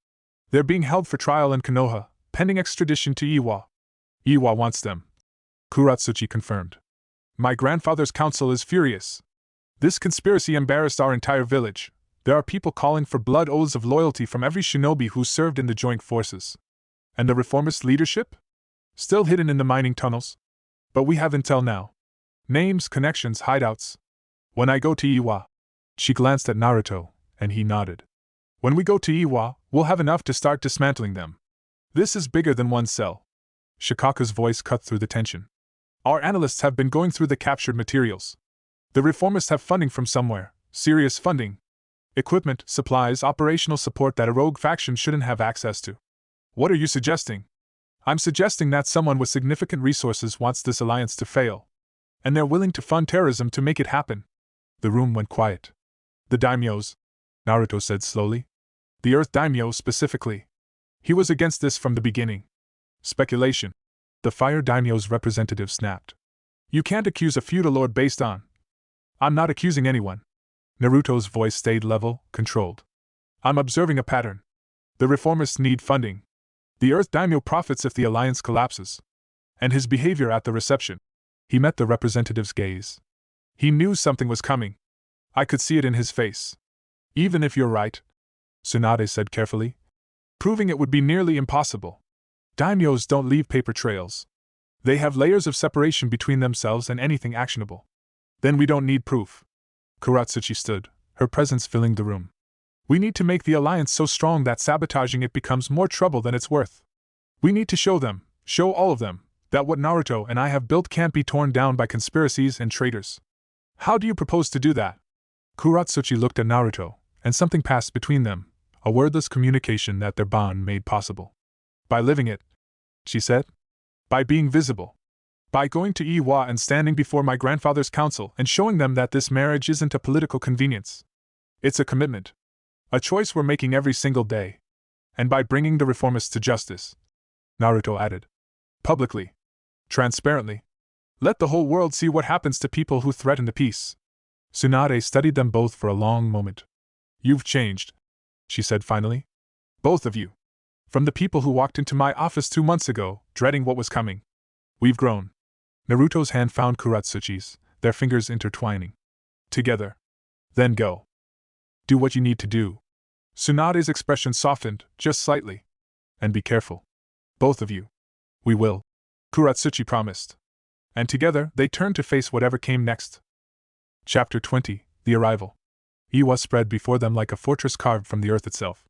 They're being held for trial in Konoha, pending extradition to Iwa. Iwa wants them. Kuratsuchi confirmed. My grandfather's council is furious. This conspiracy embarrassed our entire village. There are people calling for blood oaths of loyalty from every shinobi who served in the joint forces. And the reformist leadership? Still hidden in the mining tunnels. But we have intel now. Names, connections, hideouts. When I go to Iwa. She glanced at Naruto, and he nodded. When we go to Iwa, we'll have enough to start dismantling them. This is bigger than one cell. Shikaka's voice cut through the tension. Our analysts have been going through the captured materials. The reformists have funding from somewhere, serious funding. Equipment, supplies, operational support that a rogue faction shouldn't have access to. What are you suggesting? I'm suggesting that someone with significant resources wants this alliance to fail. And they're willing to fund terrorism to make it happen. The room went quiet. The daimyos, Naruto said slowly. The Earth daimyo specifically. He was against this from the beginning. Speculation. The Fire daimyo's representative snapped. You can't accuse a feudal lord based on. I'm not accusing anyone. Naruto's voice stayed level, controlled. I'm observing a pattern. The reformists need funding. The Earth Daimyo profits if the alliance collapses. And his behavior at the reception. He met the representative's gaze. He knew something was coming. I could see it in his face. Even if you're right, Tsunade said carefully, proving it would be nearly impossible. Daimyos don't leave paper trails. They have layers of separation between themselves and anything actionable. Then we don't need proof. Kuratsuchi stood, her presence filling the room. We need to make the alliance so strong that sabotaging it becomes more trouble than it's worth. We need to show them, show all of them, that what Naruto and I have built can't be torn down by conspiracies and traitors. How do you propose to do that? Kuratsuchi looked at Naruto, and something passed between them, a wordless communication that their bond made possible. By living it, she said. By being visible. By going to Iwa and standing before my grandfather's council and showing them that this marriage isn't a political convenience. It's a commitment. A choice we're making every single day. And by bringing the reformists to justice, Naruto added. Publicly. Transparently. Let the whole world see what happens to people who threaten the peace. Tsunade studied them both for a long moment. You've changed, she said finally. Both of you. From the people who walked into my office 2 months ago, dreading what was coming. We've grown. Naruto's hand found Kuratsuchi's, their fingers intertwining. Together. Then go. Do what you need to do. Tsunade's expression softened, just slightly. And be careful. Both of you. We will. Kuratsuchi promised. And together, they turned to face whatever came next. Chapter 20, The Arrival. Iwa spread before them like a fortress carved from the earth itself.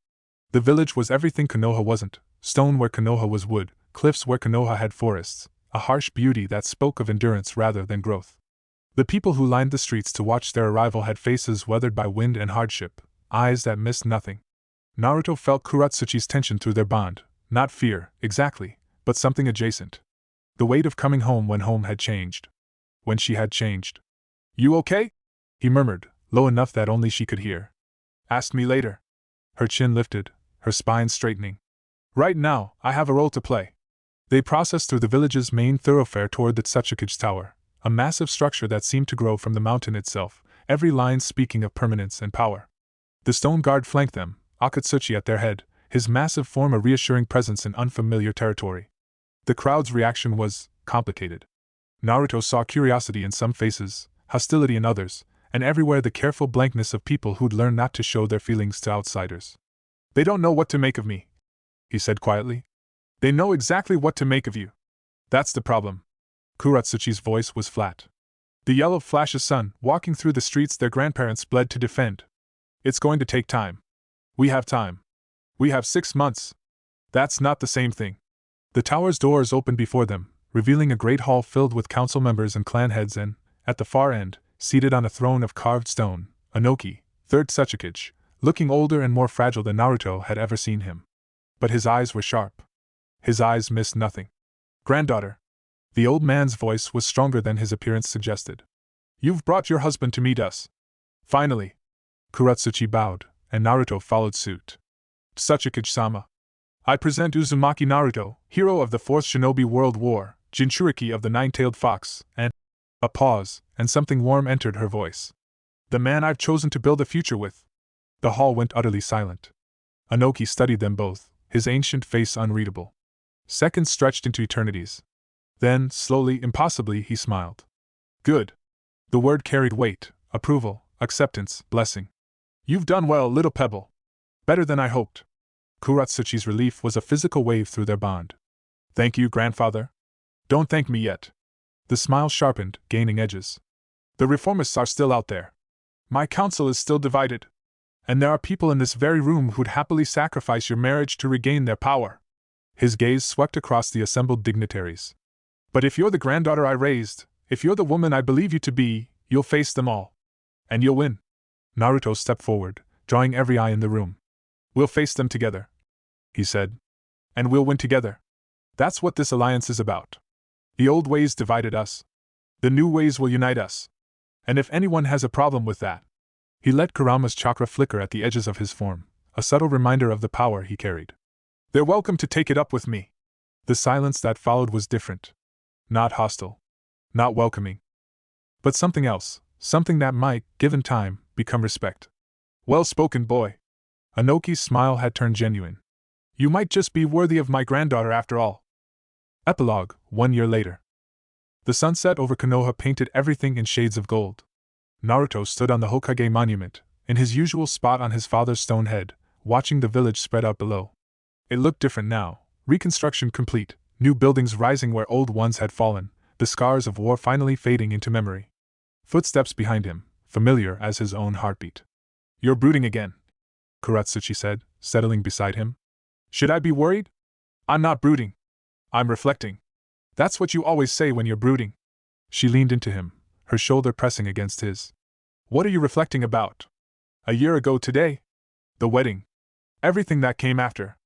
The village was everything Konoha wasn't, stone where Konoha was wood, cliffs where Konoha had forests, a harsh beauty that spoke of endurance rather than growth. The people who lined the streets to watch their arrival had faces weathered by wind and hardship, eyes that missed nothing. Naruto felt Kuratsuchi's tension through their bond, not fear, exactly, but something adjacent. The weight of coming home when home had changed. When she had changed. You okay? He murmured, low enough that only she could hear. Ask me later. Her chin lifted, her spine straightening. Right now, I have a role to play. They processed through the village's main thoroughfare toward the Tsuchikage Tower, a massive structure that seemed to grow from the mountain itself, every line speaking of permanence and power. The stone guard flanked them, Akatsuchi at their head, his massive form a reassuring presence in unfamiliar territory. The crowd's reaction was complicated. Naruto saw curiosity in some faces, hostility in others, and everywhere the careful blankness of people who'd learned not to show their feelings to outsiders. They don't know what to make of me, he said quietly. They know exactly what to make of you. That's the problem. Kuratsuchi's voice was flat. The yellow flash of sun, walking through the streets their grandparents bled to defend. It's going to take time. We have time. We have 6 months. That's not the same thing. The tower's doors opened before them, revealing a great hall filled with council members and clan heads and, at the far end, seated on a throne of carved stone, Inoki, third Tsuchikage, looking older and more fragile than Naruto had ever seen him. But his eyes were sharp. His eyes missed nothing. Granddaughter. The old man's voice was stronger than his appearance suggested. You've brought your husband to meet us. Finally. Kuratsuchi bowed, and Naruto followed suit. Tsuchikage-sama. I present Uzumaki Naruto, hero of the 4th Shinobi World War, Jinchuriki of the Nine-Tailed Fox, and... A pause, and something warm entered her voice. The man I've chosen to build a future with. The hall went utterly silent. Inoki studied them both, his ancient face unreadable. Seconds stretched into eternities. Then, slowly, impossibly, he smiled. Good. The word carried weight, approval, acceptance, blessing. You've done well, little pebble. Better than I hoped. Kuratsuchi's relief was a physical wave through their bond. Thank you, grandfather. Don't thank me yet. The smile sharpened, gaining edges. The reformists are still out there. My council is still divided. And there are people in this very room who'd happily sacrifice your marriage to regain their power. His gaze swept across the assembled dignitaries. But if you're the granddaughter I raised, if you're the woman I believe you to be, you'll face them all. And you'll win. Naruto stepped forward, drawing every eye in the room. We'll face them together, he said. And we'll win together. That's what this alliance is about. The old ways divided us. The new ways will unite us. And if anyone has a problem with that... He let Kurama's chakra flicker at the edges of his form, a subtle reminder of the power he carried. They're welcome to take it up with me. The silence that followed was different. Not hostile. Not welcoming. But something else, something that might, given time, become respect. Well-spoken boy. Inoki's smile had turned genuine. You might just be worthy of my granddaughter after all. Epilogue, 1 year later. The sunset over Konoha painted everything in shades of gold. Naruto stood on the Hokage monument, in his usual spot on his father's stone head, watching the village spread out below. It looked different now, reconstruction complete, new buildings rising where old ones had fallen, the scars of war finally fading into memory. Footsteps behind him, familiar as his own heartbeat. You're brooding again, Kuratsuchi said, settling beside him. Should I be worried? I'm not brooding. I'm reflecting. That's what you always say when you're brooding. She leaned into him, her shoulder pressing against his. What are you reflecting about? A year ago today? The wedding. Everything that came after.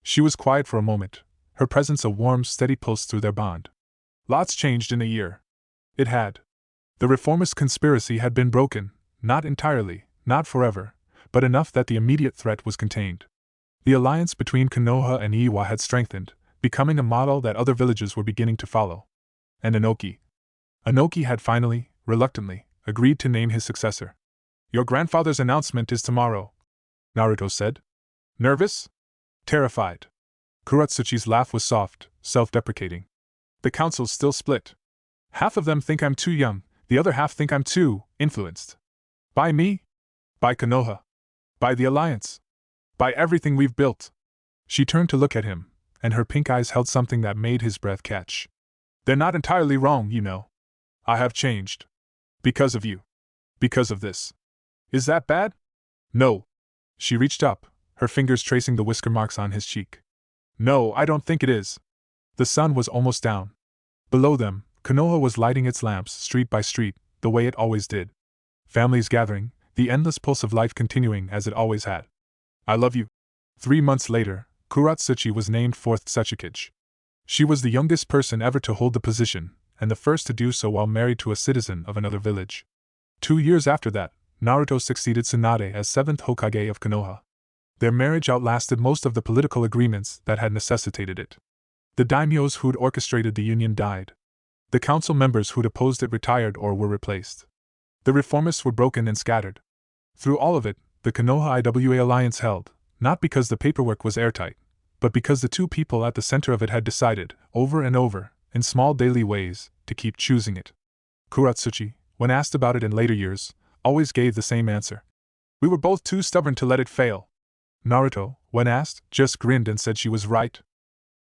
She was quiet for a moment, her presence a warm, steady pulse through their bond. Lots changed in a year. It had. The reformist conspiracy had been broken, not entirely, not forever, but enough that the immediate threat was contained. The alliance between Konoha and Iwa had strengthened, becoming a model that other villages were beginning to follow. And Inoki had finally, reluctantly, agreed to name his successor. Your grandfather's announcement is tomorrow, Naruto said. Nervous? Terrified. Kuratsuchi's laugh was soft, self-deprecating. The council's still split. Half of them think I'm too young, the other half think I'm too influenced. By me? By Konoha. By the alliance. By everything we've built. She turned to look at him, and her pink eyes held something that made his breath catch. They're not entirely wrong, you know. I have changed. Because of you. Because of this. Is that bad? No. She reached up, her fingers tracing the whisker marks on his cheek. No, I don't think it is. The sun was almost down. Below them, Konoha was lighting its lamps street by street, the way it always did. Families gathering, the endless pulse of life continuing as it always had. I love you. 3 months later, Kuratsuchi was named 4th Tsuchikage. She was the youngest person ever to hold the position, and the first to do so while married to a citizen of another village. 2 years after that, Naruto succeeded Tsunade as 7th Hokage of Konoha. Their marriage outlasted most of the political agreements that had necessitated it. The daimyos who'd orchestrated the union died. The council members who'd opposed it retired or were replaced. The reformists were broken and scattered. Through all of it, the Konoha Iwa alliance held, not because the paperwork was airtight, but because the two people at the center of it had decided, over and over, in small daily ways, to keep choosing it. Kuratsuchi, when asked about it in later years, always gave the same answer. We were both too stubborn to let it fail. Naruto, when asked, just grinned and said she was right.